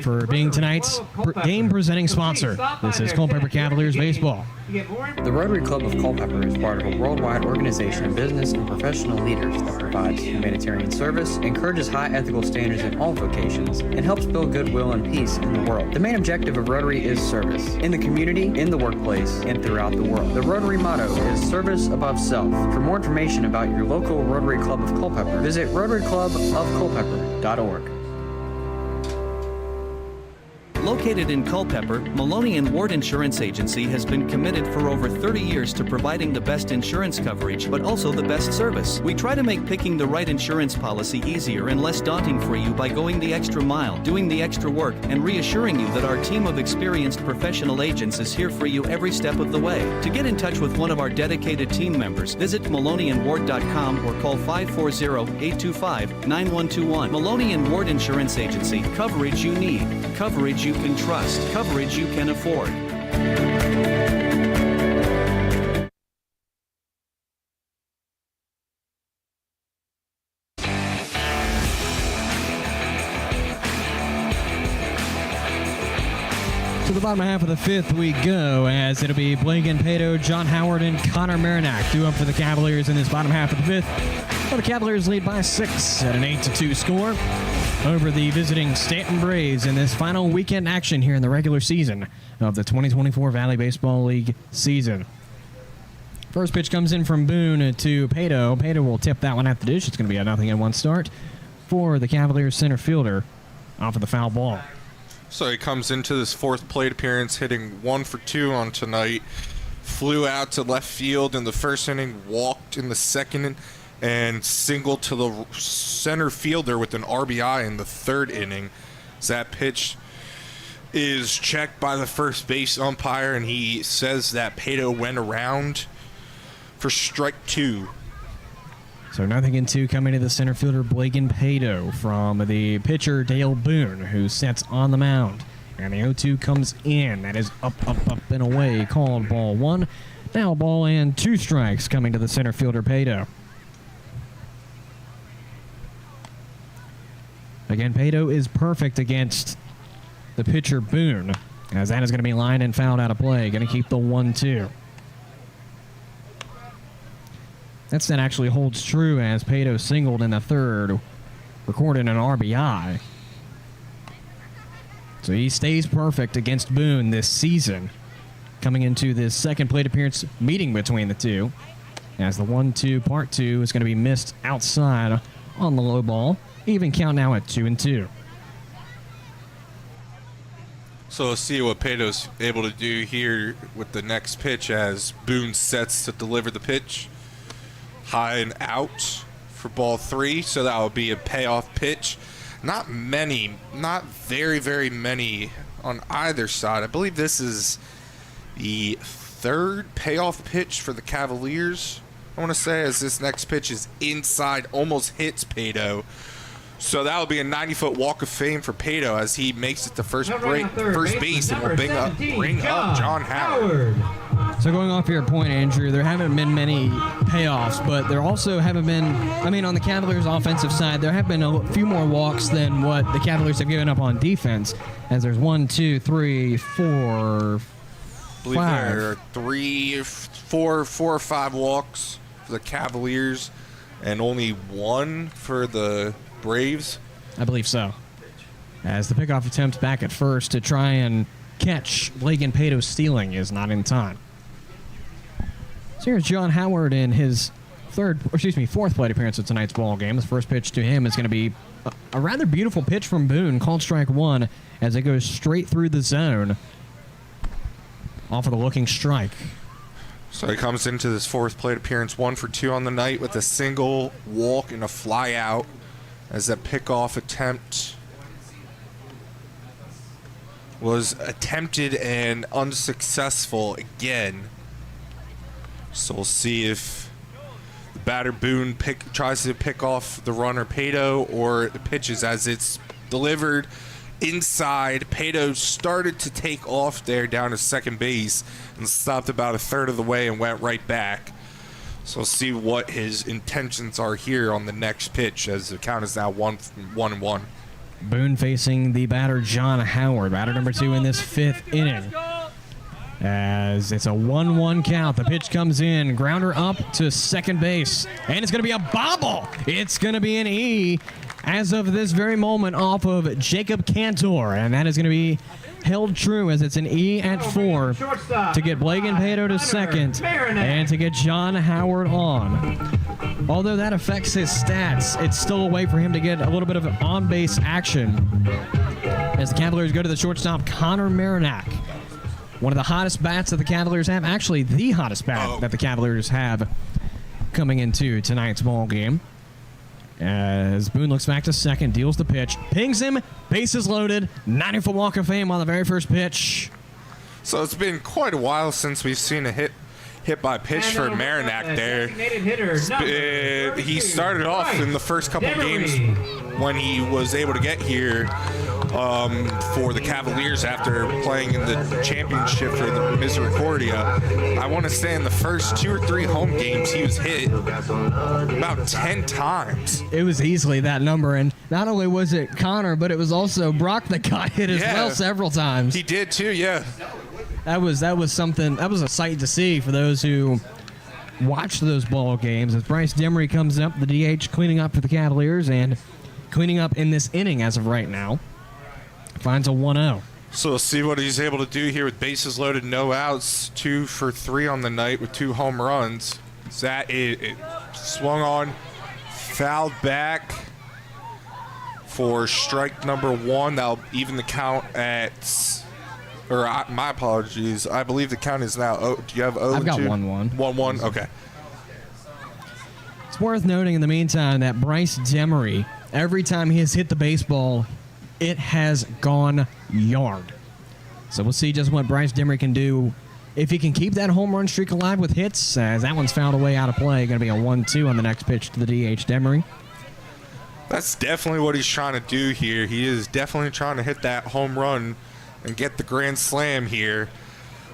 for being tonight's game presenting sponsor. This is Culpeper Cavaliers Baseball. The Rotary Club of Culpeper is part of a worldwide organization of business and professional leaders that provides humanitarian service, encourages high ethical standards in all vocations, and helps build goodwill and peace in the world. The main objective of Rotary is service, in the community, in the workplace, and throughout the world. The Rotary motto is service above self. For more information about your local Rotary Club of Culpeper, visit rotaryclubofculpeper.org. Located in Culpeper, Maloney & Ward Insurance Agency has been committed for over 30 years to providing the best insurance coverage, but also the best service. We try to make picking the right insurance policy easier and less daunting for you by going the extra mile, doing the extra work, and reassuring you that our team of experienced professional agents is here for you every step of the way. To get in touch with one of our dedicated team members, visit MaloneyandWard.com or call 540-825-9121. Maloney & Ward Insurance Agency. Coverage you need. Coverage you can trust. Coverage you can afford. To the bottom half of the 5th we go, as it'll be Blagan Pato, John Howard, and Connor Marinak due up for the Cavaliers in this bottom half of the 5th. Well, the Cavaliers lead by 6 at an 8-2 score over the visiting Staunton Braves in this final weekend action here in the regular season of the 2024 Valley Baseball League season. First pitch comes in from Boone to Pato. Pato will tip that one at the dish. It's going to be a 0-1 start for the Cavaliers center fielder off of the foul ball. So he comes into this 4th plate appearance hitting 1 for 2 on tonight. Flew out to left field in the first inning, walked in the second, and singled to the center fielder with an RBI in the 3rd inning. So that pitch is checked by the first base umpire, and he says that Pato went around for strike 2. So 0-2 coming to the center fielder, Blagan Pato, from the pitcher, Dale Boone, who sits on the mound. And the 0-2 comes in. That is up, and away, called ball 1. Now ball and 2 strikes coming to the center fielder, Pato. Again, Pato is perfect against the pitcher, Boone, as that is going to be lined and fouled out of play. Going to keep the 1-2. That stat actually holds true as Pato singled in the 3rd, recorded an RBI. So he stays perfect against Boone this season, coming into this second plate appearance meeting between the two, as the 1-2 part 2 is going to be missed outside on the low ball. Even count now at 2-2. So let's see what Pato's able to do here with the next pitch as Boone sets to deliver the pitch. High and out for ball 3, so that will be a payoff pitch. Not very, very many on either side. I believe this is the 3rd payoff pitch for the Cavaliers, I want to say, as this next pitch is inside, almost hits Pato. So that will be a 90-foot walk of fame for Pato as he makes it to first base and will bring up John Howard. So going off your point, Andrew, there haven't been many payoffs, but there also haven't been, on the Cavaliers' offensive side, there have been a few more walks than what the Cavaliers have given up on defense, as there's 1, 2, 3, 4, 5. There are 4 or 5 walks for the Cavaliers and only 1 for the Braves. I believe so. As the pickoff attempt back at first to try and catch Blagan Pato stealing is not in time. So here's John Howard in his fourth plate appearance of tonight's ball game. His first pitch to him is going to be a rather beautiful pitch from Boone, called strike one, as it goes straight through the zone off of the looking strike. So he comes into this fourth plate appearance 1 for 2 on the night with a single, walk, and a fly out, as that pickoff attempt was attempted and unsuccessful again. So we'll see if the batter Boone tries to pick off the runner Pato, or it pitches as it's delivered inside. Pato started to take off there down to second base and stopped about a third of the way and went right back. So we'll see what his intentions are here on the next pitch, as the count is now 1-1. Boone facing the batter John Howard, batter number 2 in this 5th inning. As it's a 1-1 count, the pitch comes in, grounder up to second base, and it's going to be a bobble. It's going to be an E as of this very moment off of Jacob Cantor, and that is going to be held true, as it's an E at 4 to get Blagan Pato to second and to get John Howard on. Although that affects his stats, it's still a way for him to get a little bit of on-base action as the Cavaliers go to the shortstop, Connor Marinac. One of the hottest bats that the Cavaliers have, actually the hottest bat that the Cavaliers have coming into tonight's ball game. As Boone looks back to second, deals the pitch, pings him, bases loaded, 90-foot walk of fame on the very first pitch. So it's been quite a while since we've seen a hit by pitch for Marinac there. He started off in the first couple games when he was able to get here for the Cavaliers after playing in the championship for the Misericordia. I want to say in the first 2 or 3 home games he was hit about 10 times. It was easily that number, and not only was it Connor, but it was also Brock that got hit as well several times. He did too, yeah. That was something. That was a sight to see for those who watched those ball games. As Bryce Demery comes up, the DH cleaning up for the Cavaliers and cleaning up in this inning as of right now. Finds a 1-0. So we'll see what he's able to do here with bases loaded, no outs, 2 for 3 on the night with 2 home runs. That it swung on, fouled back for strike number 1. That'll even the count at. My apologies. I believe the count is now. Do you have 0-2? I've got 1-1. 1-1. Okay. It's worth noting in the meantime that Bryce Demery, every time he has hit the baseball, it has gone yard. So we'll see just what Bryce Demery can do if he can keep that home run streak alive with hits, as that one's fouled away out of play. Going to be a 1-2 on the next pitch to the DH Demery. That's definitely what he's trying to do here. He is definitely trying to hit that home run and get the grand slam here,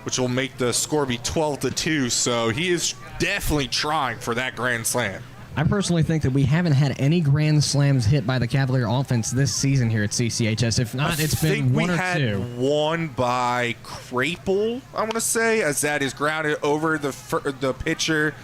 which will make the score be 12-2. So he is definitely trying for that grand slam. I personally think that we haven't had any grand slams hit by the Cavalier offense this season here at CCHS. If not, it's been 1 or 2. I think we had one by Crapel, I want to say, as that is grounded over the pitcher.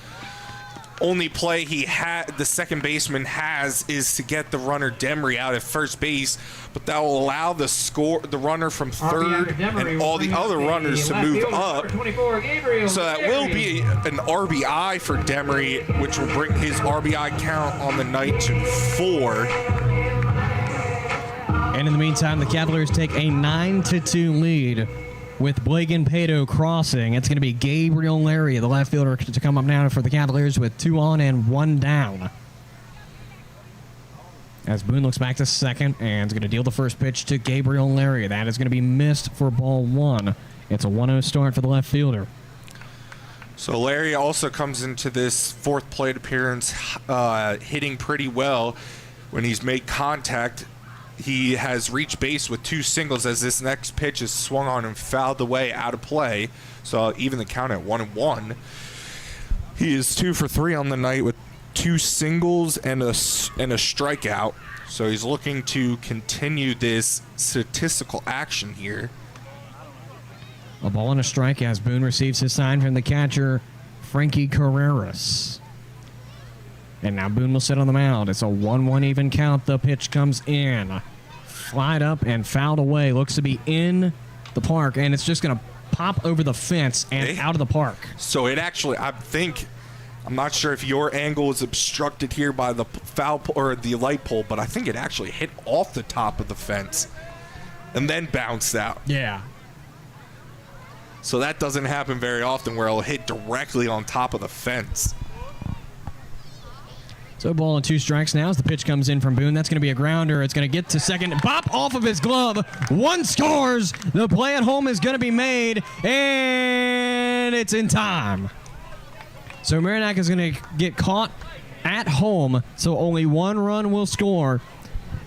Only play the second baseman has is to get the runner Demery out at first base, but that will allow the runner from third and all the other runners to move up. So that will be an RBI for Demery, which will bring his RBI count on the night to 4. And in the meantime, the Cavaliers take a 9-2 lead with Blagan Pato crossing. It's going to be Gabriel Larry, the left fielder, to come up now for the Cavaliers with 2 on and 1 down. As Boone looks back to second and is going to deal the first pitch to Gabriel Larry. That is going to be missed for ball 1. It's a 1-0 start for the left fielder. So Larry also comes into this fourth plate appearance hitting pretty well. When he's made contact, he has reached base with 2 singles as this next pitch is swung on and fouled away out of play. So even the count at 1-1. He is 2 for 3 on the night with 2 singles and a strikeout. So he's looking to continue this statistical action here. A ball and a strike as Boone receives his sign from the catcher, Frankie Carreras. And now Boone will sit on the mound. It's a 1-1 even count. The pitch comes in. Flied up and fouled away. Looks to be in the park, and it's just going to pop over the fence and out of the park. So it actually, I'm not sure if your angle is obstructed here by the foul or the light pole, but I think it actually hit off the top of the fence and then bounced out. Yeah. So that doesn't happen very often where it'll hit directly on top of the fence. So ball and 2 strikes now as the pitch comes in from Boone. That's going to be a grounder. It's going to get to second. Bop off of his glove. 1 scores. The play at home is going to be made, and it's in time. So Merrimack is going to get caught at home, so only 1 run will score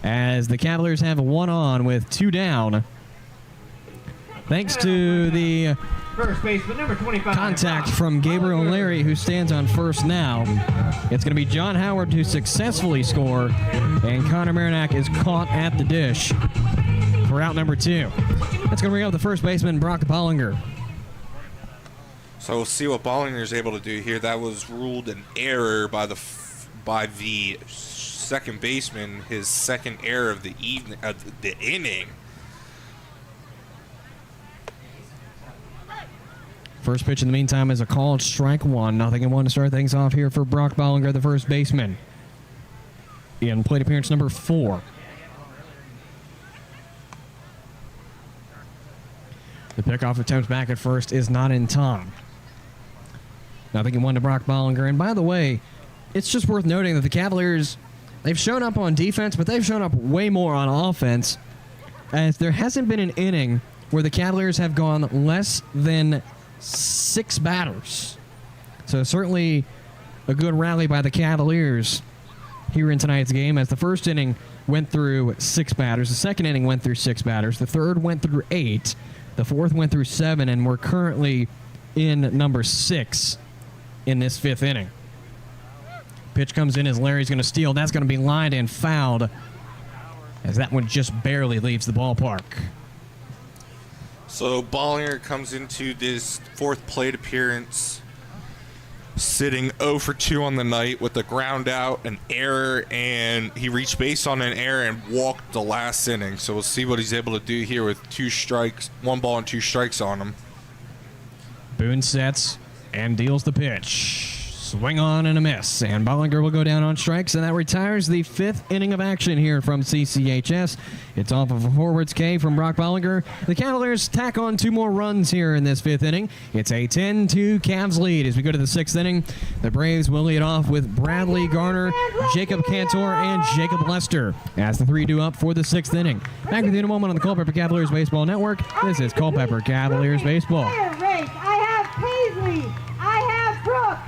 as the Cavaliers have 1 on with 2 down. Thanks to the First baseman, number 25. Contact from Gabriel Larry, who stands on first now. It's going to be John Howard to successfully score, and Connor Marinac is caught at the dish for out number 2. That's going to bring up the first baseman, Brock Bollinger. So we'll see what Bollinger is able to do here. That was ruled an error by the second baseman, his second error of the inning. First pitch in the meantime is a called strike 1. 0-1 to start things off here for Brock Bollinger, the first baseman. In plate appearance number 4. The pickoff attempt back at first is not in time. 0-1 to Brock Bollinger. And by the way, it's just worth noting that the Cavaliers, they've shown up on defense, but they've shown up way more on offense, as there hasn't been an inning where the Cavaliers have gone less than 6 batters. So certainly a good rally by the Cavaliers here in tonight's game, as the first inning went through 6 batters, the second inning went through 6 batters, the third went through 8, the fourth went through 7, and we're currently in number 6 in this 5th inning. Pitch comes in as Larry's going to steal. That's going to be lined and fouled, as that one just barely leaves the ballpark. So Bollinger comes into this 4th plate appearance sitting 0 for 2 on the night with a ground out, an error, and he reached base on an error and walked the last inning. So we'll see what he's able to do here with 2 strikes, 1 ball and 2 strikes on him. Boone sets and deals the pitch. Swing on and a miss, and Bollinger will go down on strikes, and that retires the 5th inning of action here from CCHS. It's off of a forwards K from Brock Bollinger. The Cavaliers tack on 2 more runs here in this 5th inning. It's a 10-2 Cavs lead. As we go to the 6th inning, the Braves will lead off with Bradley Garner, Jacob Cantor, and Jacob Lester as the 3 do up for the 6th inning. Back with you in a moment on the Culpeper Cavaliers Baseball Network. This is Culpeper Cavaliers Baseball. I have Paisley. I have Brooke.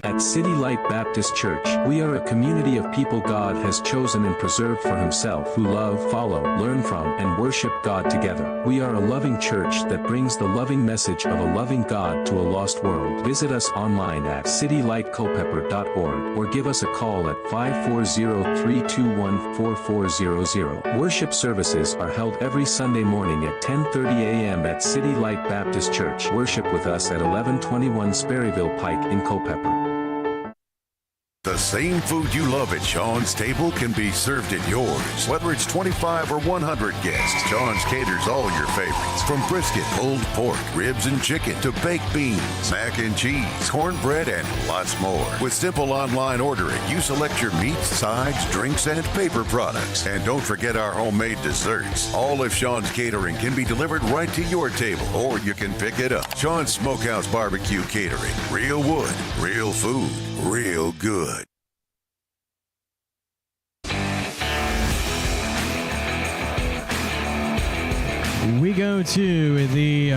At City Light Baptist Church, we are a community of people God has chosen and preserved for himself who love, follow, learn from, and worship God together. We are a loving church that brings the loving message of a loving God to a lost world. Visit us online at citylightculpeper.org or give us a call at 540-321-4400. Worship services are held every Sunday morning at 10:30 a.m. at City Light Baptist Church. Worship with us at 1121 Sperryville Pike in Culpeper. The same food you love at Sean's table can be served at yours. Whether it's 25 or 100 guests, Sean's caters all your favorites. From brisket, pulled pork, ribs and chicken, to baked beans, mac and cheese, cornbread, and lots more. With simple online ordering, you select your meats, sides, drinks, and paper products. And don't forget our homemade desserts. All of Sean's catering can be delivered right to your table, or you can pick it up. Sean's Smokehouse Barbecue Catering. Real wood, real food, real good. We go to the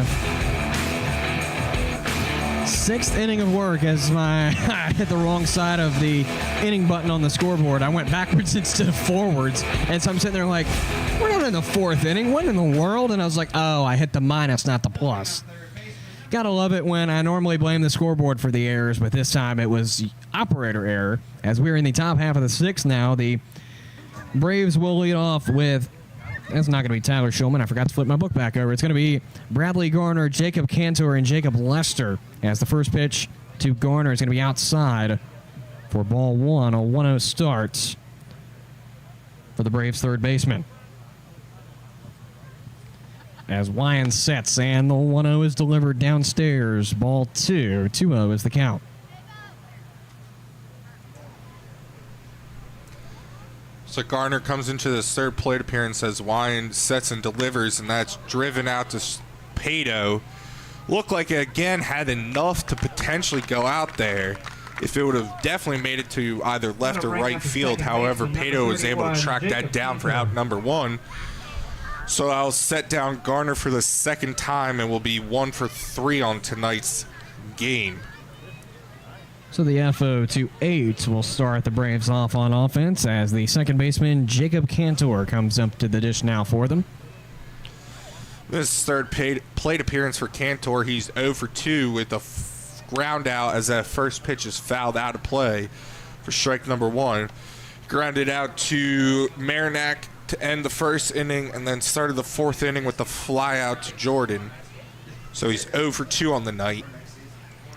6th inning of work as I hit the wrong side of the inning button on the scoreboard. I went backwards instead of forwards, and so I'm sitting there like, we're not in the 4th inning. What in the world? And I was like, oh, I hit the minus, not the plus. Gotta love it when I normally blame the scoreboard for the errors, but this time it was operator error. As we're in the top half of the 6th now, the Braves will lead off with, it's not going to be Tyler Shulman. I forgot to flip my book back over. It's going to be Bradley Garner, Jacob Cantor, and Jacob Lester, as the first pitch to Garner is going to be outside for ball one, a 1-0 start for the Braves third baseman. As Wyan sets and the 1-0 is delivered downstairs. Ball 2, 2-0 is the count. So Garner comes into this third plate appearance as Wyan sets and delivers, and that's driven out to Pato. Looked like it again had enough to potentially go out there if it would have definitely made it to either left or right field. However, Pato was able to track that down for out number 1. So I'll set down Garner for the second time and will be 1 for 3 on tonight's game. So the FO to 8 will start the Braves off on offense as the second baseman Jacob Cantor comes up to the dish now for them. This third plate appearance for Cantor. He's 0 for 2 with a ground out as that first pitch is fouled out of play for strike number 1. Grounded out to Marinac to end the first inning and then started the fourth inning with the fly out to Jordan. So he's 0 for 2 on the night.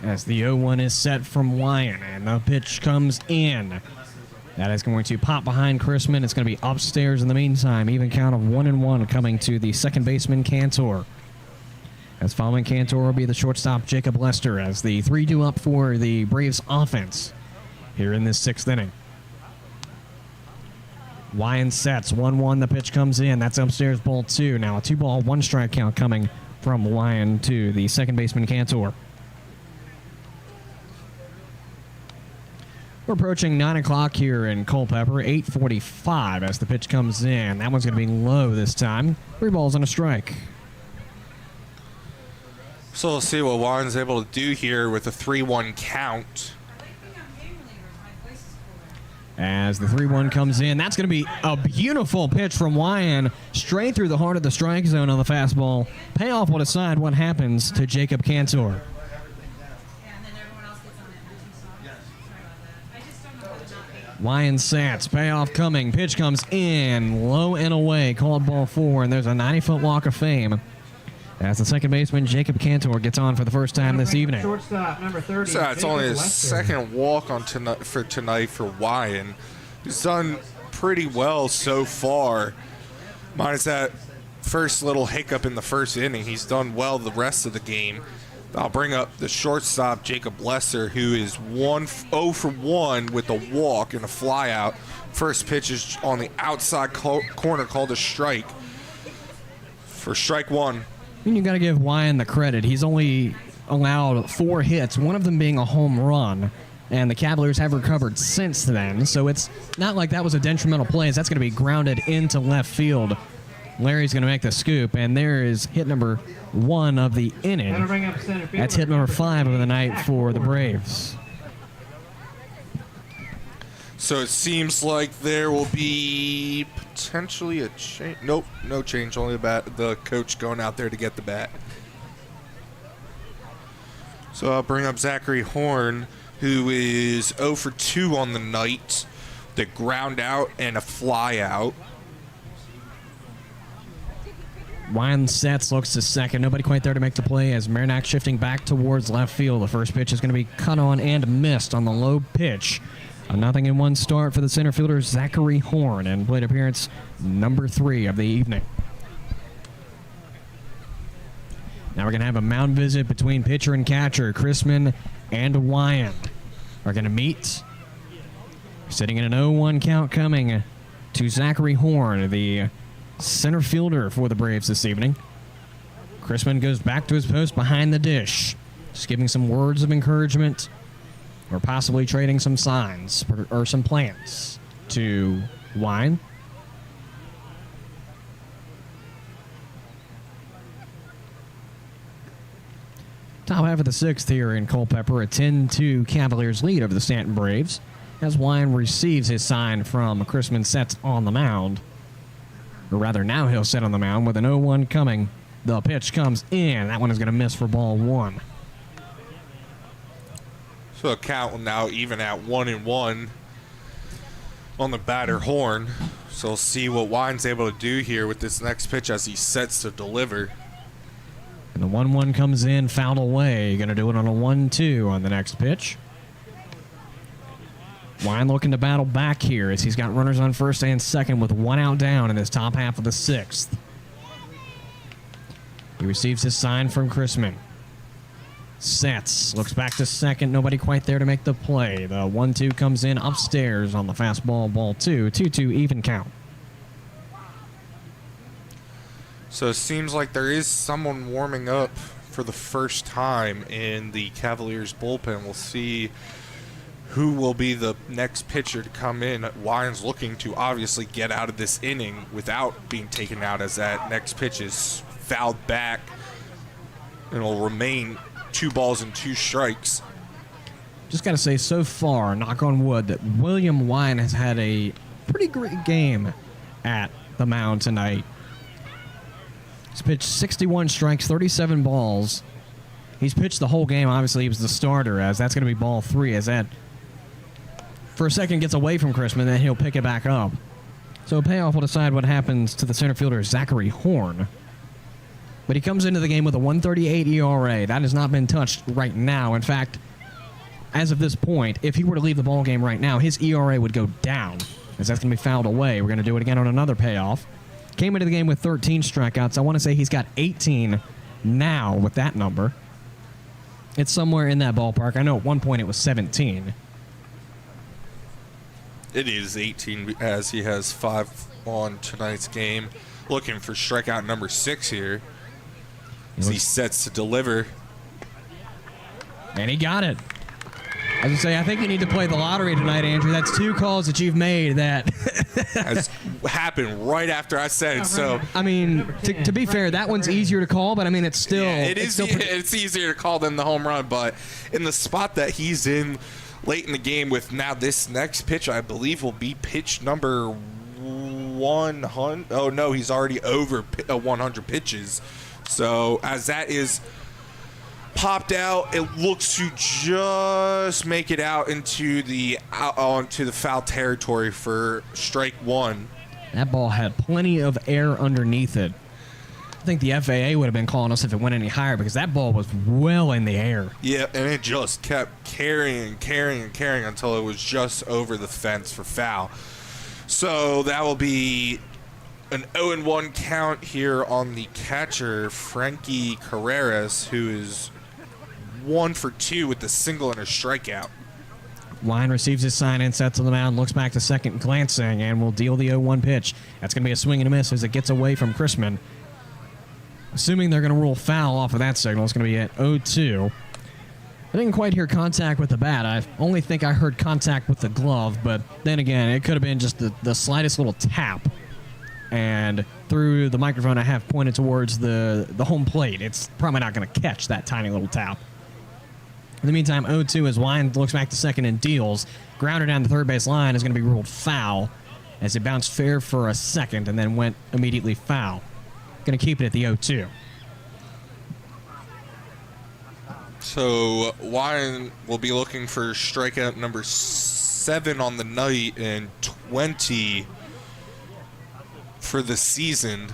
As the 0-1 is set from Wyan and the pitch comes in. That is going to pop behind Chrisman. It's going to be upstairs in the meantime. Even count of 1-1 coming to the second baseman Cantor. As following Cantor will be the shortstop Jacob Lester as the 3-2 up for the Braves offense here in this 6th inning. Wyan sets 1-1. The pitch comes in. That's upstairs, ball 2. Now a 2-ball, 1-strike count coming from Wyan to the second baseman Cantor. We're approaching 9 o'clock here in Culpeper, 8:45 as the pitch comes in. That one's going to be low this time. 3 balls and a strike. So we'll see what Wyan's able to do here with a 3-1 count. As the 3-1 comes in, that's going to be a beautiful pitch from Wyan, straight through the heart of the strike zone on the fastball. Payoff will decide what happens to Jacob Cantor. Wyan sets, payoff coming, pitch comes in, low and away, called ball 4, and there's a 90-foot walk of fame as the second baseman Jacob Cantor gets on for the first time this evening. Shortstop, number 30. So it's only his second walk on tonight for Wyan. He's done pretty well so far, minus that first little hiccup in the first inning. He's done well the rest of the game. I'll bring up the shortstop, Jacob Lesser, who is 0 for 1 with a walk and a flyout. First pitch is on the outside corner, called a strike for strike 1. And you got to give Wyan the credit. He's only allowed 4 hits, one of them being a home run, and the Cavaliers have recovered since then. So it's not like that was a detrimental play. That's going to be grounded into left field. Larry's going to make the scoop, and there is hit number 1 of the inning. That's hit number 5 of the night for the Braves. So it seems like there will be potentially a change. Nope, no change. Only the coach going out there to get the bat. So I'll bring up Zachary Horn, who is 0 for 2 on the night. The ground out and a fly out. Wyan sets, looks to second. Nobody quite there to make the play as Marinac shifting back towards left field. The first pitch is going to be cut on and missed on the low pitch. A 0-1 start for the center fielder, Zachary Horn, and plate appearance number 3 of the evening. Now we're going to have a mound visit between pitcher and catcher. Chrisman and Wyan are going to meet. Sitting in an 0-1 count coming to Zachary Horn, the center fielder for the Braves this evening. Chrisman goes back to his post behind the dish, just giving some words of encouragement or possibly trading some signs or some plans to Wyan. Top half of the 6th here in Culpeper, a 10-2 Cavaliers lead over the Staunton Braves as Wyan receives his sign from Chrisman sets on the mound. Or rather, now he'll sit on the mound with an 0-1 coming. The pitch comes in. That one is going to miss for ball 1. So a count will now even at 1-1 on the batter Horn. So we'll see what Wyan's able to do here with this next pitch as he sets to deliver. And the 1-1 comes in, fouled away. Going to do it on a 1-2 on the next pitch. Wine looking to battle back here as he's got runners on first and second with one out down in this top half of the sixth. He receives his sign from Chrisman. Sets, looks back to second, nobody quite there to make the play. The 1-2 comes in upstairs on the fastball, ball 2, 2-2 even count. So it seems like there is someone warming up for the first time in the Cavaliers bullpen. We'll see who will be the next pitcher to come in. Wine's looking to obviously get out of this inning without being taken out, as that next pitch is fouled back and will remain 2 balls and 2 strikes. Just got to say, so far, knock on wood, that William Wine has had a pretty great game at the mound tonight. He's pitched 61 strikes, 37 balls. He's pitched the whole game. Obviously, he was the starter, as that's going to be ball 3, as that for a second gets away from Chrisman, then he'll pick it back up. So payoff will decide what happens to the center fielder, Zachary Horn. But he comes into the game with a 1.38 ERA. That has not been touched right now. In fact, as of this point, if he were to leave the ball game right now, his ERA would go down, as that's going to be fouled away. We're going to do it again on another payoff. Came into the game with 13 strikeouts. I want to say he's got 18 now with that number. It's somewhere in that ballpark. I know at one point it was 17. It is 18, as he has 5 on tonight's game. Looking for strikeout number 6 here, as he sets to deliver. And he got it. As I say, I think you need to play the lottery tonight, Andrew. That's 2 calls that you've made that has happened right after I said it. So I mean, to be fair, that one's easier to call, but I mean, it's still it's easier to call than the home run. But in the spot that he's in late in the game, with now this next pitch, I believe will be pitch number 100. Oh no, he's already over 100 pitches. So as that is popped out, it looks to just make it out onto the foul territory for strike 1. That ball had plenty of air underneath it. I think the FAA would have been calling us if it went any higher, because that ball was well in the air. Yeah, and it just kept carrying until it was just over the fence for foul. So that will be an 0-1 count here on the catcher, Frankie Carreras, who is 1 for 2 with the single and a strikeout. Wine receives his sign and sets on the mound, looks back to second, glancing, and will deal the 0-1 pitch. That's going to be a swing and a miss as it gets away from Chrisman. Assuming they're going to rule foul off of that signal, it's going to be at 0-2. I didn't quite hear contact with the bat. I only think I heard contact with the glove, but then again, it could have been just the slightest little tap. And through the microphone I have pointed towards the home plate, it's probably not going to catch that tiny little tap. In the meantime, 0-2 as Wine looks back to second and deals. Grounder down the third base line is going to be ruled foul as it bounced fair for a second and then went immediately foul. Going to keep it at the 0-2. So Wine will be looking for strikeout number 7 on the night and 20 for the season.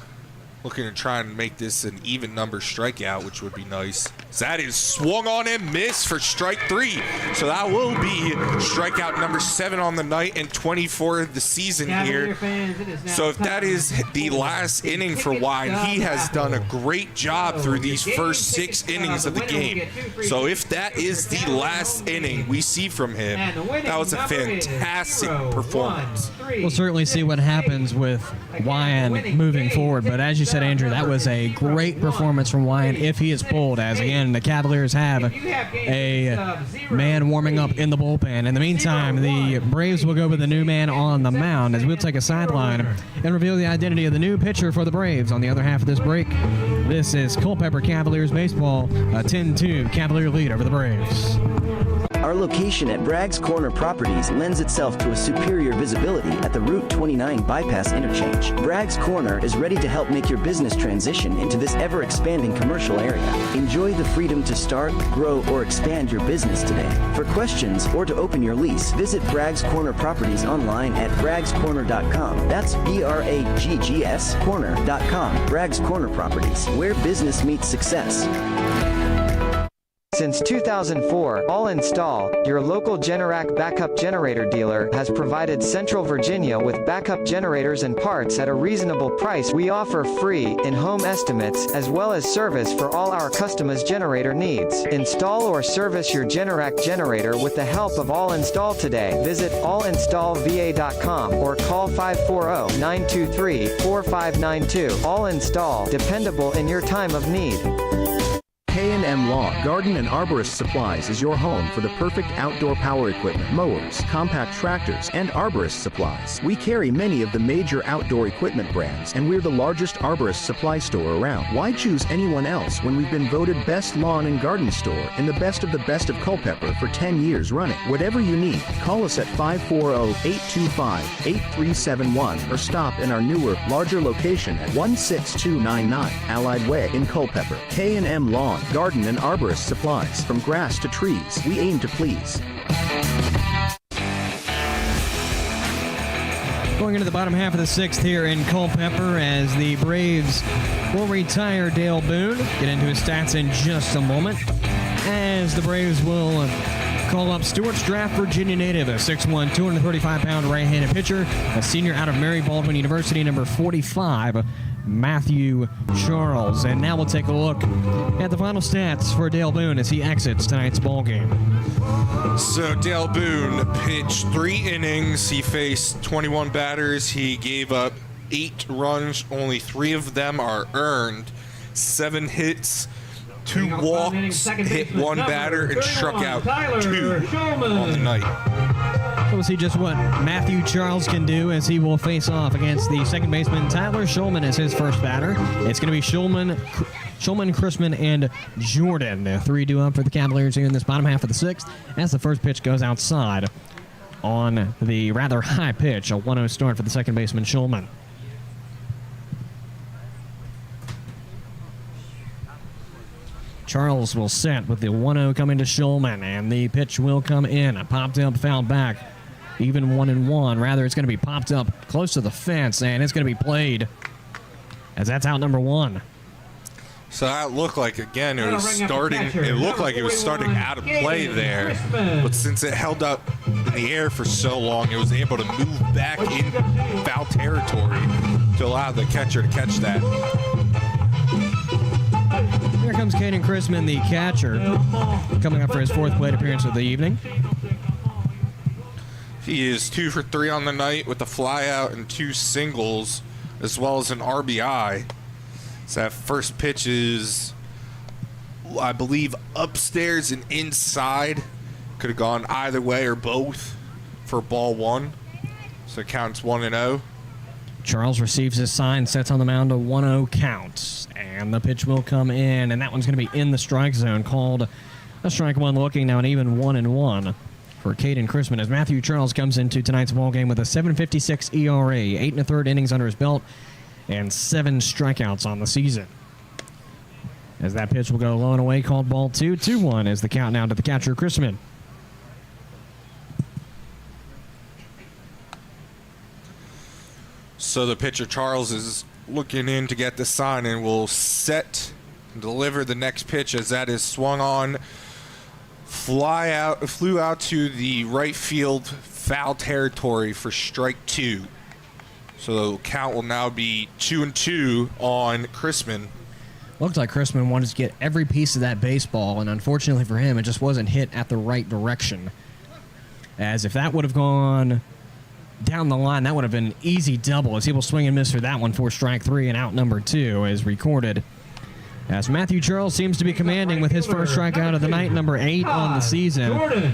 Looking to try and make this an even number strikeout, which would be nice. That is swung on and missed for strike 3. So that will be strikeout number 7 on the night and 20 for the season here. So if that is the last inning for Wine, he has done a great job through these first 6 innings of the game. So if that is the last inning we see from him, that was a fantastic performance. We'll certainly see what happens with Wine moving forward, but as you said, Andrew, that was a great performance from Wine if he is pulled, as again the Cavaliers have a man warming up in the bullpen. In the meantime, the Braves will go with the new man on the mound, as we'll take a sideline and reveal the identity of the new pitcher for the Braves on the other half of this break. This is Culpeper Cavaliers baseball, a 10-2 Cavalier lead over the Braves. Our location at Bragg's Corner Properties lends itself to a superior visibility at the Route 29 bypass interchange. Bragg's Corner is ready to help make your business transition into this ever-expanding commercial area. Enjoy the freedom to start, grow, or expand your business today. For questions or to open your lease, visit Bragg's Corner Properties online at braggscorner.com. That's BRAGGS corner.com. Bragg's Corner Properties, where business meets success. Since 2004, All Install, your local Generac backup generator dealer, has provided Central Virginia with backup generators and parts at a reasonable price. We offer free, in-home estimates, as well as service for all our customers' generator needs. Install or service your Generac generator with the help of All Install today. Visit allinstallva.com or call 540-923-4592. All Install, dependable in your time of need. K&M Lawn, Garden and Arborist Supplies is your home for the perfect outdoor power equipment, mowers, compact tractors, and arborist supplies. We carry many of the major outdoor equipment brands, and we're the largest arborist supply store around. Why choose anyone else when we've been voted best lawn and garden store in the best of Culpeper for 10 years running? Whatever you need, call us at 540-825-8371 or stop in our newer, larger location at 16299 Allied Way in Culpeper. K&M Lawn, Garden and Arborist Supplies. From grass to trees, we aim to please. Going into the bottom half of the sixth here in Culpeper as the Braves will retire Dale Boone. Get into his stats in just a moment. As the Braves will call up Stuart's draft Virginia native, a 6'1", 235-pound right-handed pitcher, a senior out of Mary Baldwin University, number 45, Matthew Charles. And now we'll take a look at the final stats for Dale Boone as he exits tonight's ballgame. So Dale Boone pitched 3 innings. He faced 21 batters. He gave up 8 runs. Only 3 of them are earned. 7 hits, 2 walks, hit 1 batter, and struck out 2 on the night. So we'll see just what Matthew Charles can do as he will face off against the second baseman Tyler Shulman as his first batter. It's going to be Shulman, Chrisman, and Jordan. The 3 due up for the Cavaliers here in this bottom half of the sixth as the first pitch goes outside on the rather high pitch. A 1-0 start for the second baseman Shulman. Charles will set with the 1-0 coming to Shulman, and the pitch will come in. A popped up, fouled back. Even 1-1. Rather, it's going to be popped up close to the fence, and it's going to be played as that's out number 1. So that looked like, again, it was starting. It looked like it was starting out of play there, but since it held up in the air for so long, it was able to move back in foul territory to allow the catcher to catch that. Here comes Caden Chrisman, the catcher, coming up for his 4th plate appearance of the evening. He is 2 for 3 on the night with a flyout and 2 singles, as well as an RBI. So that first pitch is, I believe, upstairs and inside. Could have gone either way or both for ball 1. So it counts 1-0. Charles receives his sign, sets on the mound, a 1-0 count. And the pitch will come in, and that one's going to be in the strike zone, called a strike 1, looking now an even 1-1 for Caden Chrisman as Matthew Charles comes into tonight's ballgame with a 7.56 ERA, 8 1/3 innings under his belt, and 7 strikeouts on the season. As that pitch will go low and away, called ball 2, 2-1 is the count now to the catcher, Chrisman. So the pitcher, Charles, is looking in to get the sign and will set and deliver the next pitch as that is swung on. Flew out to the right field foul territory for strike 2. So the count will now be 2-2 on Chrisman. Looked like Chrisman wanted to get every piece of that baseball, and unfortunately for him, it just wasn't hit at the right direction. As if that would have gone down the line, that would have been an easy double as he will swing and miss for that one for strike 3, and out number 2 is recorded. As Matthew Charles seems to be commanding with his first strikeout of the night, number 8 on the season.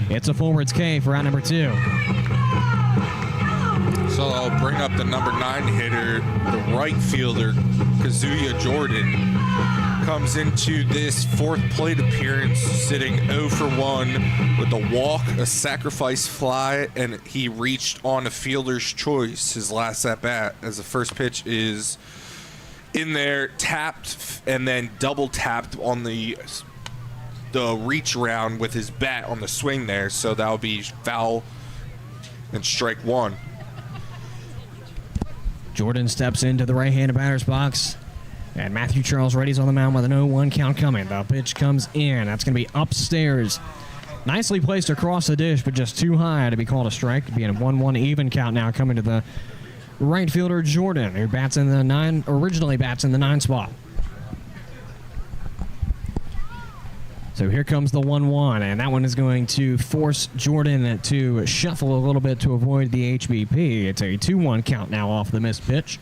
It's a forwards K for out number 2. So I'll bring up the number 9 hitter, the right fielder, Kazuya Jordan. Comes into this 4th plate appearance sitting 0 for 1 with a walk, a sacrifice fly, and he reached on a fielder's choice his last at-bat as the first pitch is in there, tapped, and then double tapped on the reach round with his bat on the swing there. So that'll be foul and strike 1. Jordan steps into the right-handed batter's box And Matthew Charles ready's on the mound with an 0-1 count coming. The pitch comes in. That's going to be upstairs. Nicely placed across the dish, but just too high to be called a strike. Being a 1-1 even count now coming to the right fielder Jordan, who originally bats in the 9 spot. So here comes the 1-1, and that one is going to force Jordan to shuffle a little bit to avoid the HBP. It's a 2-1 count now off the missed pitch.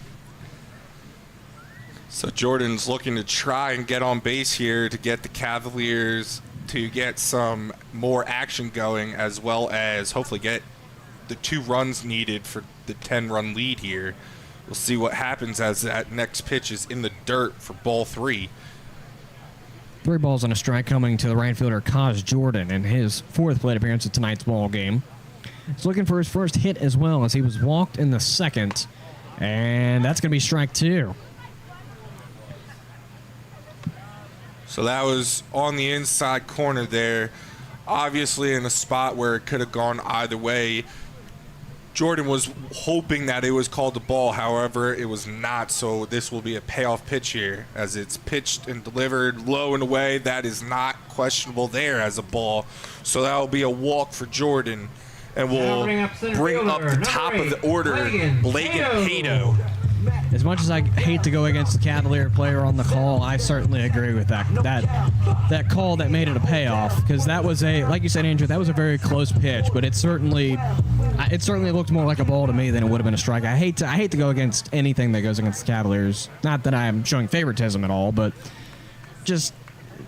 So Jordan's looking to try and get on base here to get the Cavaliers to get some more action going, as well as hopefully get the 2 runs needed for the 10-run lead here. We'll see what happens as that next pitch is in the dirt for ball 3. 3 balls and a strike coming to the right fielder, Kaj Jordan, in his 4th plate appearance of tonight's ball game. He's looking for his first hit as well, as he was walked in the 2nd, and that's going to be strike 2. So that was on the inside corner there, obviously in a spot where it could have gone either way. Jordan was hoping that it was called a ball, however, it was not, so this will be a payoff pitch here as it's pitched and delivered low and away. That is not questionable there as a ball, so that will be a walk for Jordan, and we'll bring up the top of the order, Blagan Pato. As much as I hate to go against the Cavalier player on the call, I certainly agree with that call that made it a payoff, because that was like you said, Andrew, that was a very close pitch, but it certainly looked more like a ball to me than it would have been a strike. I hate to go against anything that goes against the Cavaliers. Not that I'm showing favoritism at all, but just,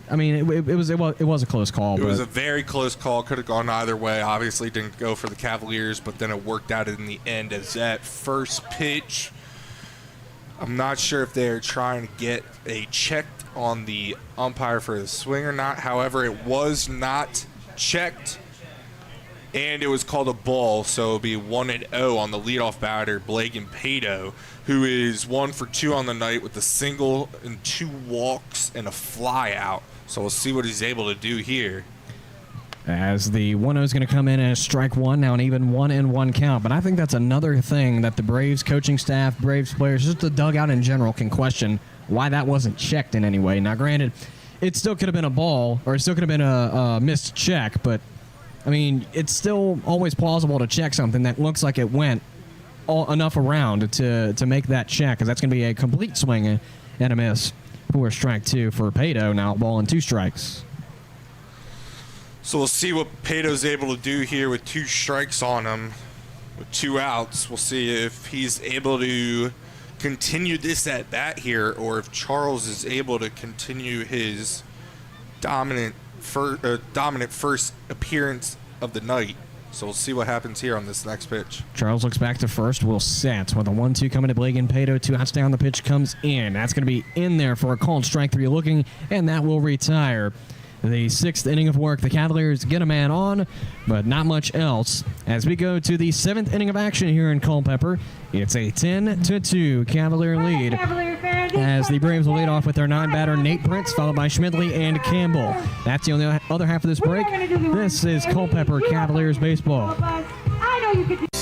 I mean, it was a close call. It was a very close call. Could have gone either way. Obviously didn't go for the Cavaliers, but then it worked out in the end as that first pitch. I'm not sure if they're trying to get a check on the umpire for the swing or not. However, it was not checked, and it was called a ball, so it'll be 1-0 on the leadoff batter, Blagan Pato, who is 1 for 2 on the night with a single and 2 walks and a fly out. So we'll see what he's able to do here. As the 1-0 is going to come in as strike 1, now an even 1-1 count. But I think that's another thing that the Braves coaching staff, Braves players, just the dugout in general can question why that wasn't checked in any way. Now, granted, it still could have been a ball, or it still could have been a missed check, but, I mean, it's still always plausible to check something that looks like it went enough around to make that check, because that's going to be a complete swing and a miss for strike 2 for Pato, now ball and 2 strikes. So we'll see what Pato's able to do here with 2 strikes on him, with 2 outs. We'll see if he's able to continue this at bat here, or if Charles is able to continue his dominant first appearance of the night. So we'll see what happens here on this next pitch. Charles looks back to first, will set with a 1-2 coming to Blagan Pato. 2 outs down, the pitch comes in. That's going to be in there for a called strike 3 looking, and that will retire the 6th inning of work. The Cavaliers get a man on, but not much else. As we go to the 7th inning of action here in Culpeper, it's a 10-2 Cavalier lead, as the Braves will lead off with their 9-batter Nate Prince, followed by Schmidley and Campbell. That's the only other half of this break. This is Culpeper Cavaliers baseball.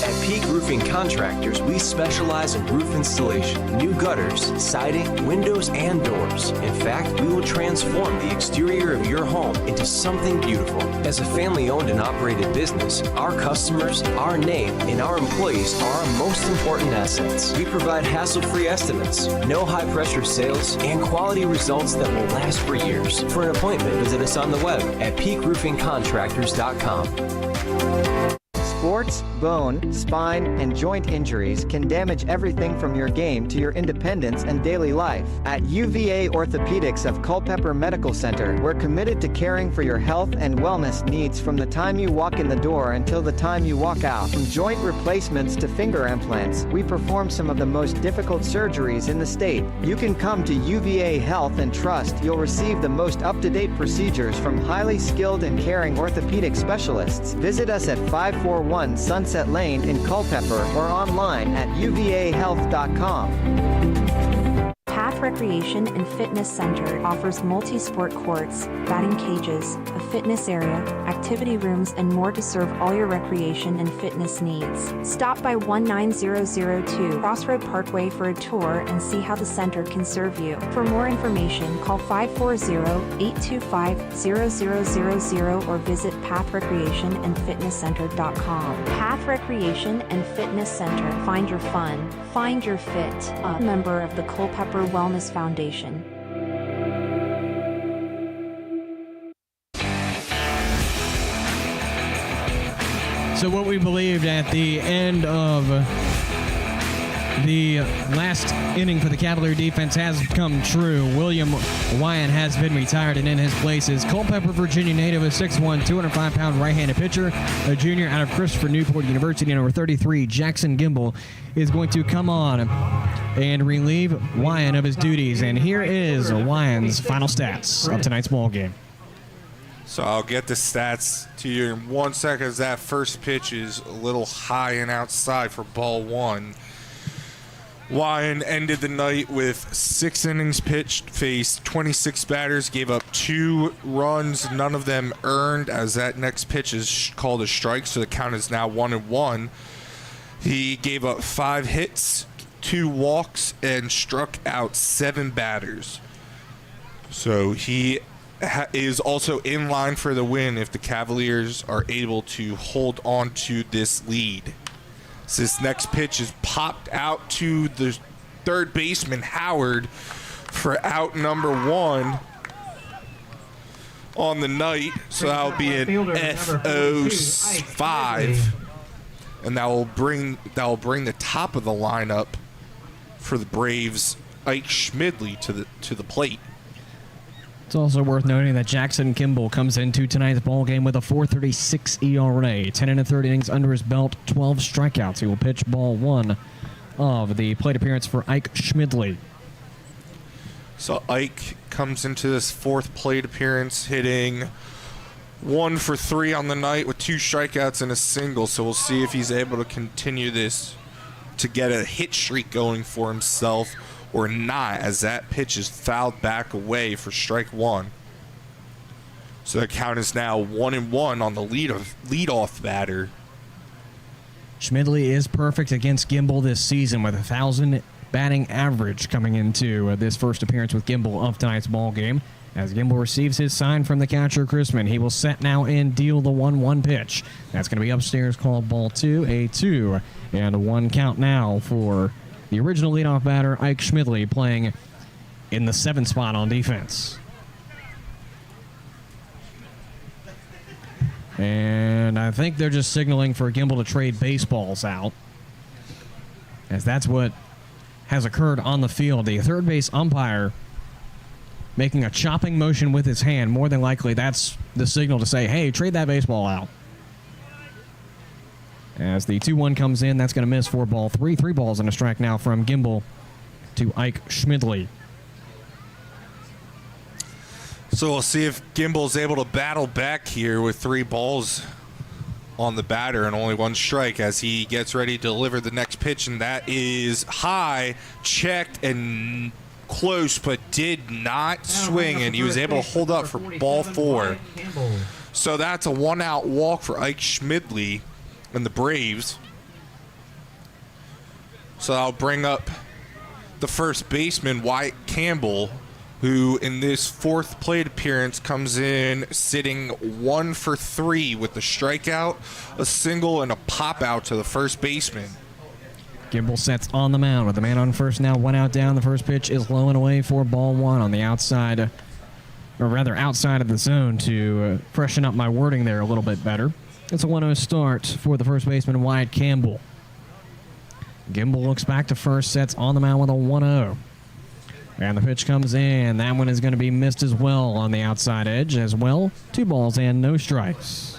At Peak Roofing Contractors, we specialize in roof installation, new gutters, siding, windows, and doors. In fact, we will transform the exterior of your home into something beautiful. As a family-owned and operated business, our customers, our name, and our employees are our most important assets. We provide hassle-free estimates, no high-pressure sales, and quality results that will last for years. For an appointment, visit us on the web at peakroofingcontractors.com. Sports, bone, spine, and joint injuries can damage everything from your game to your independence and daily life. At UVA Orthopedics of Culpeper Medical Center, we're committed to caring for your health and wellness needs from the time you walk in the door until the time you walk out. From joint replacements to finger implants, we perform some of the most difficult surgeries in the state. You can come to UVA Health and trust you'll receive the most up-to-date procedures from highly skilled and caring orthopedic specialists. Visit us at 541 Sunset Lane in Culpeper or online at uvahealth.com. Path Path Recreation and Fitness Center offers multi-sport courts, batting cages, a fitness area, activity rooms, and more to serve all your recreation and fitness needs. Stop by 19002 Crossroad Parkway for a tour and see how the center can serve you. For more information, call 540-825-0000 or visit pathrecreationandfitnesscenter.com. Path Recreation and Fitness Center. Find your fun. Find your fit. A member of the Culpeper Wellness Foundation. So what we believed at the end of the last inning for the Cavalier defense has come true. William Wyan has been retired, and in his place is Culpeper, Virginia native, a 6'1", 205-pound right-handed pitcher, a junior out of Christopher Newport University, number 33, Jackson Gimble, is going to come on and relieve Wyan of his duties. And here is Wyan's final stats of tonight's ball game. So I'll get the stats to you in 1 second, as that first pitch is a little high and outside for ball one. Wyan ended the night with 6 innings pitched, faced 26 batters, gave up 2 runs, none of them earned, as that next pitch is called a strike, so the count is now 1-1. He gave up 5 hits, 2 walks, and struck out 7 batters. So he is also in line for the win if the Cavaliers are able to hold on to this lead. This next pitch is popped out to the third baseman, Howard, for out number 1 on the night. So that'll be an FO5, and that will bring the top of the lineup for the Braves, Ike Schmidley, to the plate. It's also worth noting that Jackson Gimble comes into tonight's ball game with a 4.36 ERA, 10 1/3 innings under his belt, 12 strikeouts. He will pitch ball 1 of the plate appearance for Ike Schmidley. So Ike comes into this 4th plate appearance hitting 1 for 3 on the night with 2 strikeouts and a single. So we'll see if he's able to continue this to get a hit streak going for himself or not, as that pitch is fouled back away for strike 1. So the count is now 1-1 on the leadoff batter. Schmidley is perfect against Gimble this season with 1,000 batting average coming into this first appearance with Gimble of tonight's ball game. As Gimble receives his sign from the catcher, Chrisman, he will set now and deal the 1-1 pitch. That's going to be upstairs, called ball 2, a 2-1 count now for the original leadoff batter, Ike Schmidley, playing in the 7th spot on defense. And I think they're just signaling for Gimble to trade baseballs out, as that's what has occurred on the field. The third base umpire making a chopping motion with his hand. More than likely, that's the signal to say, hey, trade that baseball out. As the 2-1 comes in, that's going to miss for ball 3. 3 balls and a strike now from Gimble to Ike Schmidley. So we'll see if Gimble's able to battle back here with 3 balls on the batter and only 1 strike as he gets ready to deliver the next pitch, and that is high, checked, and close, but did not swing, and he was able to hold up for ball 4. So that's a 1-out walk for Ike Schmidley and the Braves. So I'll bring up the first baseman, Wyatt Campbell, who in this 4th plate appearance comes in sitting 1 for 3 with a strikeout, a single, and a pop out to the first baseman. Gimble sets on the mound with the man on first now, 1 out down. The first pitch is low and away for ball 1 on the outside, or rather outside of the zone, to freshen up my wording there a little bit better. It's a 1-0 start for the first baseman, Wyatt Campbell. Gimble looks back to first, sets on the mound with a 1-0. And the pitch comes in. That one is going to be missed as well on the outside edge as well. 2 balls and no strikes.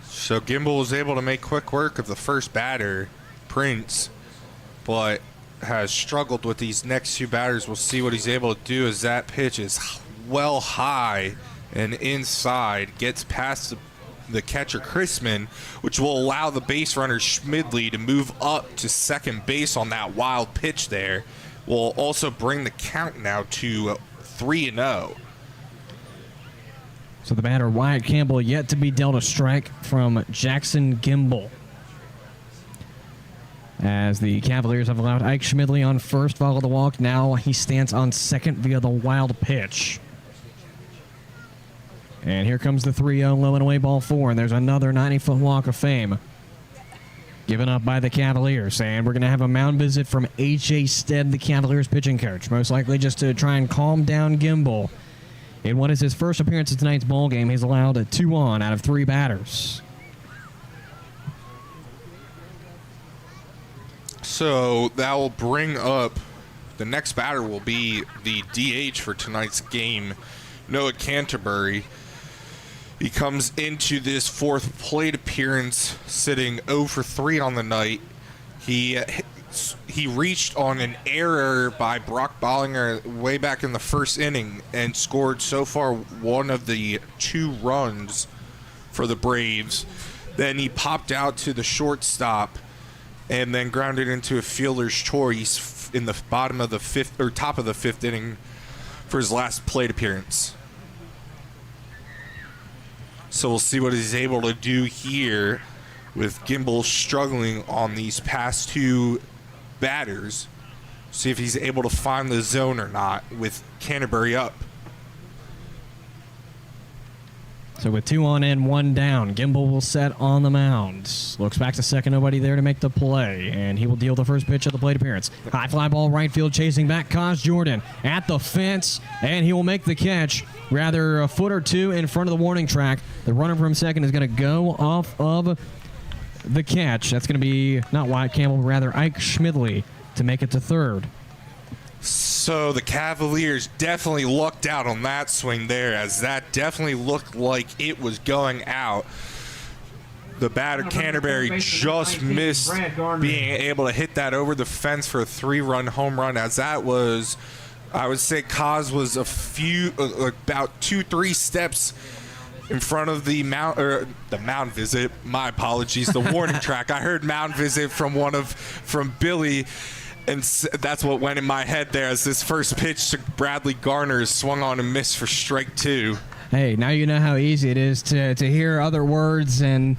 So Gimble was able to make quick work of the first batter, Prince, but has struggled with these next 2 batters. We'll see what he's able to do, as that pitch is well high and inside, gets past the the catcher Chrisman, which will allow the base runner Schmidley to move up to second base on that wild pitch there. Will also bring the count now to 3-0. So the batter, Wyatt Campbell, yet to be dealt a strike from Jackson Gimbel. As the Cavaliers have allowed Ike Schmidley on first, follow the walk. Now he stands on second via the wild pitch. And here comes the 3-0 low and away ball 4, and there's another 90-foot walk of fame given up by the Cavaliers. And we're going to have a mound visit from A.J. Stead, the Cavaliers pitching coach, most likely just to try and calm down Gimbel. In what is his first appearance in tonight's ball game, he's allowed a 2 on out of 3 batters. So that will bring up the next batter will be the DH for tonight's game, Noah Canterbury. He comes into this 4th plate appearance sitting 0 for 3 on the night. He reached on an error by Brock Bollinger way back in the first inning and scored so far one of the 2 runs for the Braves. Then he popped out to the shortstop and then grounded into a fielder's choice in the bottom of the 5th or top of the 5th inning for his last plate appearance. So we'll see what he's able to do here with Gimbel struggling on these past 2 batters. See if he's able to find the zone or not with Canterbury up. So with 2 on and 1 down, Gimbel will set on the mound. Looks back to second, nobody there to make the play, and he will deal the first pitch of the plate appearance. High fly ball right field chasing back Kaz Jordan at the fence, and he will make the catch. Rather a foot or 2 in front of the warning track. The runner from second is going to go off of the catch. That's going to be not Wyatt Campbell, but rather Ike Schmidley to make it to third. So the Cavaliers definitely lucked out on that swing there, as that definitely looked like it was going out. The batter Canterbury just missed being able to hit that over the fence for a 3-run home run, as that was, I would say Kaz was a few, about 2-3 steps in front of the mound visit. My apologies, the warning track. I heard mound visit from Billy. And that's what went in my head there as this first pitch to Bradley Garner swung on and missed for strike 2. Hey, now you know how easy it is to hear other words, and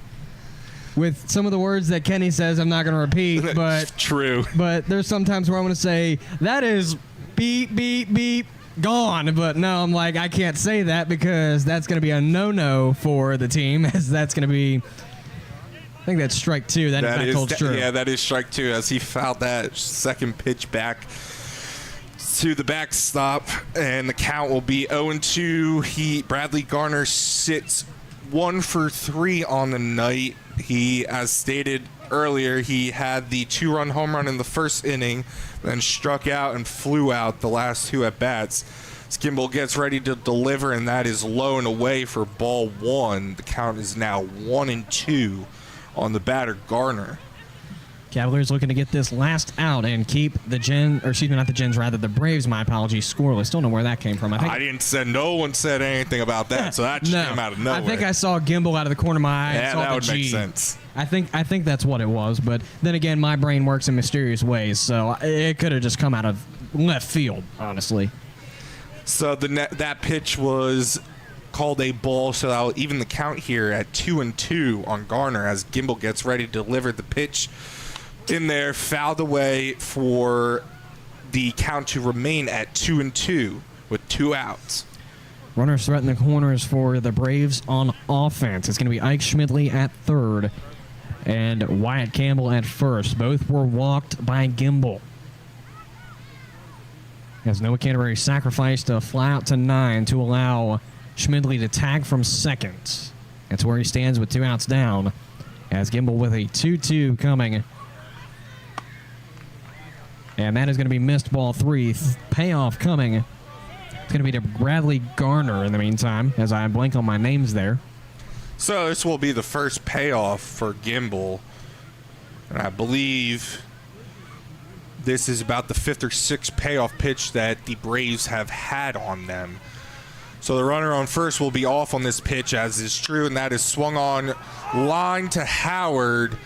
with some of the words that Kenny says, I'm not going to repeat, but true. But there's sometimes where I want to say, that is beep, beep, beep, gone. But no, I'm like, I can't say that because that's going to be a no-no for the team, as that's going to be... I think that's strike 2. That in fact holds true. Yeah, that is strike 2 as he fouled that second pitch back to the backstop, and the count will be 0-2. Bradley Garner sits 1 for 3 on the night. He, as stated earlier, he had the 2-run home run in the first inning, then struck out and flew out the last 2 at bats. Gimbel gets ready to deliver, and that is low and away for ball 1. The count is now 1-2. On the batter, Garner. Cavaliers looking to get this last out and keep the the Braves, my apologies, scoreless. Don't know where that came from. No one said anything about that, so that just came out of nowhere. I think I saw Gimbel out of the corner of my eye. Yeah, that would make sense. I think that's what it was, but then again, my brain works in mysterious ways, so it could have just come out of left field, honestly. So that pitch was called a ball, so that'll even the count here at 2-2 on Garner as Gimbel gets ready to deliver the pitch in there, fouled away for the count to remain at 2-2 with 2 outs. Runners threaten the corners for the Braves on offense. It's going to be Ike Schmidley at third and Wyatt Campbell at first. Both were walked by Gimbel. As Noah Canterbury sacrificed a fly out to 9 to allow Schmidley to tag from second. That's where he stands with 2 outs down. As Gimbel with a 2-2 coming. And that is going to be missed ball 3. Payoff coming. It's going to be to Bradley Garner in the meantime, as I blank on my names there. So this will be the first payoff for Gimbel. And I believe this is about the 5th or 6th payoff pitch that the Braves have had on them. So the runner on first will be off on this pitch, as is true, and that is swung on line to Howard.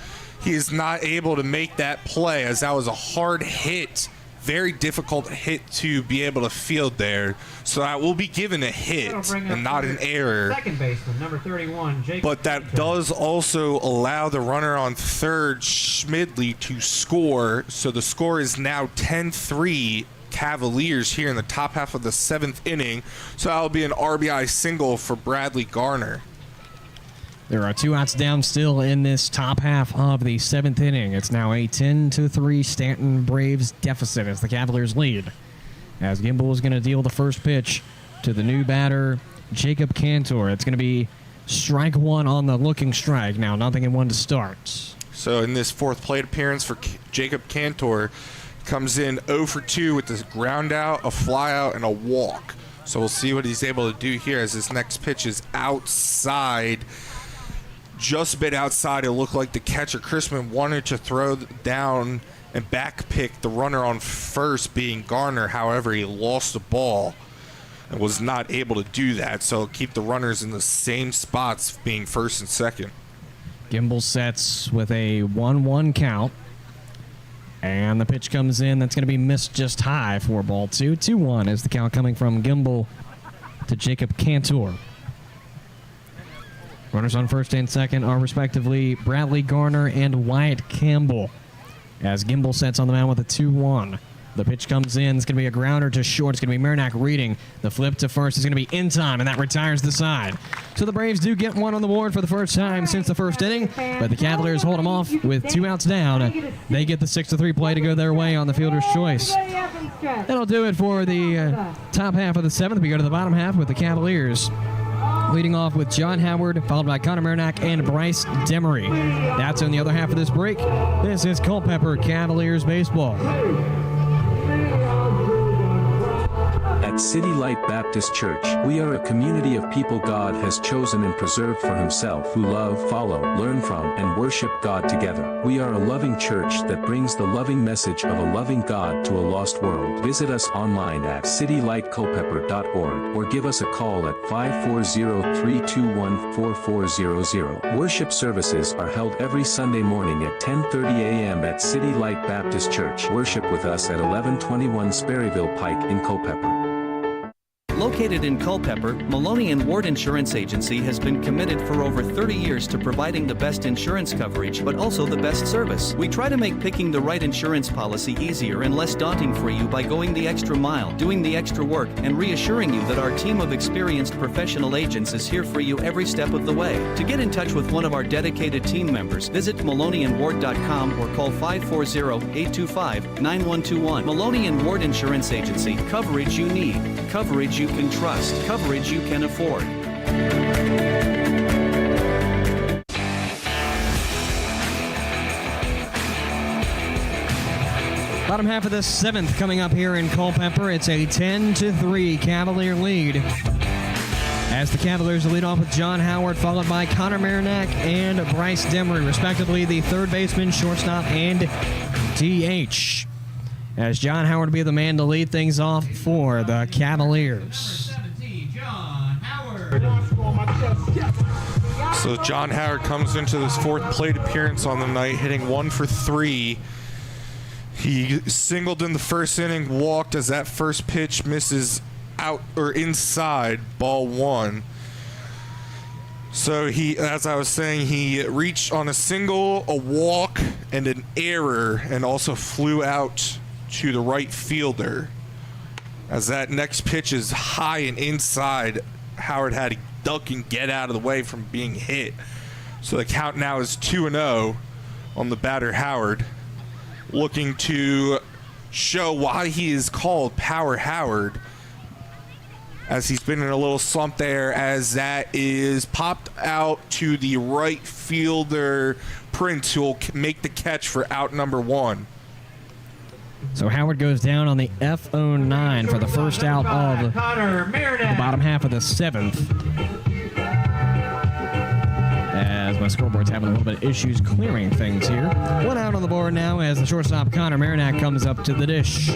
He is not able to make that play, as that was a hard hit, very difficult hit to be able to field there. So that will be given a hit and not an error. Second baseman, number 31, Jake. But that does also allow the runner on third, Schmidley, to score. So the score is now 10-3 Cavaliers here in the top half of the 7th inning. So that will be an RBI single for Bradley Garner. There are 2 outs down still in this top half of the 7th inning. It's now a 10-3 Staunton Braves deficit as the Cavaliers lead. As Gimbel is going to deal the first pitch to the new batter, Jacob Cantor. It's going to be strike 1 on the looking strike. Now 0-1 to start. So in this 4th plate appearance for Jacob Cantor, comes in 0 for 2 with the ground out, a fly out, and a walk. So we'll see what he's able to do here as this next pitch is outside. Just a bit outside. It looked like the catcher, Chrisman, wanted to throw down and back pick the runner on first, being Garner. However, he lost the ball and was not able to do that. So keep the runners in the same spots, being first and second. Gimbel sets with a 1-1 count. And the pitch comes in. That's going to be missed just high for ball 2. 2-1 is the count coming from Gimbel to Jacob Cantor. Runners on first and second are respectively Bradley Garner and Wyatt Campbell. As Gimbel sets on the mound with a 2-1. The pitch comes in. It's going to be a grounder to short. It's going to be Marinac reading. The flip to first is going to be in time, and that retires the side. So the Braves do get one on the board for the first time since the first inning, but the Cavaliers hold them off with 2 outs down. They get the 6-3 play to go their way on the fielder's choice. That'll do it for the top half of the 7th. We go to the bottom half with the Cavaliers leading off with John Howard, followed by Connor Marinac and Bryce Demery. That's on the other half of this break. This is Culpeper Cavaliers baseball. At City Light Baptist Church, we are a community of people God has chosen and preserved for himself who love, follow, learn from, and worship God together. We are a loving church that brings the loving message of a loving God to a lost world. Visit us online at citylightculpeper.org or give us a call at 540-321-4400. Worship services are held every Sunday morning at 10:30 a.m. at City Light Baptist Church. Worship with us at 1121 Sperryville Pike in Culpeper. Located in Culpeper, Maloney & Ward Insurance Agency has been committed for over 30 years to providing the best insurance coverage, but also the best service. We try to make picking the right insurance policy easier and less daunting for you by going the extra mile, doing the extra work, and reassuring you that our team of experienced professional agents is here for you every step of the way. To get in touch with one of our dedicated team members, visit MaloneyandWard.com or call 540-825-9121. Maloney & Ward Insurance Agency. Coverage you need. Coverage you can trust. Coverage you can afford. Bottom half of the 7th coming up here in Culpeper. It's a 10-3 Cavalier lead. As the Cavaliers lead off with John Howard, followed by Connor Marinac and Bryce Demery, respectively, the third baseman, shortstop, and DH. As John Howard will be the man to lead things off for the Cavaliers. So John Howard comes into this 4th plate appearance on the night, hitting 1 for 3. He singled in the first inning, walked as that first pitch misses out or inside, ball 1. So he, as I was saying, he reached on a single, a walk, and an error, and also flew out to the right fielder. As that next pitch is high and inside, Howard had to duck and get out of the way from being hit. So the count now is 2-0 on the batter Howard, looking to show why he is called Power Howard, as he's been in a little slump there, as that is popped out to the right fielder, Prince, who will make the catch for out number 1. So Howard goes down on the F09 for the first out of the bottom half of the 7th. As my scoreboard's having a little bit of issues clearing things here. 1 out on the board now as the shortstop Connor Marinac comes up to the dish.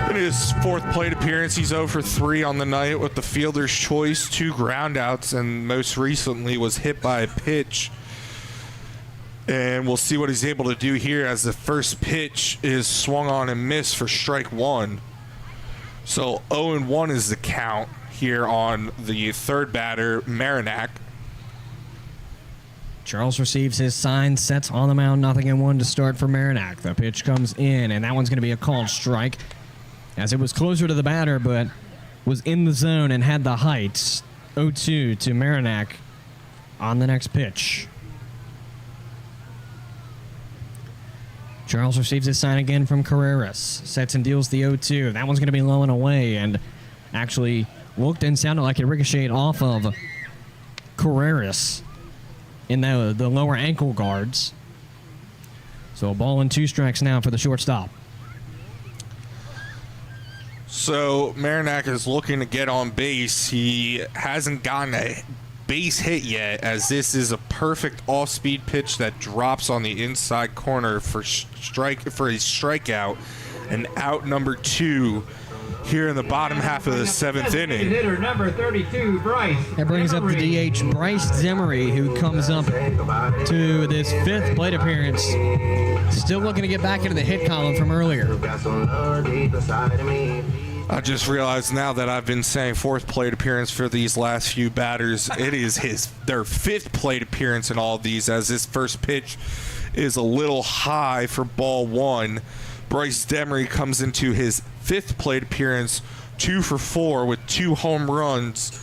In his fourth plate appearance, he's 0 for 3 on the night with the fielder's choice, 2 groundouts, and most recently was hit by a pitch. And we'll see what he's able to do here as the first pitch is swung on and missed for strike 1. So 0-1 is the count here on the third batter, Marinac. Charles receives his sign, sets on the mound, 0-1 to start for Marinac. The pitch comes in, and that one's going to be a called strike, as it was closer to the batter, but was in the zone and had the heights. 0-2 to Marinac on the next pitch. Charles receives his sign again from Carreras. Sets and deals the 0-2. That one's going to be low and away, and actually looked and sounded like it ricocheted off of Carreras in the lower ankle guards. So a ball and 2 strikes now for the shortstop. So Marinac is looking to get on base. He hasn't gotten a base hit yet, as this is a perfect off-speed pitch that drops on the inside corner for a strikeout, and out number 2 here in the bottom half of the 7th inning. Hitter number 32, Bryce. That brings up the DH, Bryce Demery, who comes up to this 5th plate appearance. Still looking to get back into the hit column from earlier. I just realized now that I've been saying 4th plate appearance for these last few batters. It is their 5th plate appearance in all of these, as this first pitch is a little high for ball 1. Bryce Demery comes into his 5th plate appearance, 2 for 4 with 2 home runs,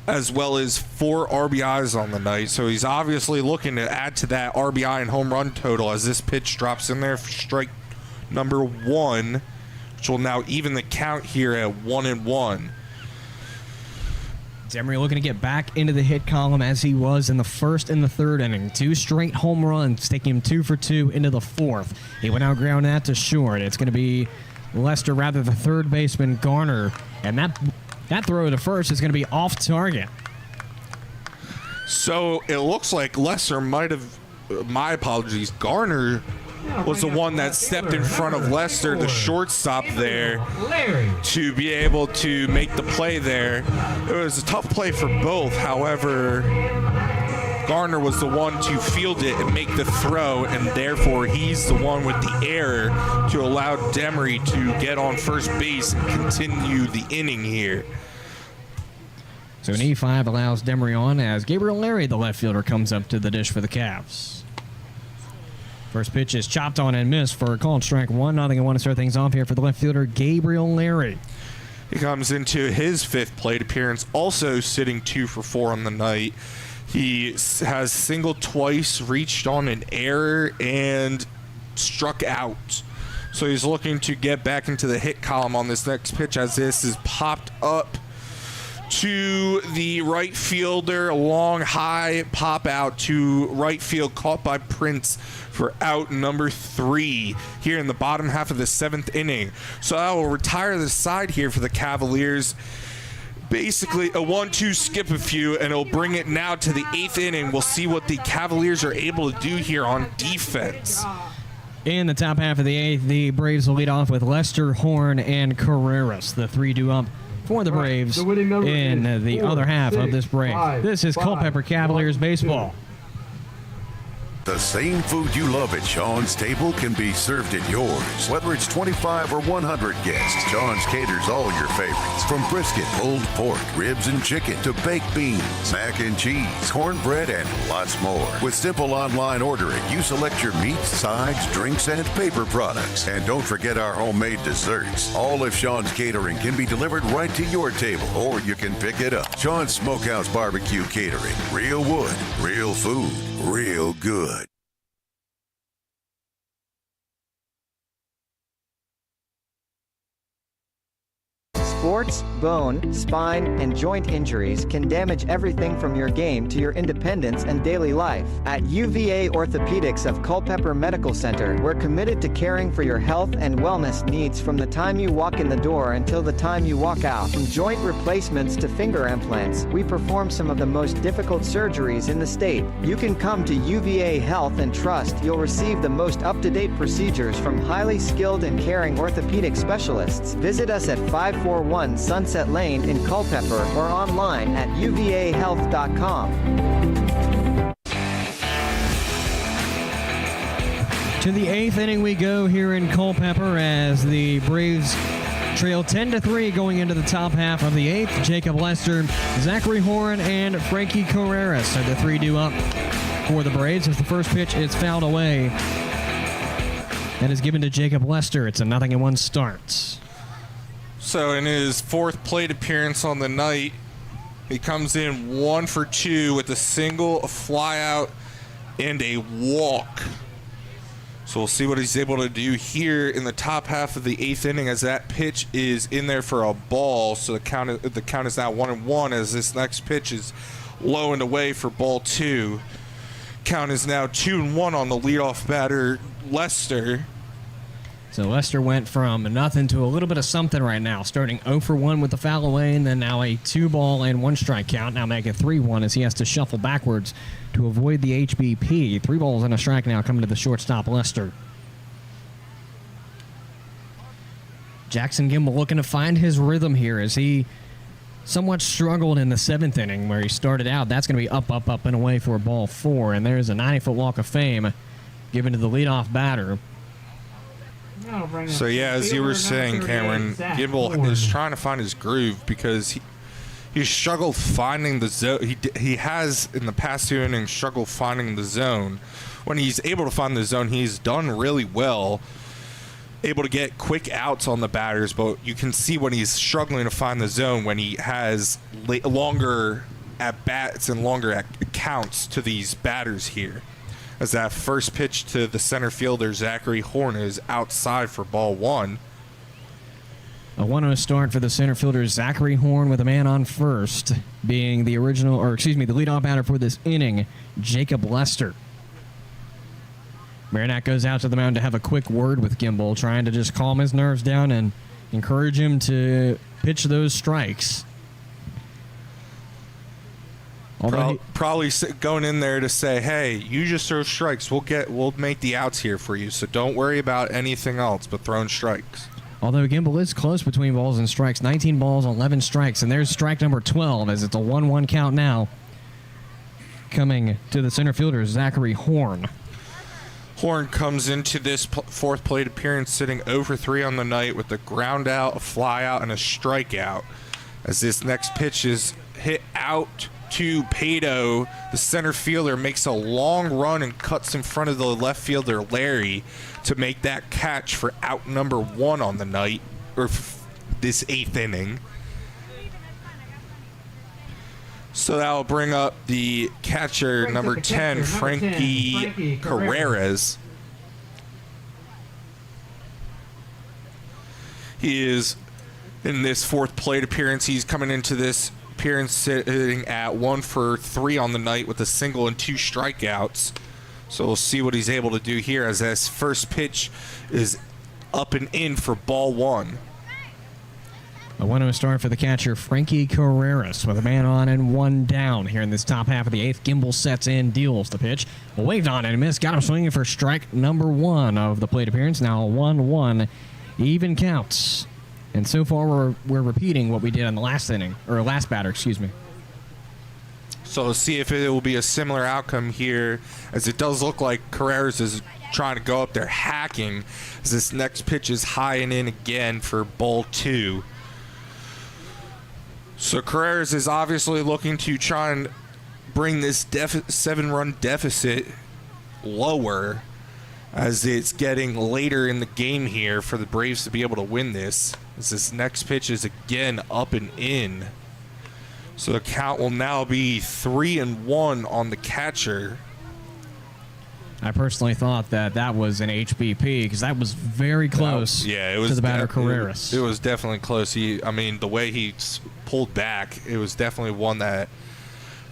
as well as 4 RBIs on the night. So he's obviously looking to add to that RBI and home run total, as this pitch drops in there for strike number 1, which will now even the count here at 1-1. Demery looking to get back into the hit column as he was in the 1st and the 3rd inning. 2 straight home runs, taking him 2 for 2 into the 4th. He went out ground that to short. It's going to be Lester, rather the third baseman, Garner, and that throw to first is going to be off target. So it looks like Lester might have, my apologies, Garner was the one that stepped in front of Lester, the shortstop there, to be able to make the play there. It was a tough play for both. However, Garner was the one to field it and make the throw, and therefore he's the one with the error to allow Demery to get on first base and continue the inning here. So an E5 allows Demery on, as Gabriel Larry, the left fielder, comes up to the dish for the Cavs. First pitch is chopped on and missed for a called strike 1-0 to start things off here for the left fielder, Gabriel Larry. He comes into his 5th plate appearance, also sitting 2 for 4 on the night. He has singled twice, reached on an error, and struck out. So he's looking to get back into the hit column on this next pitch, as this is popped up to the right fielder. A long, high pop out to right field, caught by Prince for out number 3 here in the bottom half of the 7th inning. So that will retire the side here for the Cavaliers. Basically a 1-2 skip a few, and it'll bring it now to the 8th inning. We'll see what the Cavaliers are able to do here on defense. In the top half of the 8th, the Braves will lead off with Lester, Horn, and Carreras. The 3 due up for the Braves in the other half of this break. This is Culpeper Cavaliers baseball. The same food you love at Sean's table can be served at yours. Whether it's 25 or 100 guests, Sean's caters all your favorites. From brisket, pulled pork, ribs and chicken, to baked beans, mac and cheese, cornbread, and lots more. With simple online ordering, you select your meats, sides, drinks, and paper products. And don't forget our homemade desserts. All of Sean's catering can be delivered right to your table, or you can pick it up. Sean's Smokehouse Barbecue Catering. Real wood, real food, real good. Sports, bone, spine, and joint injuries can damage everything from your game to your independence and daily life. At UVA Orthopedics of Culpeper Medical Center, we're committed to caring for your health and wellness needs from the time you walk in the door until the time you walk out. From joint replacements to finger implants, we perform some of the most difficult surgeries in the state. You can come to UVA Health and trust you'll receive the most up-to-date procedures from highly skilled and caring orthopedic specialists. Visit us at 541 Sunset Lane in Culpeper or online at uvahealth.com. To the 8th inning we go here in Culpeper as the Braves trail 10-3 going into the top half of the 8th. Jacob Lester, Zachary Horn, and Frankie Carreras are the three due up for the Braves as the first pitch is fouled away. That is given to Jacob Lester. It's a 0-1 start. So in his fourth plate appearance on the night, he comes in 1 for 2 with a single, a fly out, and a walk. So we'll see what he's able to do here in the top half of the 8th inning as that pitch is in there for a ball. So the count is now 1-1 as this next pitch is low and away for ball 2. Count is now 2-1 on the leadoff batter, Lester. So Lester went from nothing to a little bit of something right now, starting 0 for 1 with the foul away, and then now a 2-ball-and-1-strike count. Now make it 3-1 as he has to shuffle backwards to avoid the HBP. 3 balls and a strike now coming to the shortstop, Lester. Jackson Gimbel looking to find his rhythm here as he somewhat struggled in the 7th inning where he started out. That's going to be up, and away for ball 4, and there's a 90-foot walk of fame given to the leadoff batter. So yeah, as you were saying, Cameron, Gimbel is trying to find his groove because he struggled finding the zone. He has in the past 2 innings struggled finding the zone. When he's able to find the zone, he's done really well, able to get quick outs on the batters. But you can see when he's struggling to find the zone when he has longer at bats and longer at counts to these batters here. As that first pitch to the center fielder, Zachary Horn, is outside for ball 1. A 1-0 start for the center fielder, Zachary Horn, with a man on first, being the leadoff batter for this inning, Jacob Lester. Marinette goes out to the mound to have a quick word with Gimbel, trying to just calm his nerves down and encourage him to pitch those strikes. Probably going in there to say, hey, you just throw strikes. We'll make the outs here for you, so don't worry about anything else but throwing strikes. Although Gimbel is close between balls and strikes, 19 balls, 11 strikes, and there's strike number 12 as it's a 1-1 count now. Coming to the center fielder, Zachary Horn. Horn comes into this fourth plate appearance sitting 0 for 3 on the night with a ground out, a fly out, and a strikeout. As this next pitch is hit out to Pato, the center fielder makes a long run and cuts in front of the left fielder, Larry, to make that catch for out number 1 on the night, or this 8th inning. So that'll bring up the catcher, number 10, Frankie Carreras. He is in this fourth plate appearance. He's coming into this appearance sitting at 1 for 3 on the night with a single and 2 strikeouts. So we'll see what he's able to do here as this first pitch is up and in for ball 1. A 1-0 start for the catcher, Frankie Carreras, with a man on and 1 down here in this top half of the 8th. Gimbel sets in, deals the pitch. Waved on and missed. Got him swinging for strike number 1 of the plate appearance. Now 1-1, even counts. And so far, we're repeating what we did on the last inning, or last batter, excuse me. So we'll see if it will be a similar outcome here, as it does look like Carreras is trying to go up there hacking, as this next pitch is high and in again for ball 2. So Carreras is obviously looking to try and bring this 7-run deficit lower, as it's getting later in the game here for the Braves to be able to win this. As this next pitch is again up and in. So the count will now be 3-1 on the catcher. I personally thought that was an HBP because that was very close it was to the batter Carreras. It was definitely close. The way he pulled back, it was definitely one that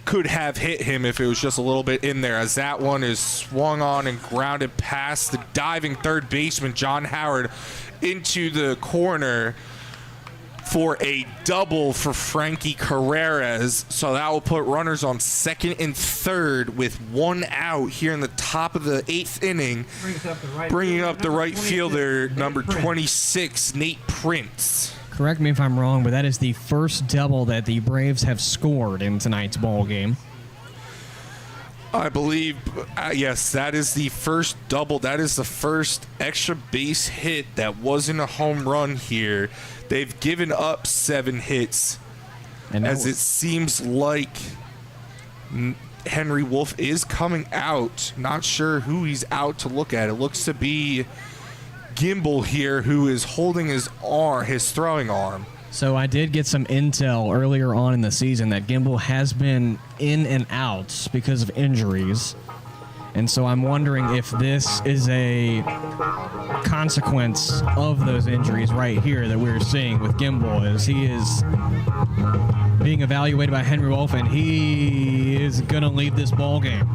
could have hit him if it was just a little bit in there, as that one is swung on and grounded past the diving third baseman, John Howard, into the corner for a double for Frankie Carreras. So that will put runners on second and third with one out here in the top of the 8th inning, bringing up the right fielder, number 26, Nate Prince. Correct me if I'm wrong, but that is the first double that the Braves have scored in tonight's ball game. I believe, yes, that is the first double. That is the first extra base hit that wasn't a home run here. They've given up 7 hits, as it seems like Henry Wolf is coming out. Not sure who he's out to look at. It looks to be Gimbel here, who is holding his throwing arm. So I did get some intel earlier on in the season that Gimbel has been in and out because of injuries. And so I'm wondering if this is a consequence of those injuries right here that we're seeing with Gimbel, as he is being evaluated by Henry Wolf, and he is going to leave this ball game.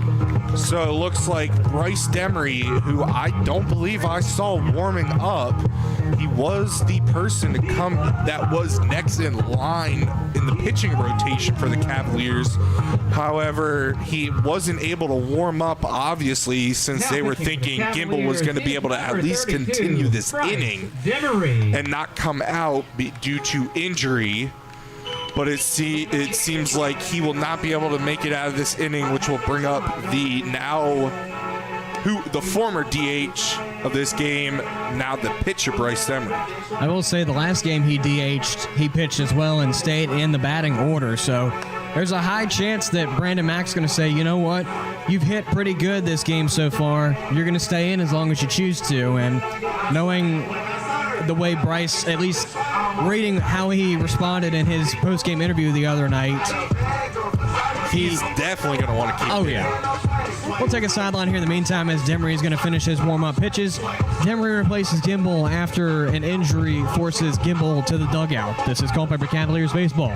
So it looks like Bryce Demery, who I don't believe I saw warming up, he was the person to come that was next in line in the pitching rotation for the Cavaliers. However, he wasn't able to warm up, obviously, since they were thinking Gimbel was going to be able to at least continue this inning and not come out due to injury. But it seems like he will not be able to make it out of this inning, which will bring up the former DH of this game, now the pitcher, Bryce Demery. I will say the last game he DH'd, he pitched as well and stayed in the batting order. So there's a high chance that Brandon Mack's going to say, you know what, you've hit pretty good this game so far. You're going to stay in as long as you choose to. And knowing the way Bryce, at least reading how he responded in his post-game interview the other night, he's definitely going to want to keep it. Yeah. We'll take a sideline here in the meantime as Demery is going to finish his warm-up pitches. Demery replaces Gimbel after an injury forces Gimbel to the dugout. This is Culpeper Cavaliers baseball.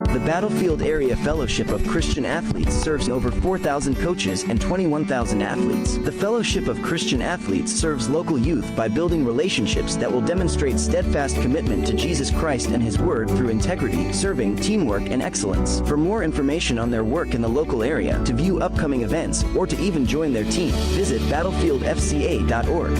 The Battlefield Area Fellowship of Christian Athletes serves over 4,000 coaches and 21,000 athletes. The Fellowship of Christian Athletes serves local youth by building relationships that will demonstrate steadfast commitment to Jesus Christ and His Word through integrity, serving, teamwork, and excellence. For more information on their work in the local area, to view upcoming events, or to even join their team, visit battlefieldfca.org.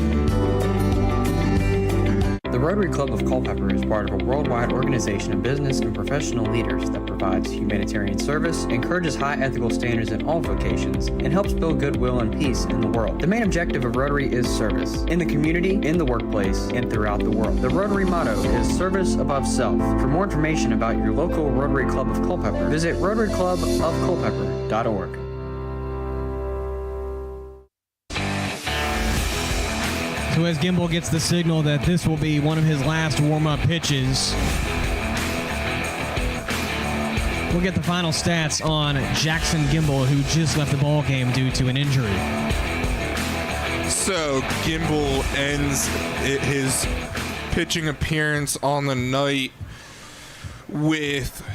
The Rotary Club of Culpeper is part of a worldwide organization of business and professional leaders that provides humanitarian service, encourages high ethical standards in all vocations, and helps build goodwill and peace in the world. The main objective of Rotary is service, in the community, in the workplace, and throughout the world. The Rotary motto is service above self. For more information about your local Rotary Club of Culpeper, visit rotaryclubofculpeper.org. So as Gimbel gets the signal that this will be one of his last warm-up pitches, we'll get the final stats on Jackson Gimbel, who just left the ball game due to an injury. So Gimbel ends his pitching appearance on the night with,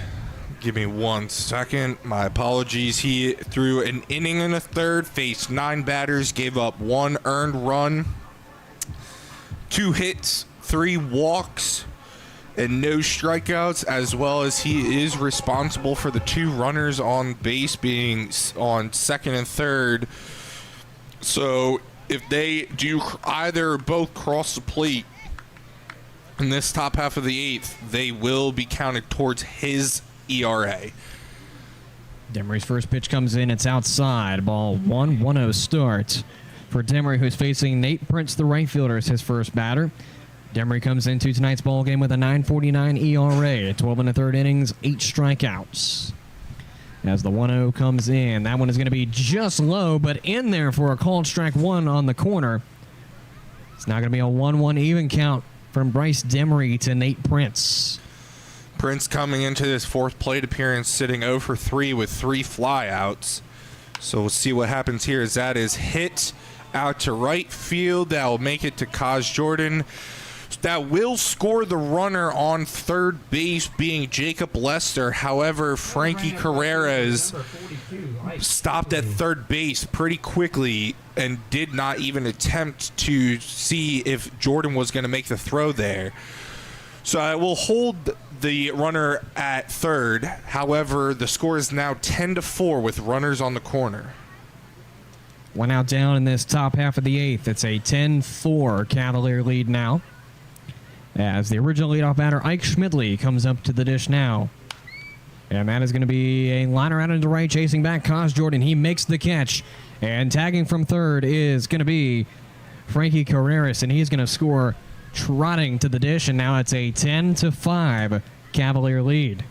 give me 1 second, my apologies. He threw an inning and a third, faced 9 batters, gave up 1 earned run, 2 hits, 3 walks, and no strikeouts, as well as he is responsible for the 2 runners on base being on second and third. So if they do either or both cross the plate in this top half of the 8th, they will be counted towards his ERA. Demery's first pitch comes in. It's outside. Ball 1-1-0 start for Demery, who's facing Nate Prince, the right fielder, as his first batter. Demery comes into tonight's ball game with a 9.49 ERA, 12 1/3 innings, 8 strikeouts. As the 1-0 comes in, that one is going to be just low, but in there for a called strike 1 on the corner. It's now going to be a 1-1 even count from Bryce Demery to Nate Prince. Prince coming into this 4th plate appearance sitting 0 for 3 with 3 flyouts. So we'll see what happens here as that is hit out to right field. That will make it to Kaj Jordan. That will score the runner on third base, being Jacob Lester. However, Frankie Carreras stopped at third base pretty quickly and did not even attempt to see if Jordan was going to make the throw there. So I will hold the runner at third. However, the score is now 10-4 with runners on the corner. One out down in this top half of the eighth. It's a 10-4 Cavalier lead now, as the original leadoff batter, Ike Schmidley, comes up to the dish now. And that is going to be a liner out into right, chasing back Kaj Jordan. He makes the catch. And tagging from third is going to be Frankie Carreras, and he's going to score trotting to the dish. And now it's a 10-5 Cavalier lead.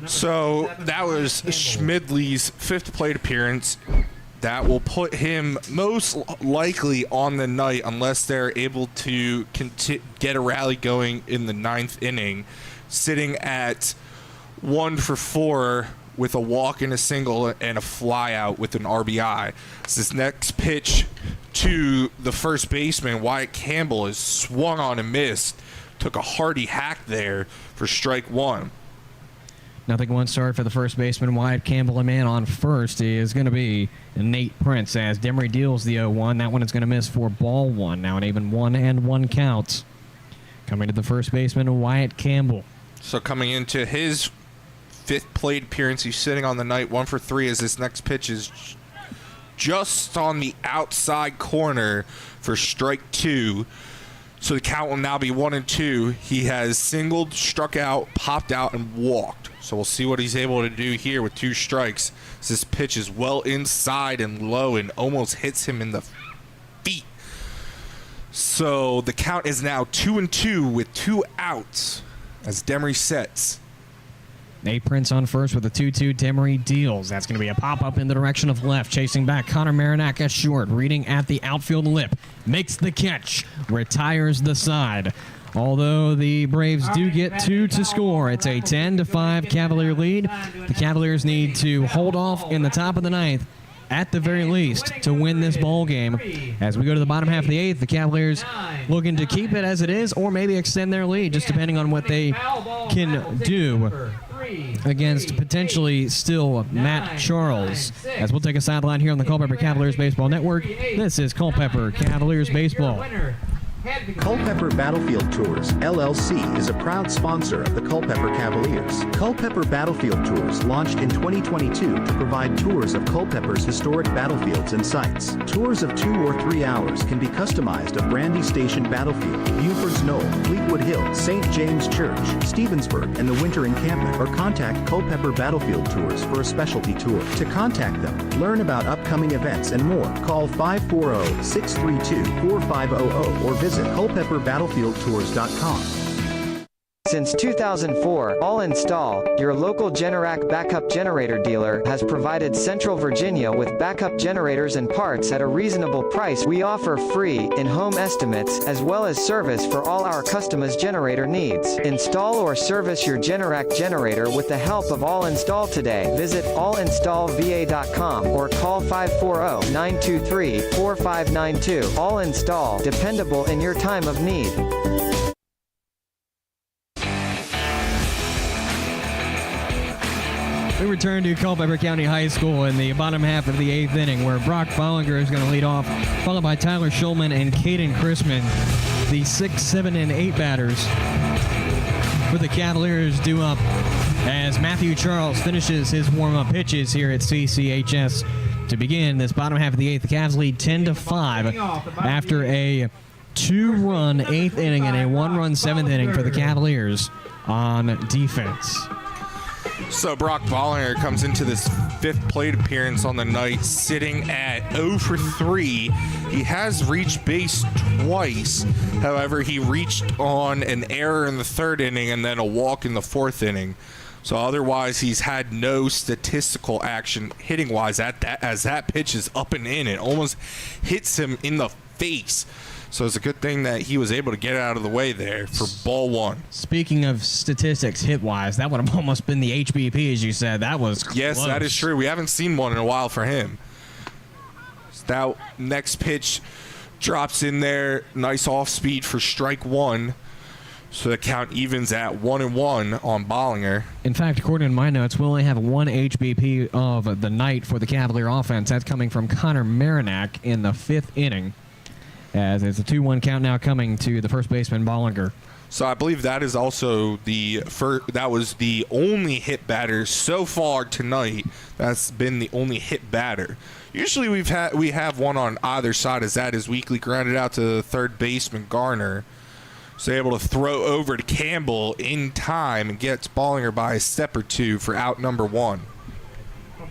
So that was Schmidley's fifth plate appearance. That will put him most likely on the night unless they're able to get a rally going in the ninth inning, sitting at 1 for 4 with a walk and a single and a fly out with an RBI. So this next pitch to the first baseman, Wyatt Campbell, is swung on and missed. Took a hearty hack there for strike one. 0-1 start for the first baseman, Wyatt Campbell. A man on first is going to be Nate Prince as Demery deals the 0-1. That one is going to miss for ball one. Now an even 1-1 count. Coming to the first baseman, Wyatt Campbell. So coming into his fifth plate appearance, he's sitting on the night 1 for 3 as this next pitch is just on the outside corner for strike two. So the count will now be 1-2. He has singled, struck out, popped out, and walked. So we'll see what he's able to do here with 2 strikes. This pitch is well inside and low and almost hits him in the feet. So the count is now 2-2 with 2 outs as Demery sets. Nate Prince on first with a 2-2. Demery deals. That's going to be a pop-up in the direction of left. Chasing back, Connor Marinak at short. Reading at the outfield lip. Makes the catch. Retires the side. Although the Braves do get 2 to score, it's a 10-5 Cavalier lead. The Cavaliers need to hold off in the top of the ninth, at the very least, to win this ball game. As we go to the bottom half of the eighth, the Cavaliers looking to keep it as it is or maybe extend their lead, just depending on what they can do against potentially still Matt Charles. As we'll take a sideline here on the Culpeper Cavaliers Baseball Network. This is Culpeper Cavaliers Baseball. Culpeper Battlefield Tours, LLC is a proud sponsor of the Culpeper Cavaliers. Culpeper Battlefield Tours launched in 2022 to provide tours of Culpeper's historic battlefields and sites. Tours of 2 or 3 hours can be customized of Brandy Station Battlefield, Buford's Knoll, Fleetwood Hill, St. James Church, Stevensburg, and the Winter Encampment, or contact Culpeper Battlefield Tours for a specialty tour. To contact them, learn about upcoming events and more, call 540-632-4500 or visit culpepperbattlefieldtours.com. Since 2004, All Install, your local Generac backup generator dealer, has provided Central Virginia with backup generators and parts at a reasonable price. We offer free, in-home estimates, as well as service for all our customers' generator needs. Install or service your Generac generator with the help of All Install today. Visit allinstallva.com or call 540-923-4592. All Install, dependable in your time of need. We return to Culpeper County High School in the bottom half of the 8th inning, where Brock Bollinger is going to lead off, followed by Tyler Schulman and Caden Chrisman, the 6, 7, and 8 batters for the Cavaliers due up as Matthew Charles finishes his warm-up pitches here at CCHS to begin this bottom half of the 8th. The Cavs lead 10-5 after a 2-run 8th inning and a 1-run 7th inning for the Cavaliers on defense. So Brock Bollinger comes into this 5th plate appearance on the night sitting at 0 for 3. He has reached base twice. However, he reached on an error in the 3rd inning and then a walk in the 4th inning. So otherwise, he's had no statistical action hitting-wise as that pitch is up and in. It almost hits him in the face. So it's a good thing that he was able to get out of the way there for ball 1. Speaking of statistics hit-wise, that would have almost been the HBP, as you said. That was close. Yes, that is true. We haven't seen one in a while for him. That next pitch drops in there. Nice off-speed for strike 1. So the count evens at 1-1 on Bollinger. In fact, according to my notes, we only have one HBP of the night for the Cavalier offense. That's coming from Connor Marinac in the 5th inning. As it's a 2-1 count now coming to the first baseman, Bollinger. So I believe that is also that was the only hit batter so far tonight. That's been the only hit batter. Usually we have one on either side, as that is weakly grounded out to the third baseman, Garner. So able to throw over to Campbell in time and gets Bollinger by a step or two for out number 1.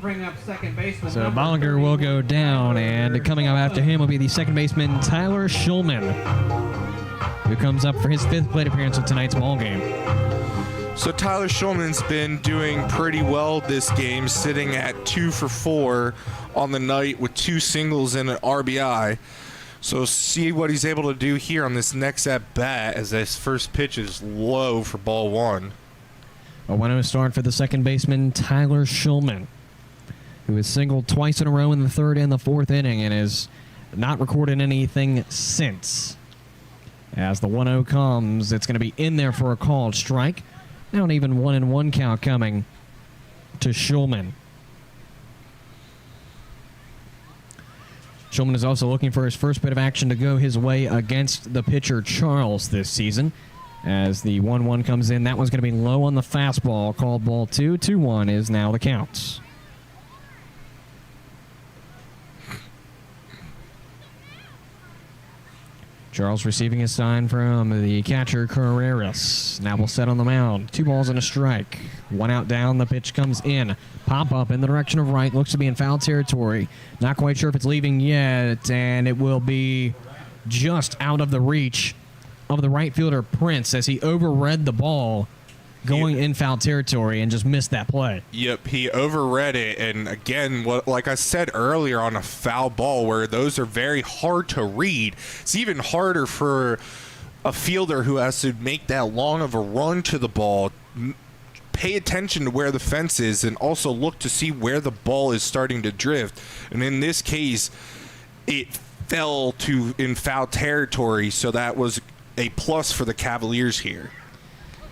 Bring up second baseman. So Bollinger will go down, and coming up after him will be the second baseman, Tyler Schulman, who comes up for his 5th plate appearance of tonight's ball game. So Tyler Schulman's been doing pretty well this game, sitting at 2 for 4 on the night with 2 singles and an RBI. So see what he's able to do here on this next at-bat, as this first pitch is low for ball 1. A 1-0 start for the second baseman, Tyler Schulman, who has singled twice in a row in the 3rd and the 4th inning and has not recorded anything since. As the 1-0 comes, it's going to be in there for a called strike. Now an even 1-1 count coming to Schulman. Schulman is also looking for his first bit of action to go his way against the pitcher Charles this season. As the 1-1 comes in, that one's going to be low on the fastball, called ball 2. 2-1 is now the count. Charles receiving a sign from the catcher, Carreras. Now will set on the mound. 2 balls and a strike. 1 out down. The pitch comes in. Pop up in the direction of right. Looks to be in foul territory. Not quite sure if it's leaving yet. And it will be just out of the reach of the right fielder, Prince, as he overread the ball going in foul territory and just missed that play. Yep, he overread it, and again, like I said earlier, on a foul ball where those are very hard to read, it's even harder for a fielder who has to make that long of a run to the ball, pay attention to where the fence is, and also look to see where the ball is starting to drift. And in this case, it fell in foul territory, so that was a plus for the Cavaliers here.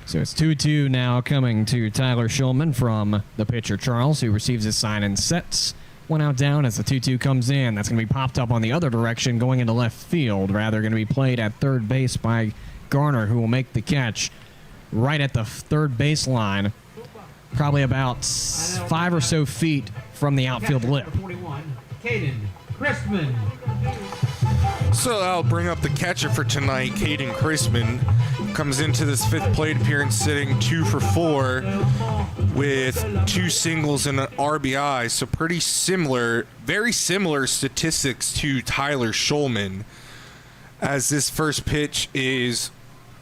So it's 2-2 now coming to Tyler Schulman from the pitcher Charles, who receives his sign and sets. 1 out down as the 2-2 comes in. That's going to be popped up on the other direction, going into left field. Rather going to be played at third base by Garner, who will make the catch right at the third baseline, probably about 5 or so feet from the outfield lip. 41, Caden Christman. So I'll bring up the catcher for tonight, Caden Christman. Comes into this 5th plate appearance sitting 2 for 4 with 2 singles and an RBI. So pretty similar, very similar statistics to Tyler Schulman. As this first pitch is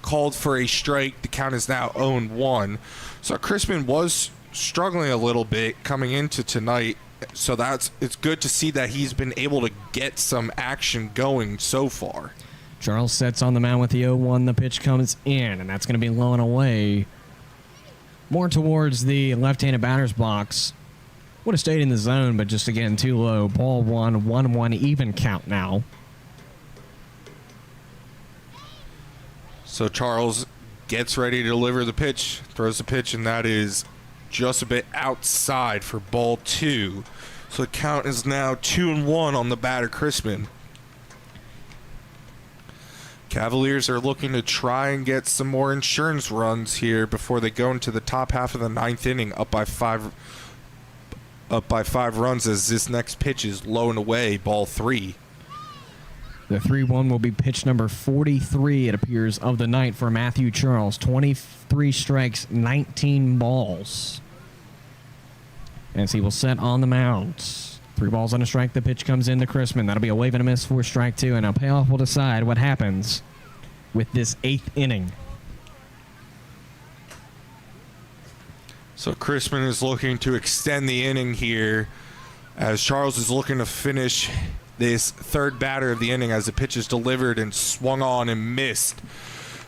called for a strike, the count is now 0-1. So Christman was struggling a little bit coming into tonight. So it's good to see that he's been able to get some action going so far. Charles sets on the mound with the 0-1. The pitch comes in, and that's going to be low and away. More towards the left-handed batter's box. Would have stayed in the zone, but just again too low. Ball 1, 1-1 even count now. So Charles gets ready to deliver the pitch, throws the pitch, and that is just a bit outside for ball 2. So the count is now 2-1 on the batter, Christman. Cavaliers are looking to try and get some more insurance runs here before they go into the top half of the 9th inning, up by 5 runs, as this next pitch is low and away, ball 3. The 3-1 will be pitch number 43, it appears, of the night for Matthew Charles. 23 strikes, 19 balls. As he will set on the mound. 3 balls and a strike. The pitch comes in to Christman. That'll be a wave and a miss for strike 2, and a payoff will decide what happens with this 8th inning. So Christman is looking to extend the inning here, as Charles is looking to finish this third batter of the inning as the pitch is delivered and swung on and missed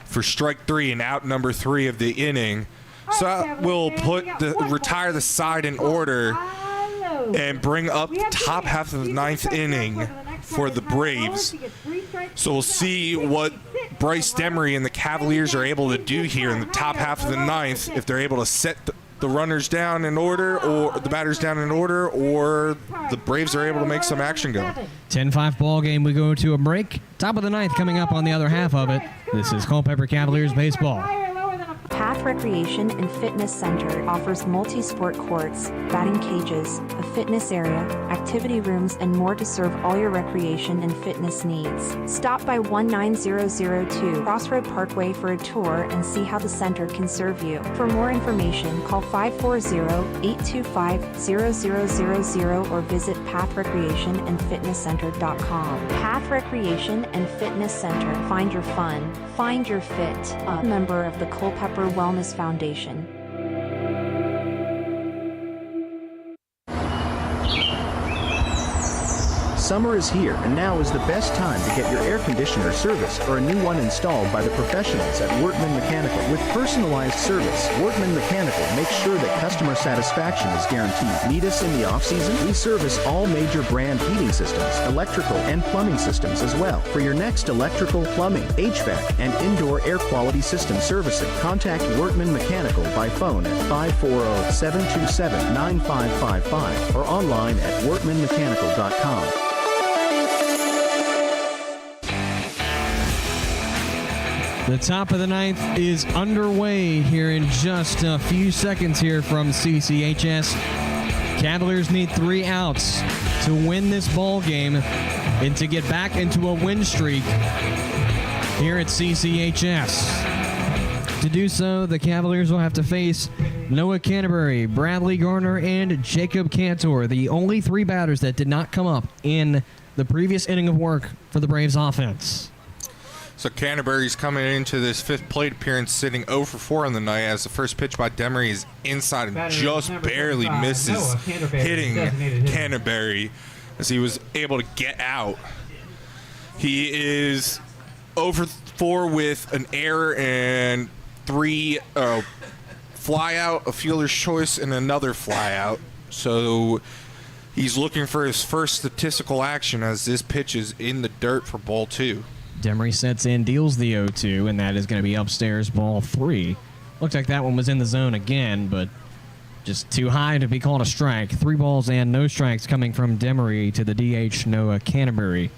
for strike 3 and out number 3 of the inning. So we'll retire the side in order and bring up the top half of the 9th inning for the Braves. So we'll see what Bryce Demery and the Cavaliers are able to do here in the top half of the 9th, if they're able to set the runners down in order, or the batters down in order, or the Braves are able to make some action go. 10-5 ball game. We go to a break. Top of the 9th coming up on the other half of it. This is Culpeper Cavaliers baseball. Path Recreation and Fitness Center offers multi-sport courts, batting cages, a fitness area, activity rooms, and more to serve all your recreation and fitness needs. Stop by 19002 Crossroad Parkway for a tour and see how the center can serve you. For more information, call 540-825-0000 or visit pathrecreationandfitnesscenter.com. Path Recreation and Fitness Center. Find your fun. Find your fit. A member of the Culpeper Wellness Foundation. Summer is here, and now is the best time to get your air conditioner serviced or a new one installed by the professionals at Workman Mechanical. With personalized service, Workman Mechanical makes sure that customer satisfaction is guaranteed. Need us in the off-season? We service all major brand heating systems, electrical and plumbing systems as well. For your next electrical, plumbing, HVAC, and indoor air quality system servicing, contact Workman Mechanical by phone at 540-727-9555 or online at workmanmechanical.com. The top of the 9th is underway here in just a few seconds here from CCHS. Cavaliers need 3 outs to win this ball game and to get back into a win streak here at CCHS. To do so, the Cavaliers will have to face Noah Canterbury, Bradley Garner, and Jacob Cantor, the only 3 batters that did not come up in the previous inning of work for the Braves offense. So Canterbury's coming into this 5th plate appearance sitting 0 for 4 on the night, as the first pitch by Demery is inside and just barely misses hitting Canterbury as he was able to get out. He is 0 for 4 with an error and 3 fly out, a fielder's choice, and another fly out. So he's looking for his first statistical action as this pitch is in the dirt for ball 2. Demery sets in, deals the 0-2, and that is going to be upstairs, ball 3. Looks like that one was in the zone again, but just too high to be called a strike. 3 balls and no strikes coming from Demery to the DH Noah Canterbury.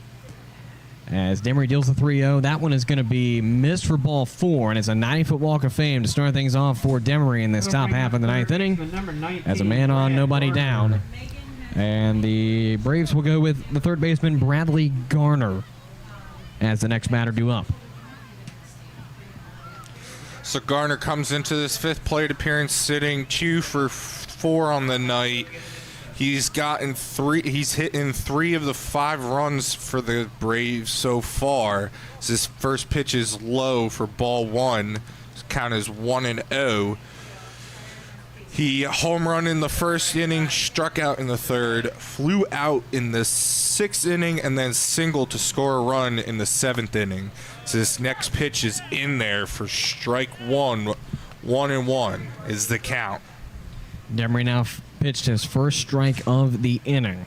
As Demery deals the 3-0, that one is going to be missed for ball 4, and it's a 90-foot walk of fame to start things off for Demery in this top half of the 9th inning. As a man on, nobody down. And the Braves will go with the third baseman, Bradley Garner, as the next batter due up. So Garner comes into this 5th plate appearance sitting 2 for 4 on the night. He's hitting 3 of the 5 runs for the Braves so far. His first pitch is low for ball 1. His count is 1-0. He home run in the first inning, struck out in the 3rd, flew out in the 6th inning, and then singled to score a run in the 7th inning. So this next pitch is in there for strike 1. 1-1 is the count. Demery now pitched his first strike of the inning.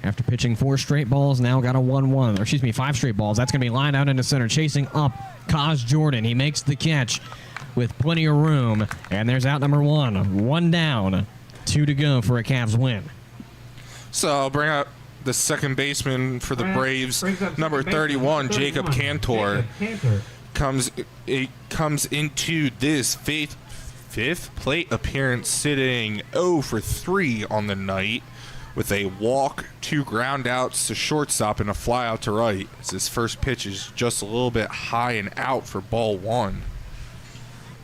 After pitching 4 straight balls, now got a 1-1. Or excuse me, 5 straight balls. That's going to be lined out into center, chasing up Kaz Jordan. He makes the catch with plenty of room, and there's out number 1. 1 down, 2 to go for a Cavs win. So I'll bring up the second baseman for the Braves, number 31, Jacob Cantor. Comes into this 5th plate appearance sitting 0 for 3 on the night with a walk, 2 ground outs to shortstop, and a fly out to right. His first pitch is just a little bit high and out for ball 1.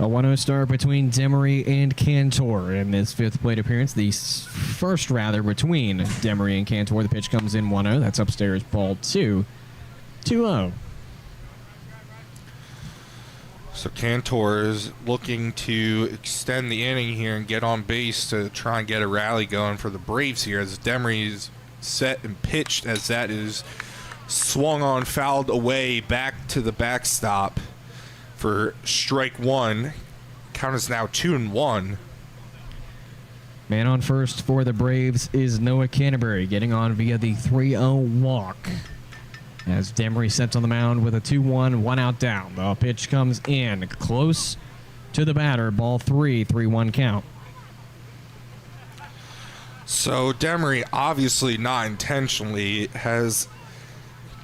A 1-0 start between Demery and Cantor in this 5th plate appearance. The first, between Demery and Cantor. The pitch comes in 1-0. That's upstairs, ball 2. 2-0. So Cantor is looking to extend the inning here and get on base to try and get a rally going for the Braves here, as Demery is set and pitched as that is swung on, fouled away back to the backstop for strike one. Count is now 2-1. Man on first for the Braves is Noah Canterbury, getting on via the 3-0 walk. As Demery sets on the mound with a 2-1, 1 out down. The pitch comes in close to the batter. Ball 3-1 count. So Demery, obviously not intentionally, has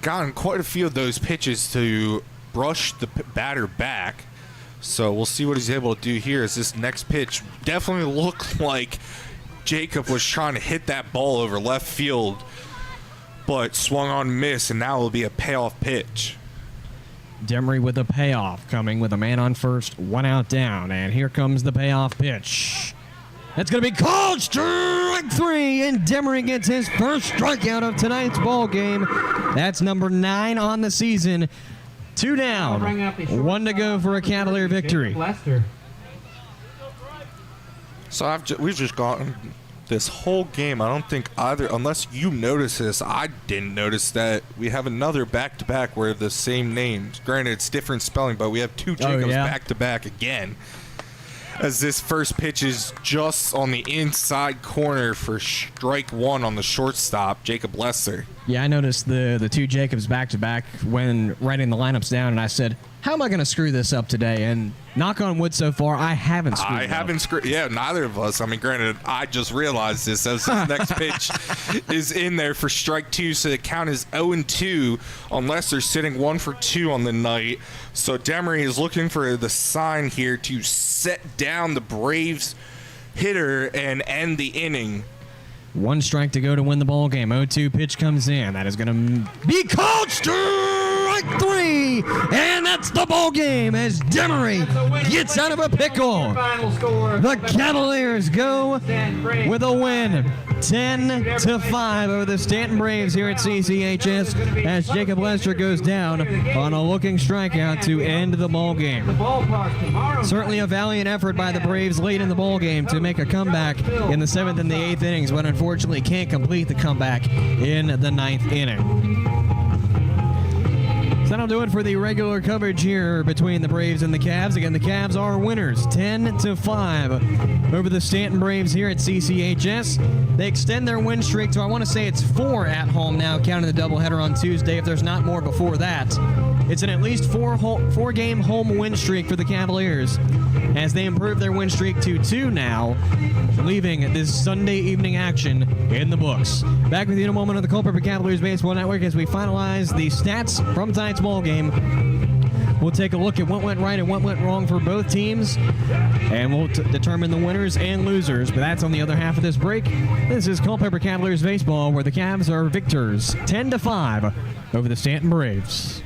gotten quite a few of those pitches to brush the batter back. So we'll see what he's able to do here as this next pitch definitely looked like Jacob was trying to hit that ball over left field, but swung on miss, and now will be a payoff pitch. Demery with a payoff, coming with a man on first, 1 out down, and here comes the payoff pitch. That's going to be called strike 3, and Demery gets his first strikeout of tonight's ball game. That's number 9 on the season. 2 down, 1 to go for a Cavalier victory. So we've just gotten this whole game. I don't think either, unless you notice this, I didn't notice that we have another back-to-back where the same names. Granted, it's different spelling, but we have 2 Jacobs back-to-back again. As this first pitch is just on the inside corner for strike 1 on the shortstop, Jacob Lesser. Yeah, I noticed the 2 Jacobs back-to-back when writing the lineups down, and I said, how am I going to screw this up today? And knock on wood so far, I haven't screwed Yeah, neither of us. I mean, granted, I just realized this as this next pitch is in there for strike 2, so the count is 0-2 on Lesser, sitting 1 for 2 on the night. So Demery is looking for the sign here to set down the Braves hitter and end the inning. 1 strike to go to win the ball game. 0-2 pitch comes in. That is going to be called strike 3, and that's the ball game as Demery gets out of a pickle. The Cavaliers go with a win, 10-5 over the Staunton Braves here at CCHS as Jacob Lester goes down on a looking strikeout to end the ball game. Certainly a valiant effort by the Braves late in the ball game to make a comeback in the 7th and the 8th innings, but unfortunately can't complete the comeback in the 9th inning. So that'll do it for the regular coverage here between the Braves and the Cavs. Again, the Cavs are winners, 10-5 over the Staunton Braves here at CCHS. They extend their win streak to, I want to say it's 4 at home now, counting the doubleheader on Tuesday, if there's not more before that. It's an at least 4-game home win streak for the Cavaliers as they improve their win streak to 2 now, leaving this Sunday evening action in the books. Back with you in a moment on the Culpeper Cavaliers Baseball Network as we finalize the stats from tonight's ball game. We'll take a look at what went right and what went wrong for both teams, and we'll determine the winners and losers, but that's on the other half of this break. This is Culpeper Cavaliers Baseball, where the Cavs are victors 10-5 over the Staunton Braves.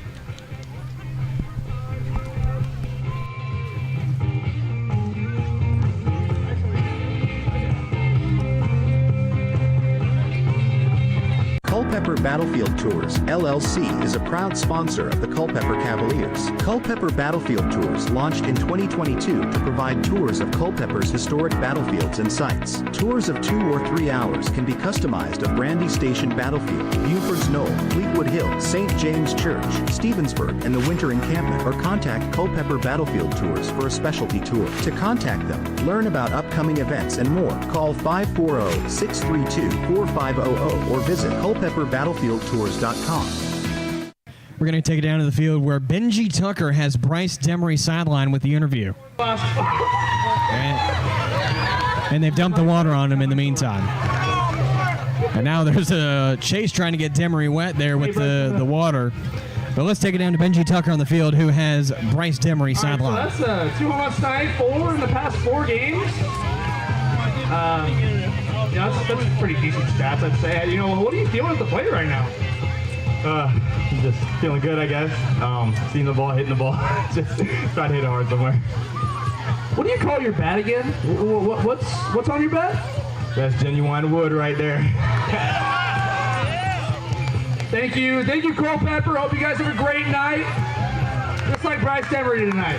Culpeper Battlefield Tours, LLC is a proud sponsor of the Culpeper Cavaliers. Culpeper Battlefield Tours launched in 2022 to provide tours of Culpeper's historic battlefields and sites. Tours of 2 or 3 hours can be customized of Brandy Station Battlefield, Buford's Knoll, Fleetwood Hill, St. James Church, Stevensburg, and the Winter Encampment, or contact Culpeper Battlefield Tours for a specialty tour. To contact them, learn about upcoming events and more, call 540-632-4500 or visit CulpeperBattlefieldTours.com. We're going to take it down to the field where Benji Tucker has Bryce Demery sidelined with the interview. And they've dumped the water on him in the meantime. And now there's a chase trying to get Demery wet there with the water. But let's take it down to Benji Tucker on the field, who has Bryce Demery sidelined. So that's 2 home runs tonight, 4 in the past 4 games. That's pretty decent stats, I'd say. You know, what are you feeling at the plate right now? Just feeling good, I guess. Seeing the ball, hitting the ball. Just trying to hit it hard somewhere. What do you call your bat again? What's on your bat? That's genuine wood right there. Thank you, Culpeper. Hope you guys have a great night. Just like Bryce Demery tonight.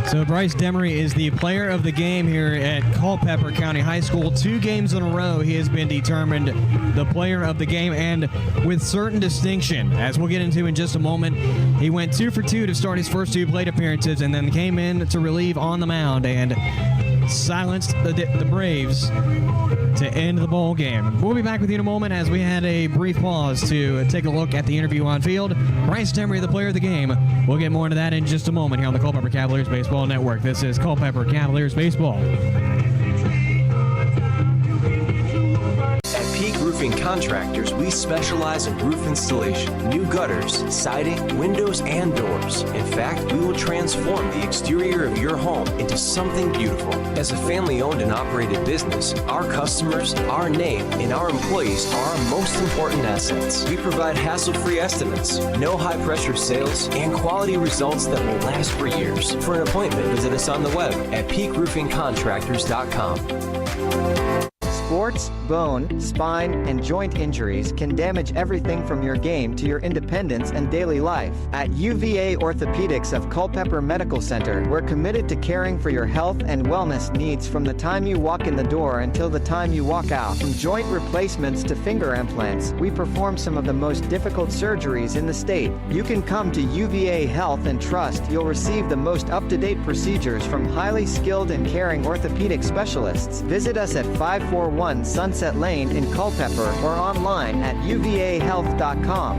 So Bryce Demery is the player of the game here at Culpeper County High School. 2 games in a row, he has been determined the player of the game, and with certain distinction. As we'll get into in just a moment, he went 2 for 2 to start his first 2 plate appearances, and then came in to relieve on the mound and silenced the Braves to end the ball game. We'll be back with you in a moment as we had a brief pause to take a look at the interview on field. Bryce Demery, the player of the game. We'll get more into that in just a moment here on the Culpeper Cavaliers Baseball Network. This is Culpeper Cavaliers Baseball. At Peak Roofing Contractors, we specialize in roof installation, new gutters, siding, windows, and doors. In fact, we will transform the exterior of your home into something beautiful. As a family-owned and operated business, our customers, our name, and our employees are our most important assets. We provide hassle-free estimates, no high-pressure sales, and quality results that will last for years. For an appointment, visit us on the web at peakroofingcontractors.com. Sports, bone, spine, and joint injuries can damage everything from your game to your independence and daily life. At UVA Orthopedics of Culpeper Medical Center, we're committed to caring for your health and wellness needs from the time you walk in the door until the time you walk out. From joint replacements to finger implants, we perform some of the most difficult surgeries in the state. You can come to UVA Health and trust you'll receive the most up-to-date procedures from highly skilled and caring orthopedic specialists. Visit us at 541 Sunset Lane in Culpeper or online at uvahealth.com.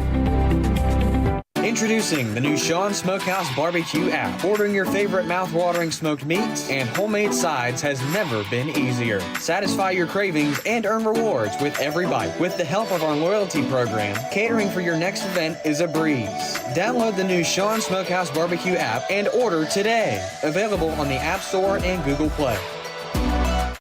Introducing the new Sean Smokehouse Barbecue app. Ordering your favorite mouth-watering smoked meats and homemade sides has never been easier. Satisfy your cravings and earn rewards with every bite. With the help of our loyalty program, catering for your next event is a breeze. Download the new Sean Smokehouse Barbecue app and order today. Available on the App Store and Google Play.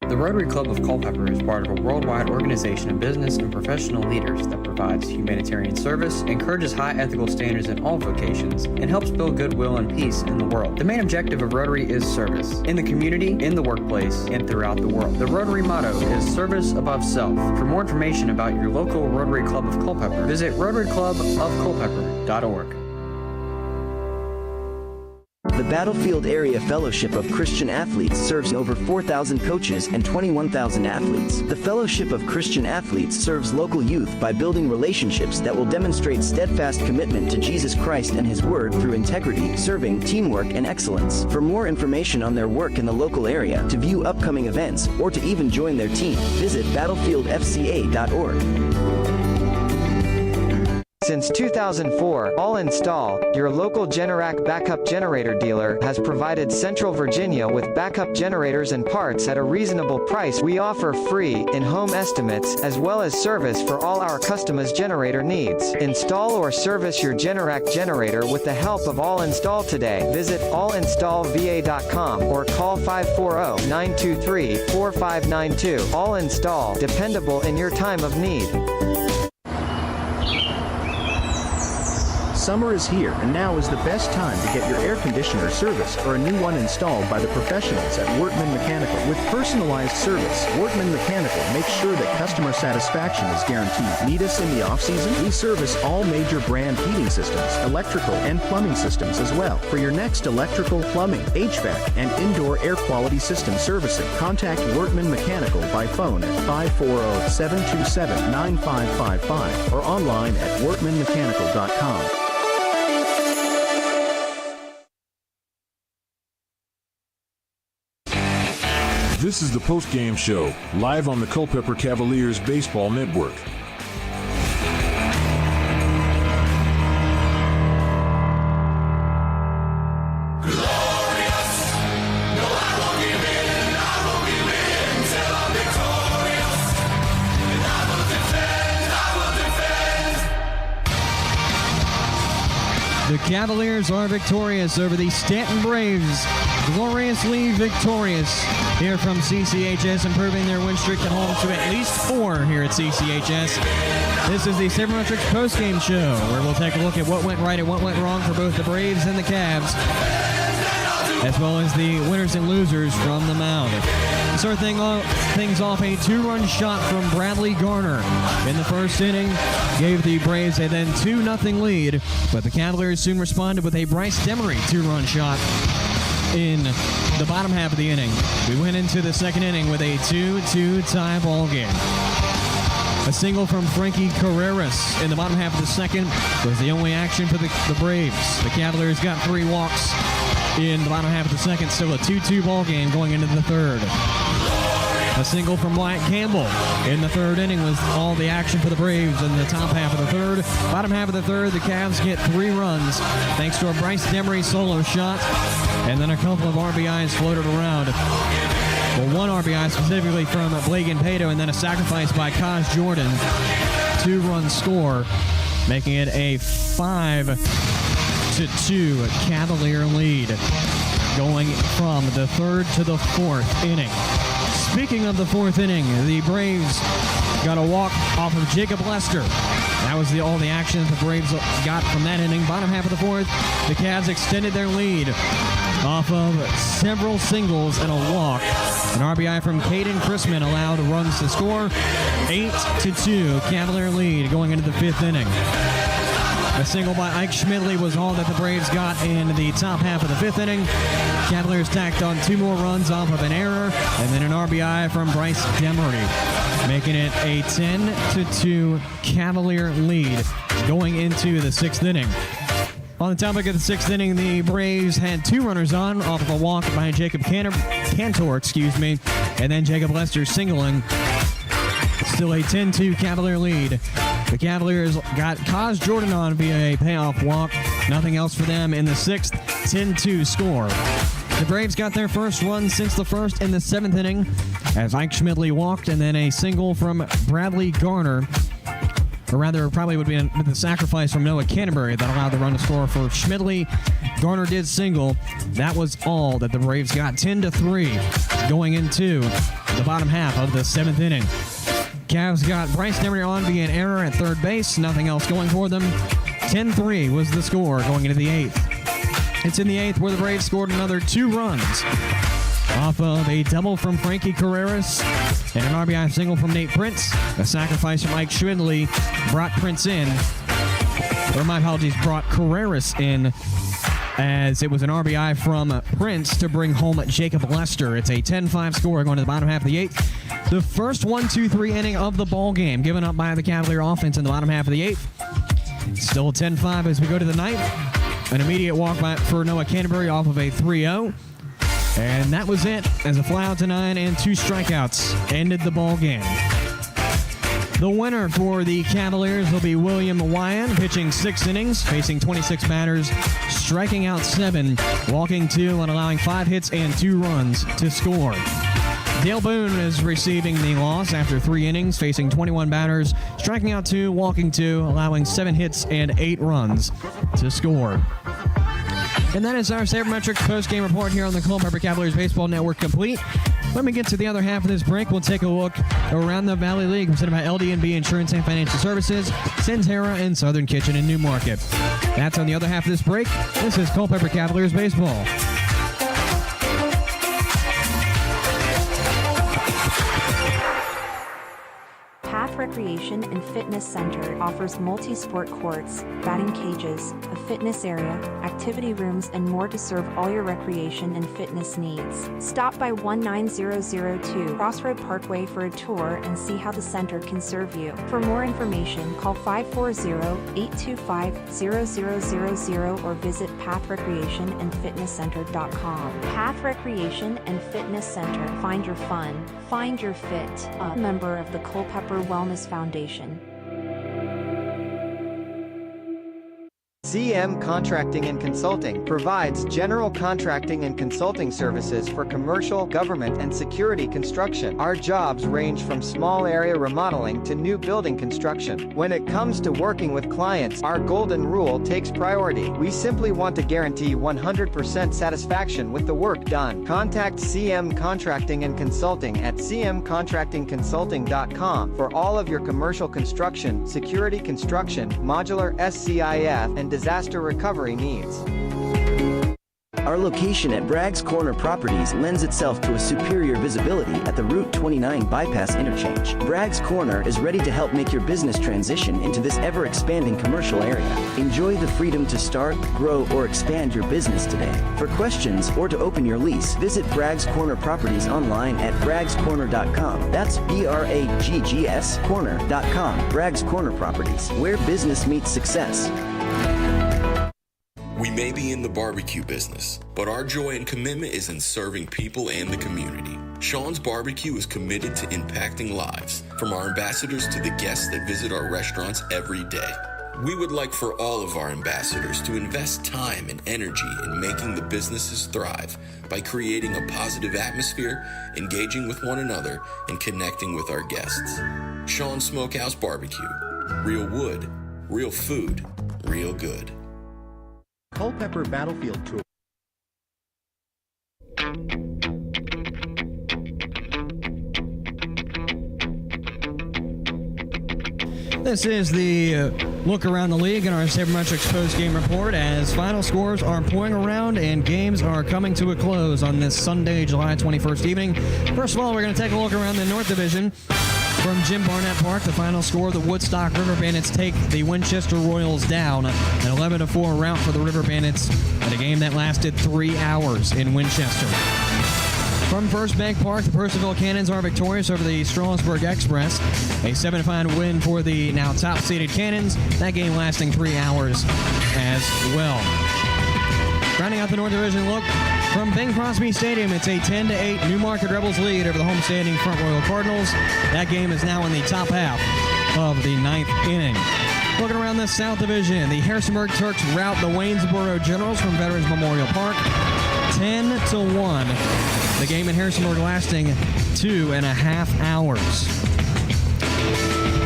The Rotary Club of Culpeper is part of a worldwide organization of business and professional leaders that provides humanitarian service, encourages high ethical standards in all vocations, and helps build goodwill and peace in the world. The main objective of Rotary is service, in the community, in the workplace, and throughout the world. The Rotary motto is service above self. For more information about your local Rotary Club of Culpeper, visit rotaryclubofculpeper.org. The Battlefield Area Fellowship of Christian Athletes serves over 4,000 coaches and 21,000 athletes. The Fellowship of Christian Athletes serves local youth by building relationships that will demonstrate steadfast commitment to Jesus Christ and His Word through integrity, serving, teamwork, and excellence. For more information on their work in the local area, to view upcoming events, or to even join their team, visit battlefieldfca.org. Since 2004, All Install, your local Generac backup generator dealer, has provided Central Virginia with backup generators and parts at a reasonable price. We offer free, in-home estimates, as well as service for all our customers' generator needs. Install or service your Generac generator with the help of All Install today. Visit allinstallva.com or call 540-923-4592. All Install, dependable in your time of need. Summer is here, and now is the best time to get your air conditioner serviced or a new one installed by the professionals at Workman Mechanical. With personalized service, Workman Mechanical makes sure that customer satisfaction is guaranteed. Need us in the off-season? We service all major brand heating systems, electrical and plumbing systems as well. For your next electrical, plumbing, HVAC, and indoor air quality system servicing, contact Workman Mechanical by phone at 540-727-9555 or online at workmanmechanical.com. This is the post-game show, live on the Culpeper Cavaliers Baseball Network. The Cavaliers are victorious over the Staunton Braves. Gloriously victorious here from CCHS, improving their win streak at home to at least 4 here at CCHS. This is the Saber Metrics postgame show, where we'll take a look at what went right and what went wrong for both the Braves and the Cavs, as well as the winners and losers from the mound. To start things off, a 2-run shot from Bradley Garner in the first inning gave the Braves a then 2-0 lead, but the Cavaliers soon responded with a Bryce Demery 2-run shot. in the bottom half of the inning. We went into the second inning with a 2-2 tie ball game. A single from Frankie Carreras in the bottom half of the second was the only action for the Braves. The Cavaliers got 3 walks in the bottom half of the second, still a 2-2 ball game going into the third. A single from Wyatt Campbell in the third inning was all the action for the Braves in the top half of the third. Bottom half of the third, the Cavs get 3 runs thanks to a Bryce Demery solo shot, and then a couple of RBIs floated around. Well, one RBI specifically from Blake Pato, and then a sacrifice by Kaz Jordan. 2-run score, making it a 5-2 Cavalier lead, going from the third to the fourth inning. Speaking of the fourth inning, the Braves got a walk off of Jacob Lester. That was all the action that the Braves got from that inning. Bottom half of the fourth, the Cavs extended their lead off of several singles and a walk. An RBI from Caden Chrisman allowed runs to score. 8-2 Cavalier lead going into the fifth inning. A single by Ike Schmidley was all that the Braves got in the top half of the fifth inning. Cavaliers tacked on 2 more runs off of an error, and then an RBI from Bryce Demery, making it a 10-2 Cavalier lead going into the sixth inning. On the topic of the sixth inning, the Braves had 2 runners on off of a walk by Jacob Cantor, and then Jacob Lester singling. Still a 10-2 Cavalier lead. The Cavaliers got Kaz Jordan on via a payoff walk. Nothing else for them in the sixth. 10-2 score. The Braves got their first run since the first in the seventh inning as Ike Schmidley walked, and then a single from Bradley Garner. Or rather, probably would be the sacrifice from Noah Canterbury that allowed the run to score for Schmidley. Garner did single. That was all that the Braves got. 10-3 going into the bottom half of the seventh inning. Cavs got Bryce Demery on via an error at third base. Nothing else going for them. 10-3 was the score going into the eighth. It's in the eighth where the Braves scored another 2 runs off of a double from Frankie Carreras and an RBI single from Nate Prince. A sacrifice from Mike Schmidley brought Prince in. Or my apologies, brought Carreras in, as it was an RBI from Prince to bring home Jacob Lester. It's a 10-5 score going to the bottom half of the eighth. The first 1-2-3 inning of the ball game given up by the Cavalier offense in the bottom half of the eighth. Still 10-5 as we go to the ninth. An immediate walk for Noah Canterbury off of a 3-0. And that was it, as a fly out to 9 and 2 strikeouts ended the ball game. The winner for the Cavaliers will be William Wyan, pitching 6 innings, facing 26 batters, striking out 7, walking 2, and allowing 5 hits and 2 runs to score. Dale Boone is receiving the loss after 3 innings, facing 21 batters, striking out 2, walking 2, allowing 7 hits and 8 runs to score. And that is our Saber Metrics post-game report here on the Culpeper Cavaliers Baseball Network complete. When we get to the other half of this break, we'll take a look around the Valley League, presented by LD&B Insurance and Financial Services, Centerra, and Southern Kitchen in Newmarket. That's on the other half of this break. This is Culpeper Cavaliers Baseball. Path Recreation and Fitness Center offers multi-sport courts, batting cages, a fitness area, activity rooms, and more to serve all your recreation and fitness needs. Stop by 19002 Crossroad Parkway for a tour and see how the center can serve you. For more information, call 540-825-0000 or visit pathrecreationandfitnesscenter.com. Path Recreation and Fitness Center. Find your fun. Find your fit. A member of the Culpeper Wellness Foundation. CM Contracting and Consulting provides general contracting and consulting services for commercial, government, and security construction. Our jobs range from small area remodeling to new building construction. When it comes to working with clients, our golden rule takes priority. We simply want to guarantee 100% satisfaction with the work done. Contact CM Contracting and Consulting at cmcontractingconsulting.com for all of your commercial construction, security construction, modular SCIF, and disaster recovery needs. Our location at Bragg's Corner Properties lends itself to a superior visibility at the Route 29 bypass interchange. Bragg's Corner is ready to help make your business transition into this ever-expanding commercial area. Enjoy the freedom to start, grow, or expand your business today. For questions or to open your lease, visit Bragg's Corner Properties online at braggscorner.com. That's BRAGGS corner.com. Bragg's Corner Properties, where business meets success. We may be in the barbecue business, but our joy and commitment is in serving people and the community. Sean's Barbecue is committed to impacting lives, from our ambassadors to the guests that visit our restaurants every day. We would like for all of our ambassadors to invest time and energy in making the businesses thrive by creating a positive atmosphere, engaging with one another, and connecting with our guests. Sean's Smokehouse Barbecue. Real wood, real food, real good. Culpeper Battlefield Tour. This is the look around the league in our Saber Metrics post-game report as final scores are pouring around and games are coming to a close on this Sunday, July 21st evening. First of all, we're going to take a look around the North Division. From Jim Barnett Park, the final score, the Woodstock River Bandits take the Winchester Royals down. An 11-4 rout for the River Bandits in a game that lasted 3 hours in Winchester. From First Bank Park, the Percival Cannons are victorious over the Strasburg Express. A 7-5 win for the now top-seeded Cannons. That game lasting 3 hours as well. Rounding out the North Division look, from Bing Crosby Stadium, it's a 10-8 Newmarket Rebels lead over the homestanding Front Royal Cardinals. That game is now in the top half of the 9th inning. Looking around the South Division, the Harrisonburg Turks rout the Waynesboro Generals from Veterans Memorial Park 10-1. The game in Harrisonburg lasting 2.5 hours.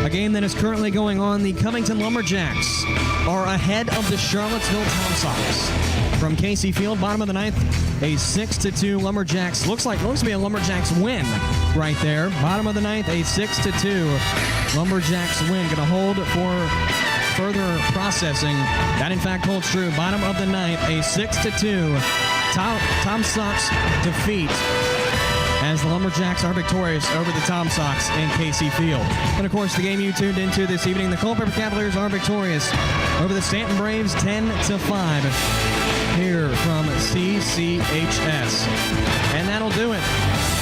A game that is currently going on, the Covington Lumberjacks are ahead of the Charlottesville Tom Sox. From Casey Field, bottom of the 9th, a 6-2 Lumberjacks. Looks to be a Lumberjacks win right there. Bottom of the 9th, a 6-2 Lumberjacks win. Going to hold for further processing. That in fact holds true. Bottom of the 9th, a 6-2 Tom Sox defeat as the Lumberjacks are victorious over the Tom Sox in Casey Field. And of course, the game you tuned into this evening, the Culpeper Cavaliers are victorious over the Staunton Braves 10-5 here from CCHS. And that'll do it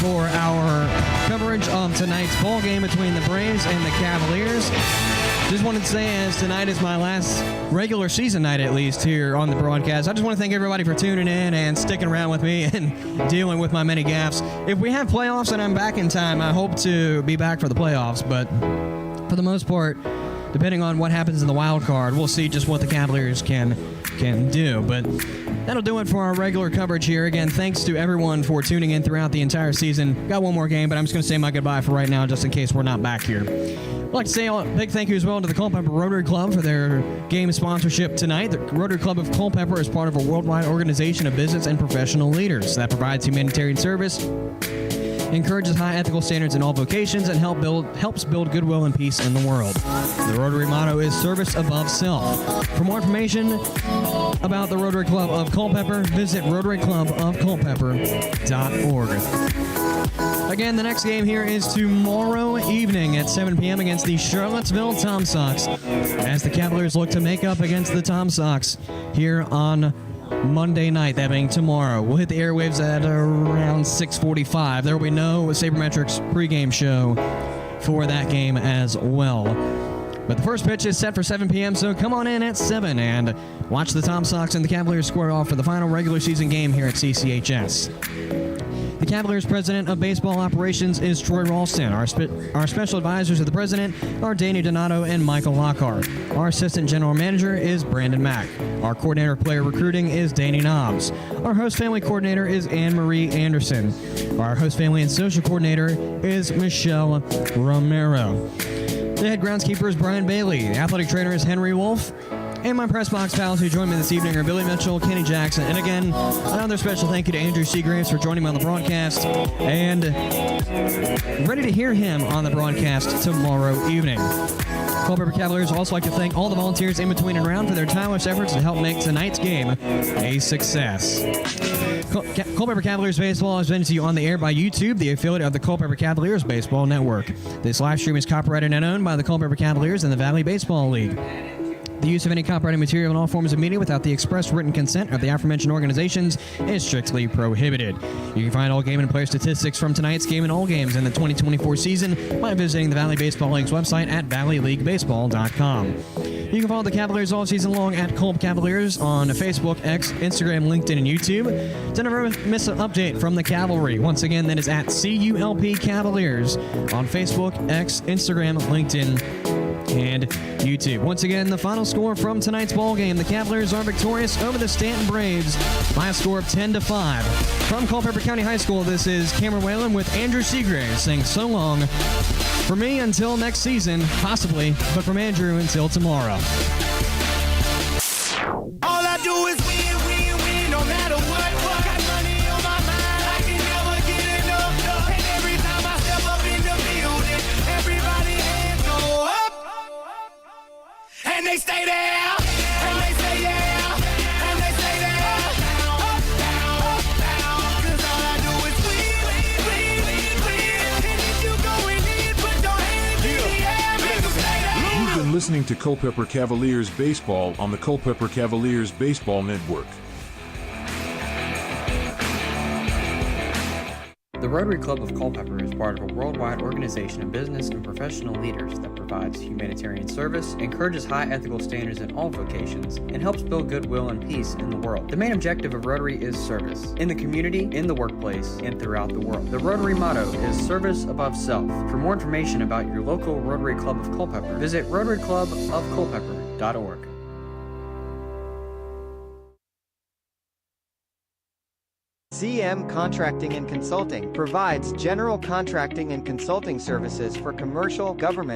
for our coverage of tonight's ball game between the Braves and the Cavaliers. Just wanted to say, as tonight is my last regular season night, at least, here on the broadcast, I just want to thank everybody for tuning in and sticking around with me and dealing with my many gaffes. If we have playoffs and I'm back in time, I hope to be back for the playoffs, but for the most part, depending on what happens in the wild card, we'll see just what the Cavaliers can do. But that'll do it for our regular coverage here. Again, thanks to everyone for tuning in throughout the entire season. Got one more game, but I'm just going to say my goodbye for right now, just in case we're not back here. I'd like to say a big thank you as well to the Culpeper Rotary Club for their game sponsorship tonight. The Rotary Club of Culpeper is part of a worldwide organization of business and professional leaders that provides humanitarian service, encourages high ethical standards in all vocations, and helps build goodwill and peace in the world. The Rotary motto is service above self. For more information about the Rotary Club of Culpeper, visit rotaryclubofculpeper.org. Again, the next game here is tomorrow evening at 7 p.m. against the Charlottesville Tom Sox, as the Cavaliers look to make up against the Tom Sox here on Monday night, that being tomorrow. We'll hit the airwaves at around 6:45. There will be no Saber Metrics pregame show for that game as well. But the first pitch is set for 7 p.m., so come on in at 7 and watch the Tom Sox and the Cavaliers square off for the final regular season game here at CCHS. The Cavaliers president of baseball operations is Troy Ralston. Our special advisors of the president are Danny Donato and Michael Lockhart. Our assistant general manager is Brandon Mack. Our coordinator of player recruiting is Danny Knobs. Our host family coordinator is Anne-Marie Anderson. Our host family and social coordinator is Michelle Romero. The head groundskeeper is Brian Bailey. The athletic trainer is Henry Wolf. And my press box pals who joined me this evening are Billy Mitchell, Kenny Jackson, and again, another special thank you to Andrew Seagraves for joining me on the broadcast, and ready to hear him on the broadcast tomorrow evening. Culpeper Cavaliers also like to thank all the volunteers in between and around for their tireless efforts to help make tonight's game a success. Culpeper Cavaliers Baseball is presented to you on the air by YouTube, the affiliate of the Culpeper Cavaliers Baseball Network. This live stream is copyrighted and owned by the Culpeper Cavaliers and the Valley Baseball League. The use of any copyrighted material in all forms of media without the express written consent of the aforementioned organizations is strictly prohibited. You can find all game and player statistics from tonight's game and all games in the 2024 season by visiting the Valley Baseball League's website at valleyleaguebaseball.com. You can follow the Cavaliers all season long at Culp Cavaliers on Facebook, X, Instagram, LinkedIn, and YouTube. To never miss an update from the Cavalry. Once again, that is at CULP Cavaliers on Facebook, X, Instagram, LinkedIn, and YouTube. Once again, the final score from tonight's ball game: the Cavaliers are victorious over the Staunton Braves by a score of 10-5. From Culpeper County High School, this is Cameron Whalen with Andrew Seagraves saying so long. For me, until next season, possibly, but from Andrew, until tomorrow. All I do is win, win, win, no matter what. Got money on my mind, I can never get enough. And every time I step up in the building, everybody hands go up. And they stay there, and they say yeah, and they say there. Up, down, up, down. 'Cause all I do is win, win, win, win. And if you going in, put your hands in the air, make them stay there. You've been listening to Culpeper Cavaliers Baseball on the Culpeper Cavaliers Baseball Network. The Rotary Club of Culpeper is part of a worldwide organization of business and professional leaders that provides humanitarian service, encourages high ethical standards in all vocations, and helps build goodwill and peace in the world. The main objective of Rotary is service, in the community, in the workplace, and throughout the world. The Rotary motto is service above self. For more information about your local Rotary Club of Culpeper, visit rotaryclubofculpeper.org. CM Contracting and Consulting provides general contracting and consulting services for commercial, government,